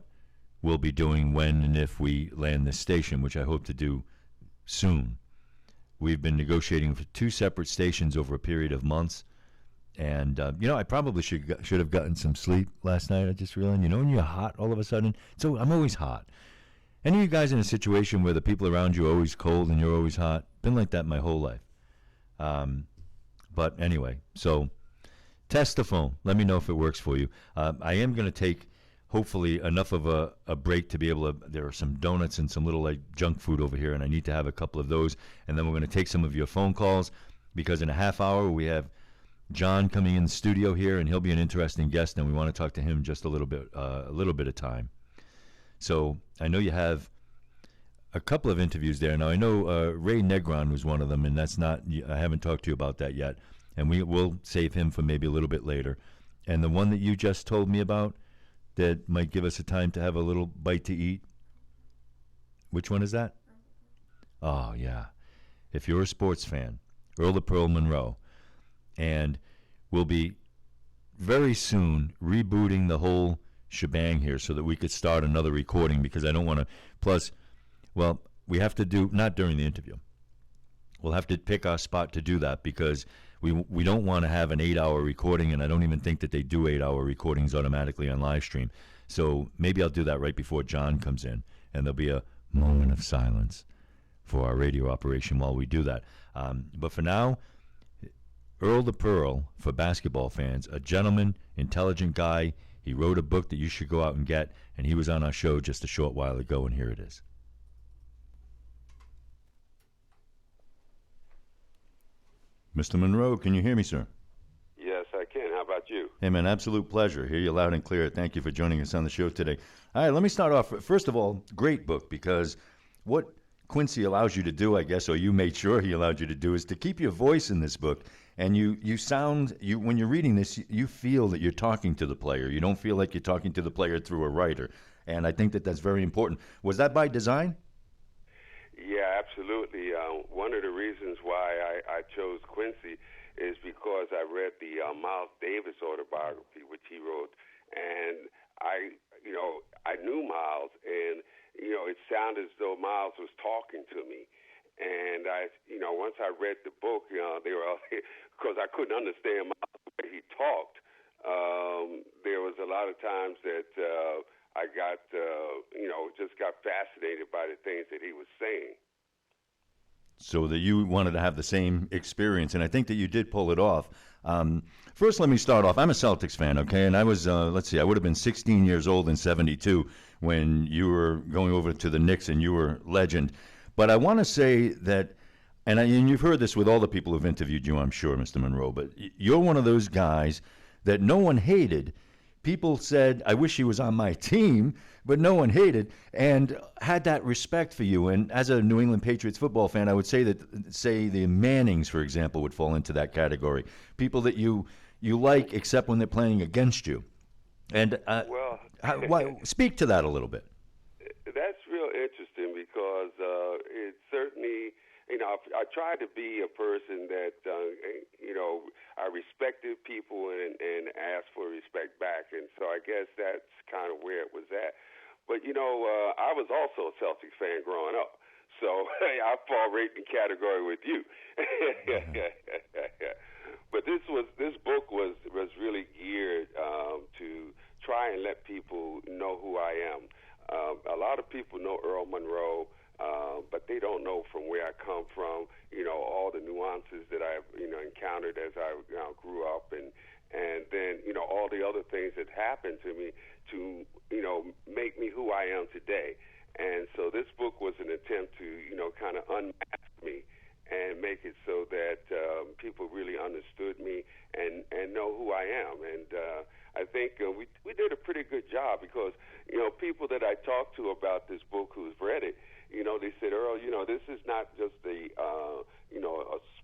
we'll be doing when and if we land this station, which I hope to do soon. We've been negotiating for 2 separate stations over a period of months, And I probably should have gotten some sleep last night. I just realized, when you're hot all of a sudden. So I'm always hot. Any of you guys in a situation where the people around you are always cold and you're always hot? Been like that my whole life. But anyway, so test the phone. Let me know if it works for you. I am going to take, hopefully, enough of a break to be able to. There are some donuts and some little junk food over here, and I need to have a couple of those. And then we're going to take some of your phone calls, because in a half hour we have John coming in the studio here, and he'll be an interesting guest, and we want to talk to him just a little bit of time. So I know you have a couple of interviews there. Now I know Ray Negron was one of them, and that's not. I haven't talked to you about that yet, and we'll save him for maybe a little bit later. And the one that you just told me about that might give us a time to have a little bite to eat. Which one is that? Oh yeah, if you're a sports fan, Earl the Pearl Monroe. And we'll be very soon rebooting the whole shebang here so that we could start another recording, because I don't want to. Plus, well, we have to do, not during the interview. We'll have to pick our spot to do that, because we don't want to have an 8-hour recording, and I don't even think that they do 8-hour recordings automatically on live stream. So maybe I'll do that right before John comes in, and there'll be a moment of silence for our radio operation while we do that. But for now, Earl the Pearl, for basketball fans, a gentleman, intelligent guy. He wrote a book that you should go out and get, and he was on our show just a short while ago, and here it is. Mr. Monroe, can you hear me, sir? Yes, I can. How about you? Hey, man, absolute pleasure. Hear you loud and clear. Thank you for joining us on the show today. All right, let me start off. First of all, great book, because what Quincy allows you to do, I guess, or you made sure he allowed you to do, is to keep your voice in this book. And you sound, when you're reading this, you feel that you're talking to the player. You don't feel like you're talking to the player through a writer. And I think that that's very important. Was that by design? Yeah, absolutely. One of the reasons why I chose Quincy is because I read the Miles Davis autobiography, which he wrote. And I knew Miles, and, it sounded as though Miles was talking to me. And once I read the book, they were, because I couldn't understand the way he talked. There was a lot of times that I got, just got fascinated by the things that he was saying. So that you wanted to have the same experience, and I think that you did pull it off. First, let me start off. I'm a Celtics fan, okay? And I was, I would have been 16 years old in '72 when you were going over to the Knicks, and you were legend. But I want to say that, and you've heard this with all the people who've interviewed you, I'm sure, Mr. Monroe, but you're one of those guys that no one hated. People said, I wish he was on my team, but no one hated, and had that respect for you. And as a New England Patriots football fan, I would say that, the Mannings, for example, would fall into that category. People that you like, except when they're playing against you. And speak to that a little bit. That's real interesting, because it certainly, I tried to be a person that, I respected people and asked for respect back. And so I guess that's kind of where it was at. But, I was also a Celtics fan growing up. So I fall right in category with you. But this book was really geared to try and let people know who I am. A lot of people know Earl Monroe, but they don't know from where I come from, all the nuances that I've, encountered as I grew up, and then, all the other things that happened to me to, make me who I am today. And so this book was an attempt to, kind of unmask me and make it so that people really understood me and know who I am. And I think we did a pretty good job, because, people that I talked to about this book who's read it, they said, Earl, this is not just a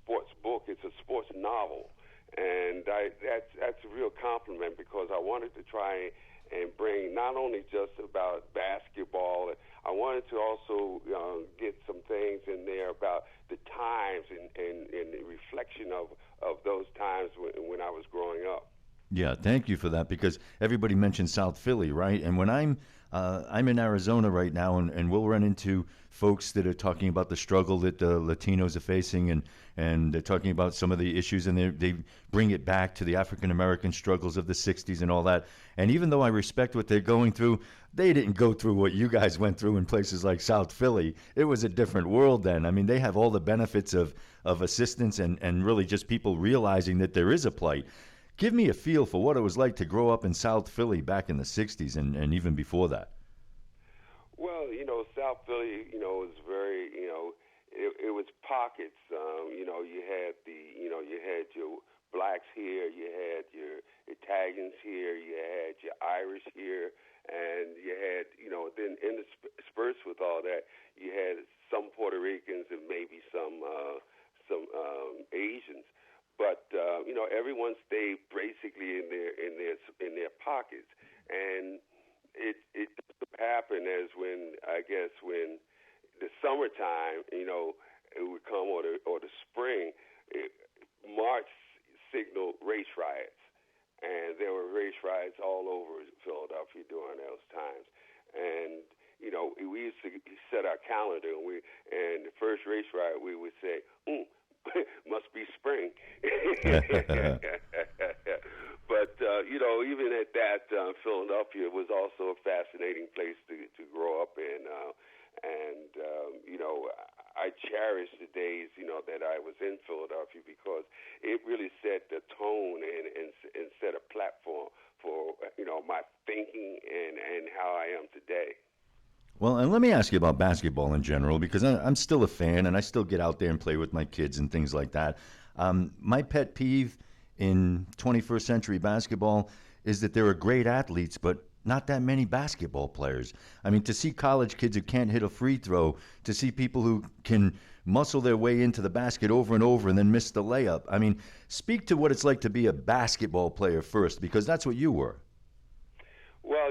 sports book, it's a sports novel. And that's a real compliment, because I wanted to try and bring not only just about basketball, I wanted to also get some things in there about the times and the reflection of those times when I was growing up. Yeah, thank you for that, because everybody mentioned South Philly, right? And when I'm in Arizona right now, and we'll run into folks that are talking about the struggle that the Latinos are facing, and they're talking about some of the issues, and they bring it back to the African American struggles of the '60s and all that. And even though I respect what they're going through, they didn't go through what you guys went through in places like South Philly. It was a different world then. I mean, they have all the benefits of assistance and really just people realizing that there is a plight. Give me a feel for what it was like to grow up in South Philly back in the '60s and even before that. Well, South Philly, was very, it was pockets. You had you had your blacks here, you had your Italians here, you had your Irish here, and you had, then interspersed with all that, you had some Puerto Ricans and maybe some Asians. But everyone stayed basically in their pockets, and it happened as when the summertime, it would come, or the spring, March signaled race riots, and there were race riots all over Philadelphia during those times, and we used to set our calendar, and the first race riot we would say, must be spring. But, even at that, Philadelphia was also a fascinating place to grow up in. I cherish the days, that I was in Philadelphia, because it really set the tone and set a platform for, my thinking and how I am today. Well, and let me ask you about basketball in general, because I'm still a fan, and I still get out there and play with my kids and things like that. My pet peeve in 21st century basketball is that there are great athletes, but not that many basketball players. I mean, to see college kids who can't hit a free throw, to see people who can muscle their way into the basket over and over and then miss the layup. I mean, speak to what it's like to be a basketball player first, because that's what you were. Well,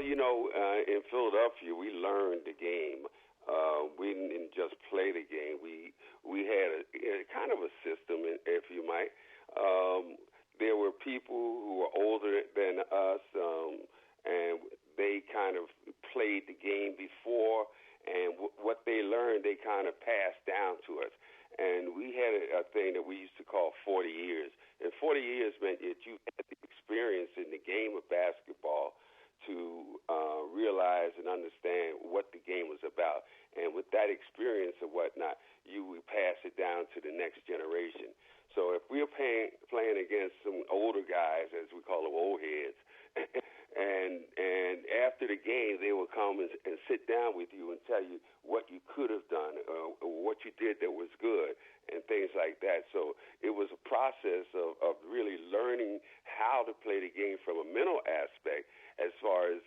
in Philadelphia, we learned the game. We didn't just play the game. We had a kind of a system, if you might. There were people who were older than us, and they kind of played the game before, and what they learned, they kind of passed down to us. And we had a thing that we used to call 40 years. And 40 years meant that you had the experience in the game of basketball to realize and understand what the game was about. And with that experience or whatnot, you would pass it down to the next generation. So if we're playing against some older guys, as we call them, old heads, and after the game, they will come and sit down with you and tell you what you could have done, or what you did that was good, and things like that. So it was a process of really learning how to play the game from a mental aspect, as far as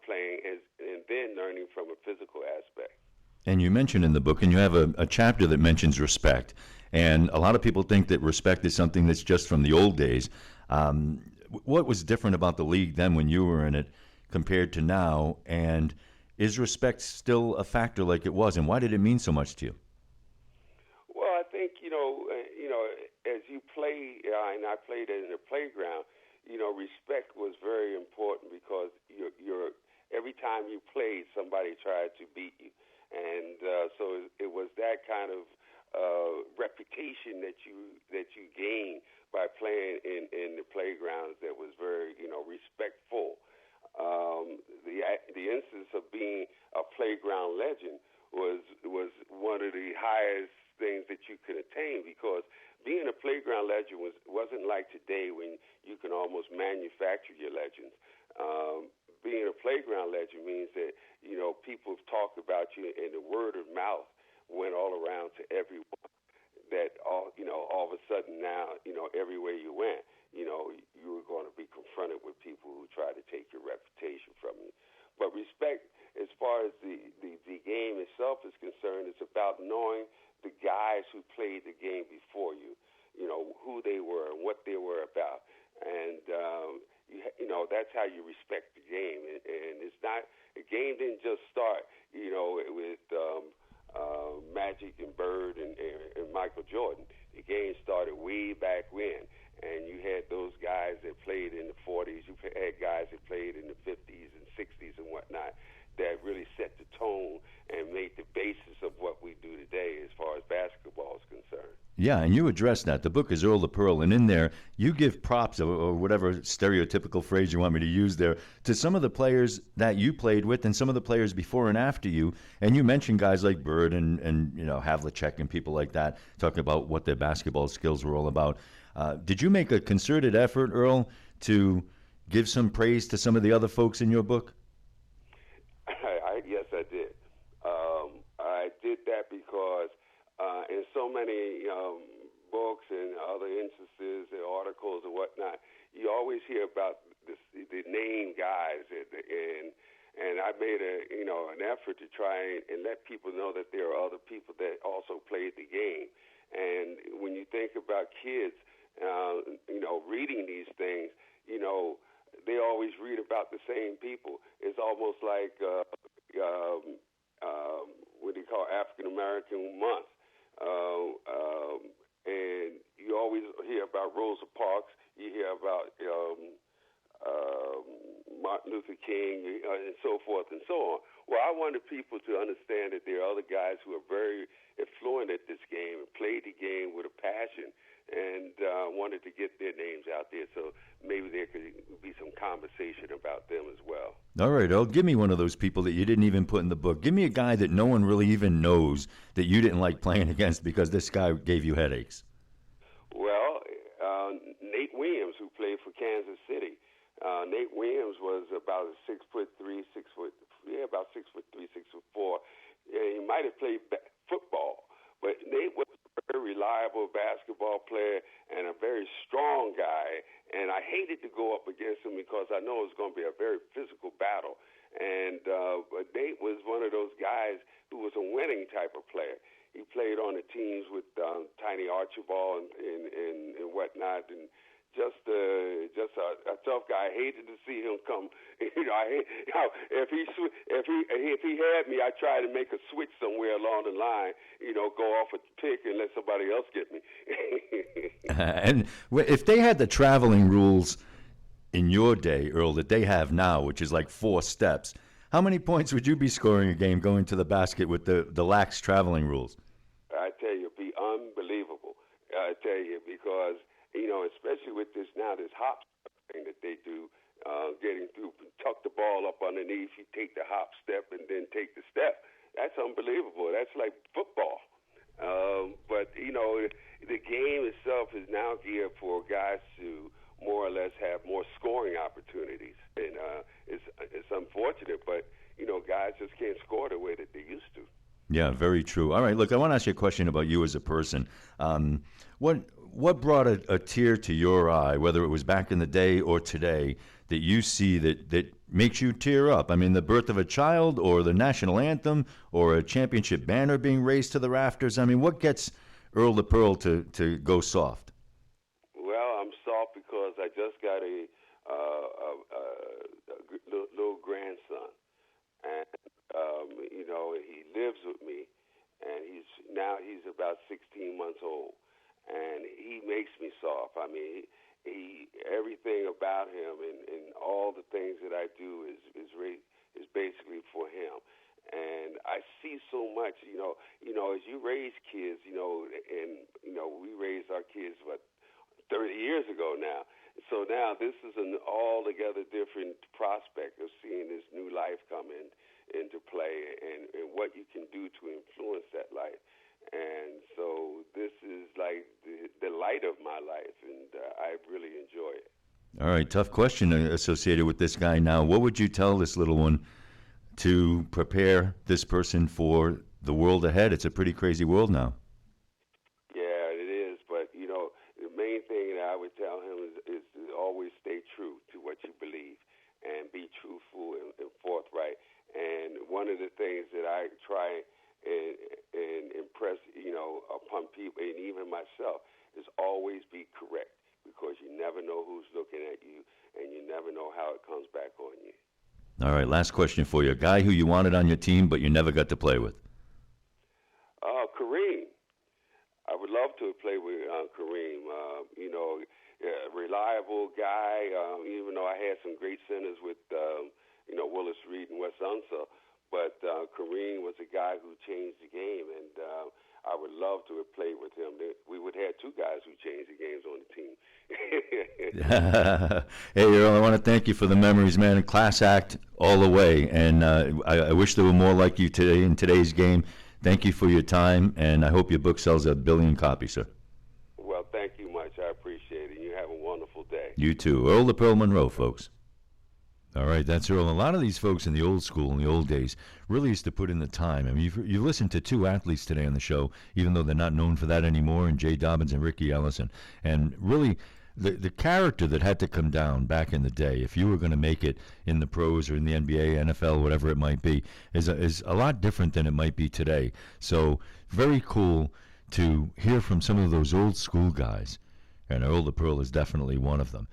playing, and then learning from a physical aspect. And you mentioned in the book, and you have a chapter that mentions respect. And a lot of people think that respect is something that's just from the old days. What was different about the league then when you were in it compared to now? And is respect still a factor like it was? And why did it mean so much to you? Well, I think, as you play, and I played in the playground, respect was very important, because you're every time you played, somebody tried to beat you. And so it was that kind of reputation that you gained by playing in the playgrounds that was very, respectful. The instance of being a playground legend was one of the highest things that you could attain, because being a playground legend wasn't like today when you can almost manufacture your legends. Being a playground legend means that, people have talked about you, and the word of mouth went all around to everyone. That all of a sudden now, everywhere you went, you were going to be confronted with people who try to take your reputation from you. But respect, as far as the game itself is concerned, it's about knowing the guys who played the game before you, who they were and what they were about. And, that's how you respect the game. And it's not, the game didn't just start, with Magic and Bird and Michael Jordan. The game started way back when. and you had those guys that played in the 40s. You had guys that played in the 50s and 60s and whatnot that really set the tone and made the basis of what we do today as far as basketball is concerned. Yeah, and you address that. The book is Earl the Pearl, and in there you give props, or whatever stereotypical phrase you want me to use there, to some of the players that you played with and some of the players before and after you. And you mentioned guys like Bird and Havlicek and people like that, talking about what their basketball skills were all about. Did you make a concerted effort, Earl, to give some praise to some of the other folks in your book? Yes, I did. I did that because in so many books and other instances and articles and whatnot, you always hear about the name guys, and I made an effort to try and let people know that there are other people that also played the game. And when you think about kids, reading these things, they always read about the same people. It's almost like what they call African American Month. And you always hear about Rosa Parks, you hear about Martin Luther King, and so forth and so on. Well, I wanted people to understand that there are other guys who are very fluent at this game and played the game with a passion, and wanted to get their names out there so maybe there could be some conversation about them as well. All right, Earl, give me one of those people that you didn't even put in the book. Give me a guy that no one really even knows that you didn't like playing against because this guy gave you headaches. Well, Nate Williams, who played for Kansas City. Nate Williams was about 6'3", about 6'3", 6'4". Yeah, he might have played football, but Nate was a very reliable basketball player and a very strong guy. And I hated to go up against him because I know it was going to be a very physical battle. And but Nate was one of those guys who was a winning type of player. He played on the teams with Tiny Archibald and whatnot, and just a tough guy. I hated to see him come. If he had me, I tried to make a switch somewhere along the line. Go off a pick and let somebody else get me. And if they had the traveling rules in your day, Earl, that they have now, which is like 4 steps, how many points would you be scoring a game going to the basket with the lax traveling rules? I tell you, it'd be unbelievable. I tell you, because especially with this hop thing that they do, getting through, tuck the ball up underneath, you take the hop step and then take the step. That's unbelievable. That's like football. But the game itself is now geared for guys to more or less have more scoring opportunities, and it's unfortunate, but guys just can't score the way that they used to. Yeah, very true. All right, look, I want to ask you a question about you as a person. What brought a tear to your eye, whether it was back in the day or today, that you see that makes you tear up? I mean, the birth of a child, or the national anthem, or a championship banner being raised to the rafters? I mean, what gets Earl the Pearl to go soft? Well, I'm soft because I just got a little grandson, and he lives with me, and he's about 16 months old. And he makes me soft. I mean, he everything about him and all the things that I do is basically for him. And I see so much, as you raise kids, we raised our kids 30 years ago now. So now this is an altogether different prospect of seeing this new life come into play and what you can do to influence that life. And so this is like the light of my life, and I really enjoy it. All right, tough question associated with this guy now. What would you tell this little one to prepare this person for the world ahead? It's a pretty crazy world now. Yeah, it is. But, the main thing that I would tell him is to always stay true to what you believe and be truthful and forthright. And one of the things that I try and impress, upon people, and even myself, is always be correct, because you never know who's looking at you, and you never know how it comes back on you. All right, last question for you. A guy who you wanted on your team, but you never got to play with. Kareem. I would love to play with Kareem. likable guy, even though I had some great centers with, Willis Reed and Wes Unsah. But Kareem was a guy who changed the game, and I would love to have played with him. We would have two guys who changed the games on the team. Hey, Earl, I want to thank you for the memories, man. Class act all the way. And I wish there were more like you today in today's game. Thank you for your time, and I hope your book sells 1 billion copies, sir. Well, thank you much. I appreciate it. You have a wonderful day. You too. Earl the Pearl Monroe, folks. All right, that's Earl. A lot of these folks in the old school, in the old days, really used to put in the time. I mean, you've listened to two athletes today on the show, even though they're not known for that anymore, and Jay Dobbins and Ricky Ellison. And really, the character that had to come down back in the day, if you were going to make it in the pros or in the NBA, NFL, whatever it might be, is a lot different than it might be today. So very cool to hear from some of those old school guys. And Earl the Pearl is definitely one of them.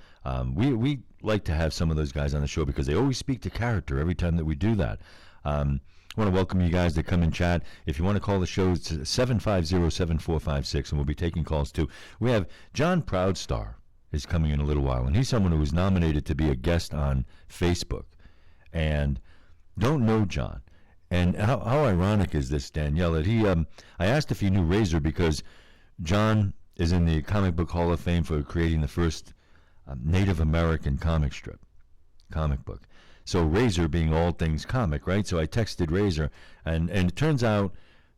We like to have some of those guys on the show because they always speak to character every time that we do that. I want to welcome you guys to come and chat. If you want to call the show, it's 750-7456, and we'll be taking calls too. We have John Proudstar is coming in a little while, and he's someone who was nominated to be a guest on Facebook. And don't know John. And how ironic is this, Danielle, that I asked if he knew Razor because John is in the Comic Book Hall of Fame for creating the first Native American comic book. So Razor being all things comic, right? So I texted Razor, and it turns out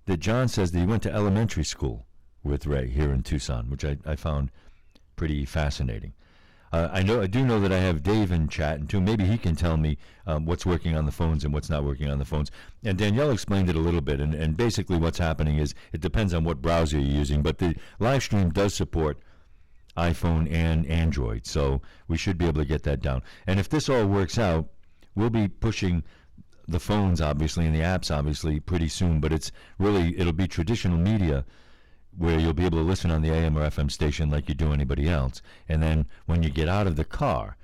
that John says that he went to elementary school with Ray here in Tucson, which I found pretty fascinating. I do know that I have Dave in chat, and too, maybe he can tell me what's working on the phones and what's not working on the phones. And Danielle explained it a little bit, and basically what's happening is it depends on what browser you're using, but the live stream does support iPhone and Android, so we should be able to get that down. And if this all works out, we'll be pushing the phones, obviously, and the apps, obviously, pretty soon, but it'll be traditional media where you'll be able to listen on the AM or FM station like you do anybody else. And then when you get out of the car,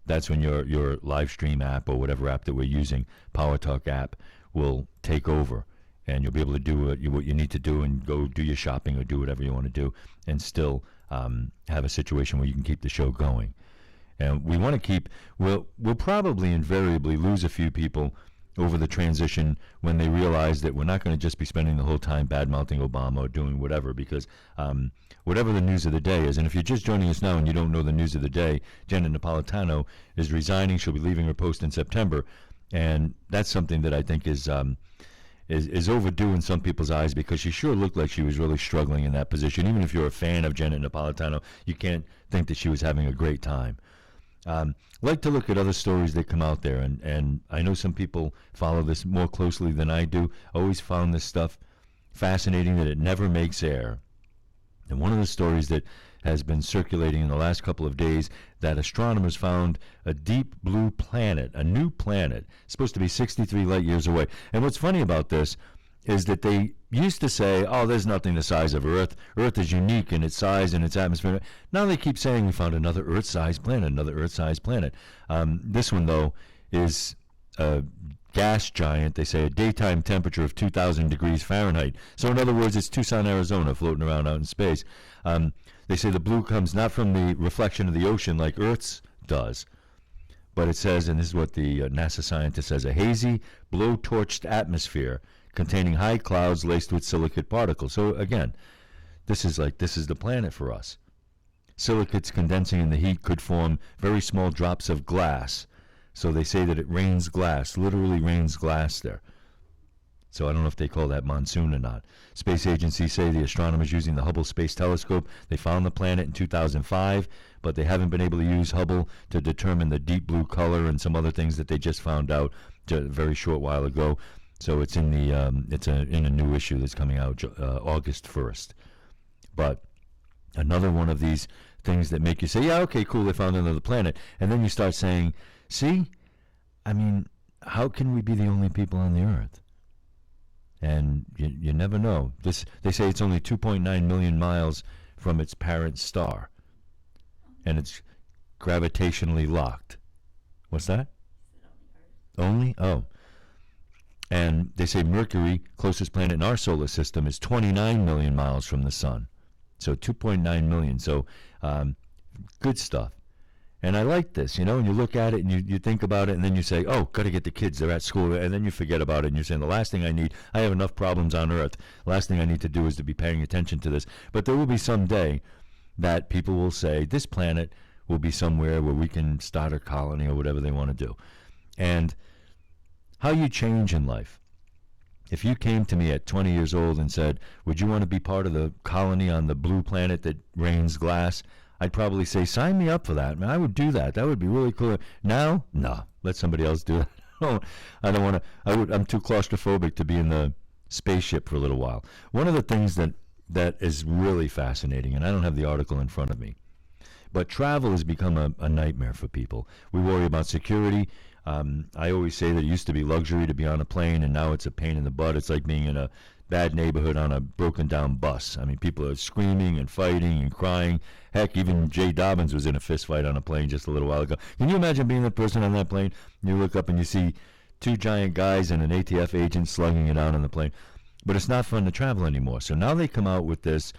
that's when your live stream app or whatever app that we're using, PowerTalk app, will take over. And you'll be able to do what you need to do and go do your shopping or do whatever you want to do and still have a situation where you can keep the show going. And we want to we'll probably invariably lose a few people over the transition when they realize that we're not going to just be spending the whole time bad-mouthing Obama or doing whatever, because whatever the news of the day is, and if you're just joining us now and you don't know the news of the day, Janet Napolitano is resigning. She'll be leaving her post in September, and that's something that I think is overdue in some people's eyes, because she sure looked like she was really struggling in that position. Even if you're a fan of Janet Napolitano, you can't think that she was having a great time. Like to look at other stories that come out there, and I know some people follow this more closely than I do. Always found this stuff fascinating that it never makes air. And one of the stories that has been circulating in the last couple of days, that astronomers found a deep blue planet, a new planet, supposed to be 63 light years away. And what's funny about this is that they used to say, oh, there's nothing the size of Earth. Earth is unique in its size and its atmosphere. Now they keep saying we found another Earth-sized planet, another Earth-sized planet. This one, though, is a gas giant. They say a daytime temperature of 2,000 degrees Fahrenheit. So in other words, it's Tucson, Arizona, floating around out in space. They say the blue comes not from the reflection of the ocean like Earth's does, but it says, and this is what the NASA scientist says, a hazy, blow-torched atmosphere containing high clouds laced with silicate particles. So again, this is the planet for us. Silicates condensing in the heat could form very small drops of glass. So they say that it rains glass, literally rains glass there. So I don't know if they call that monsoon or not. Space agencies say the astronomers using the Hubble Space Telescope, they found the planet in 2005, but they haven't been able to use Hubble to determine the deep blue color and some other things that they just found out a very short while ago. So it's in a new issue that's coming out August 1st. But another one of these things that make you say, yeah, okay, cool, they found another planet. And then you start saying, see, I mean, how can we be the only people on the Earth? And you never know. They say it's only 2.9 million miles from its parent star. And it's gravitationally locked. What's that? Only? Oh. And they say Mercury, closest planet in our solar system, is 29 million miles from the sun. So 2.9 million. So good stuff. And I like this, you know, and you look at it and you think about it, and then you say, oh, got to get the kids, they're at school, and then you forget about it, and you're saying, the last thing I need, I have enough problems on Earth, the last thing I need to do is to be paying attention to this. But there will be some day that people will say, this planet will be somewhere where we can start a colony or whatever they want to do. And how you change in life. If you came to me at 20 years old and said, would you want to be part of the colony on the blue planet that rains glass? I'd probably say, sign me up for that. Man, I would do that. That would be really cool. Now, no, let somebody else do that. I don't want to. I'm too claustrophobic to be in the spaceship for a little while. One of the things that is really fascinating, and I don't have the article in front of me, but travel has become a nightmare for people. We worry about security. I always say that it used to be luxury to be on a plane, and now it's a pain in the butt. It's like being in a bad neighborhood on a broken down bus. I mean, people are screaming and fighting and crying. Heck, even Jay Dobbins was in a fist fight on a plane just a little while ago. Can you imagine being the person on that plane? You look up and you see two giant guys and an ATF agent slugging it out on the plane. But it's not fun to travel anymore. So now they come out with this,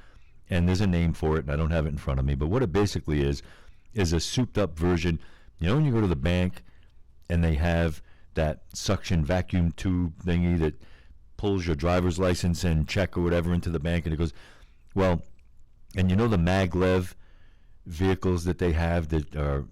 and there's a name for it, and I don't have it in front of me. But what it basically is a souped up version. You know, when you go to the bank and they have that suction vacuum tube thingy that pulls your driver's license and check or whatever into the bank, and it goes, well, and you know the maglev vehicles that they have that are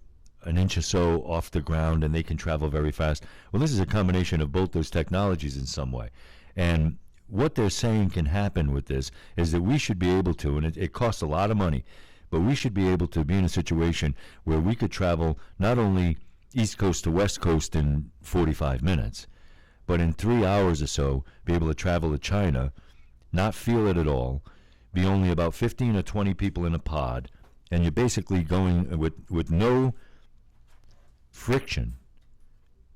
an inch or so off the ground and they can travel very fast? Well, this is a combination of both those technologies in some way. And what they're saying can happen with this is that we should be able to, and it costs a lot of money, but we should be able to be in a situation where we could travel not only East Coast to West Coast in 45 minutes, but in 3 hours or so, be able to travel to China, not feel it at all, be only about 15 or 20 people in a pod, and you're basically going with no friction,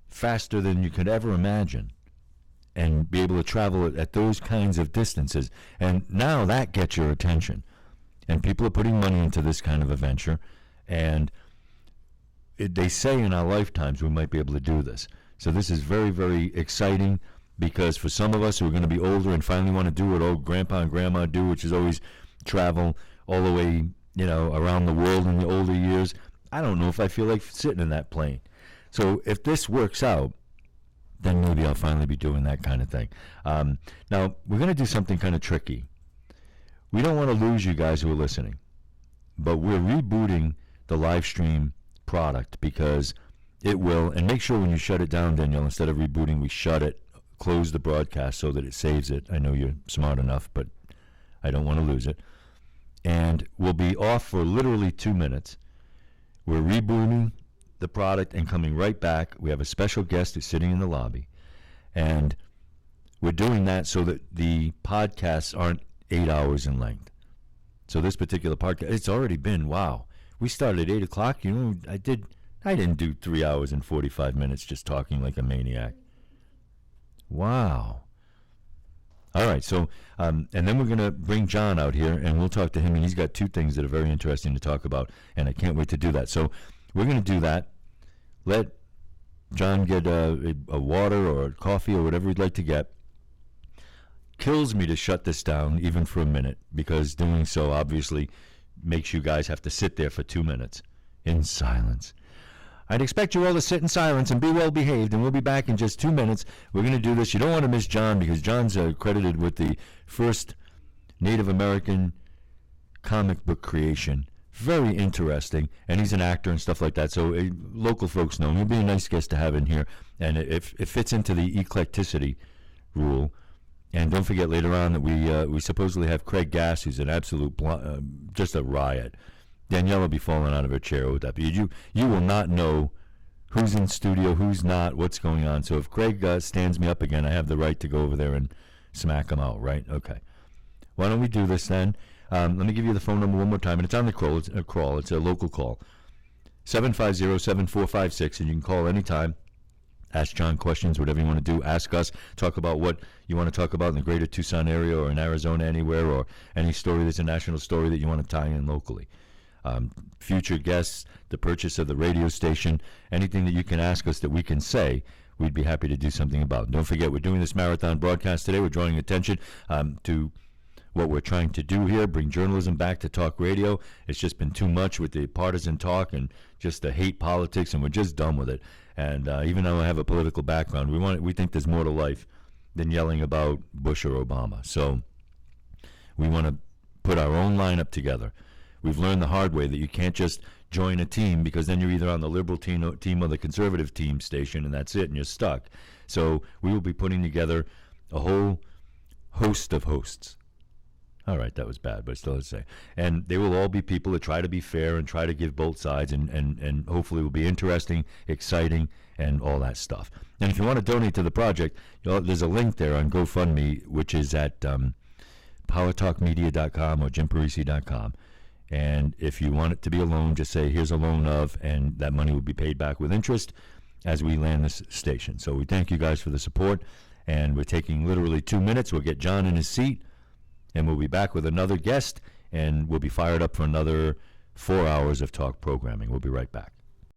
faster than you could ever imagine, and be able to travel at those kinds of distances. And now that gets your attention. And people are putting money into this kind of a venture, and they say in our lifetimes we might be able to do this. So this is very, very exciting, because for some of us who are going to be older and finally want to do what old grandpa and grandma do, which is always travel all the way, you know, around the world in the older years, I don't know if I feel like sitting in that plane. So if this works out, then maybe I'll finally be doing that kind of thing. Now, we're going to do something kind of tricky. We don't want to lose you guys who are listening, but we're rebooting the live stream product because it will, and make sure when you shut it down, Danielle, instead of rebooting, we shut it, close the broadcast so that it saves it. I know you're smart enough, but I don't want to lose it. And we'll be off for literally 2 minutes. We're rebooting the product and coming right back. We have a special guest who's sitting in the lobby, and we're doing that so that the podcasts aren't 8 hours in length. So this particular podcast, it's already been, wow. We started at 8 o'clock. You know, I didn't do 3 hours and 45 minutes just talking like a maniac. Wow. All right, so, and then we're going to bring John out here, and we'll talk to him, and he's got two things that are very interesting to talk about, and I can't wait to do that. So we're going to do that. Let John get a water or a coffee or whatever he'd like to get. Kills me to shut this down even for a minute, because doing so obviously makes you guys have to sit there for 2 minutes in silence. I'd expect you all to sit in silence and be well behaved, and we'll be back in just 2 minutes. We're going to do this. You don't want to miss John, because John's credited with the first Native American comic book creation. Very interesting, and he's an actor and stuff like that, so local folks know him. He'll be a nice guest to have in here, and it fits into the eclecticity rule. And don't forget later on that we supposedly have Craig Gass, who's an absolute just a riot. Danielle will be falling out of her chair with that. But you will not know who's in studio, who's not, what's going on. So if Craig stands me up again, I have the right to go over there and smack him out, right? Okay. Why don't we do this then? Let me give you the phone number one more time, and it's on the crawl. It's a local call. 750-7456, and you can call anytime. Ask John questions, whatever you want to do. Ask us. Talk about what you want to talk about in the greater Tucson area or in Arizona, anywhere, or any story that's a national story that you want to tie in locally. Future guests, the purchase of the radio station, anything that you can ask us that we can say, we'd be happy to do something about. Don't forget, we're doing this marathon broadcast today. We're drawing attention to what we're trying to do here, bring journalism back to talk radio. It's just been too much with the partisan talk and just the hate politics, and we're just done with it. And even though I have a political background, we think there's more to life than yelling about Bush or Obama. So we want to put our own lineup together. We've learned the hard way that you can't just join a team, because then you're either on the liberal team or the conservative team station, and that's it, and you're stuck. So we will be putting together a whole host of hosts. All right, that was bad, but I still have to say. And they will all be people that try to be fair and try to give both sides, and hopefully will be interesting, exciting, and all that stuff. And if you want to donate to the project, there's a link there on GoFundMe, which is at PowerTalkMedia.com or JimParisi.com. And if you want it to be a loan, just say, here's a loan of, and that money will be paid back with interest as we land this station. So we thank you guys for the support, and we're taking literally 2 minutes. We'll get John in his seat, and we'll be back with another guest, and we'll be fired up for another 4 hours of talk programming. We'll be right back.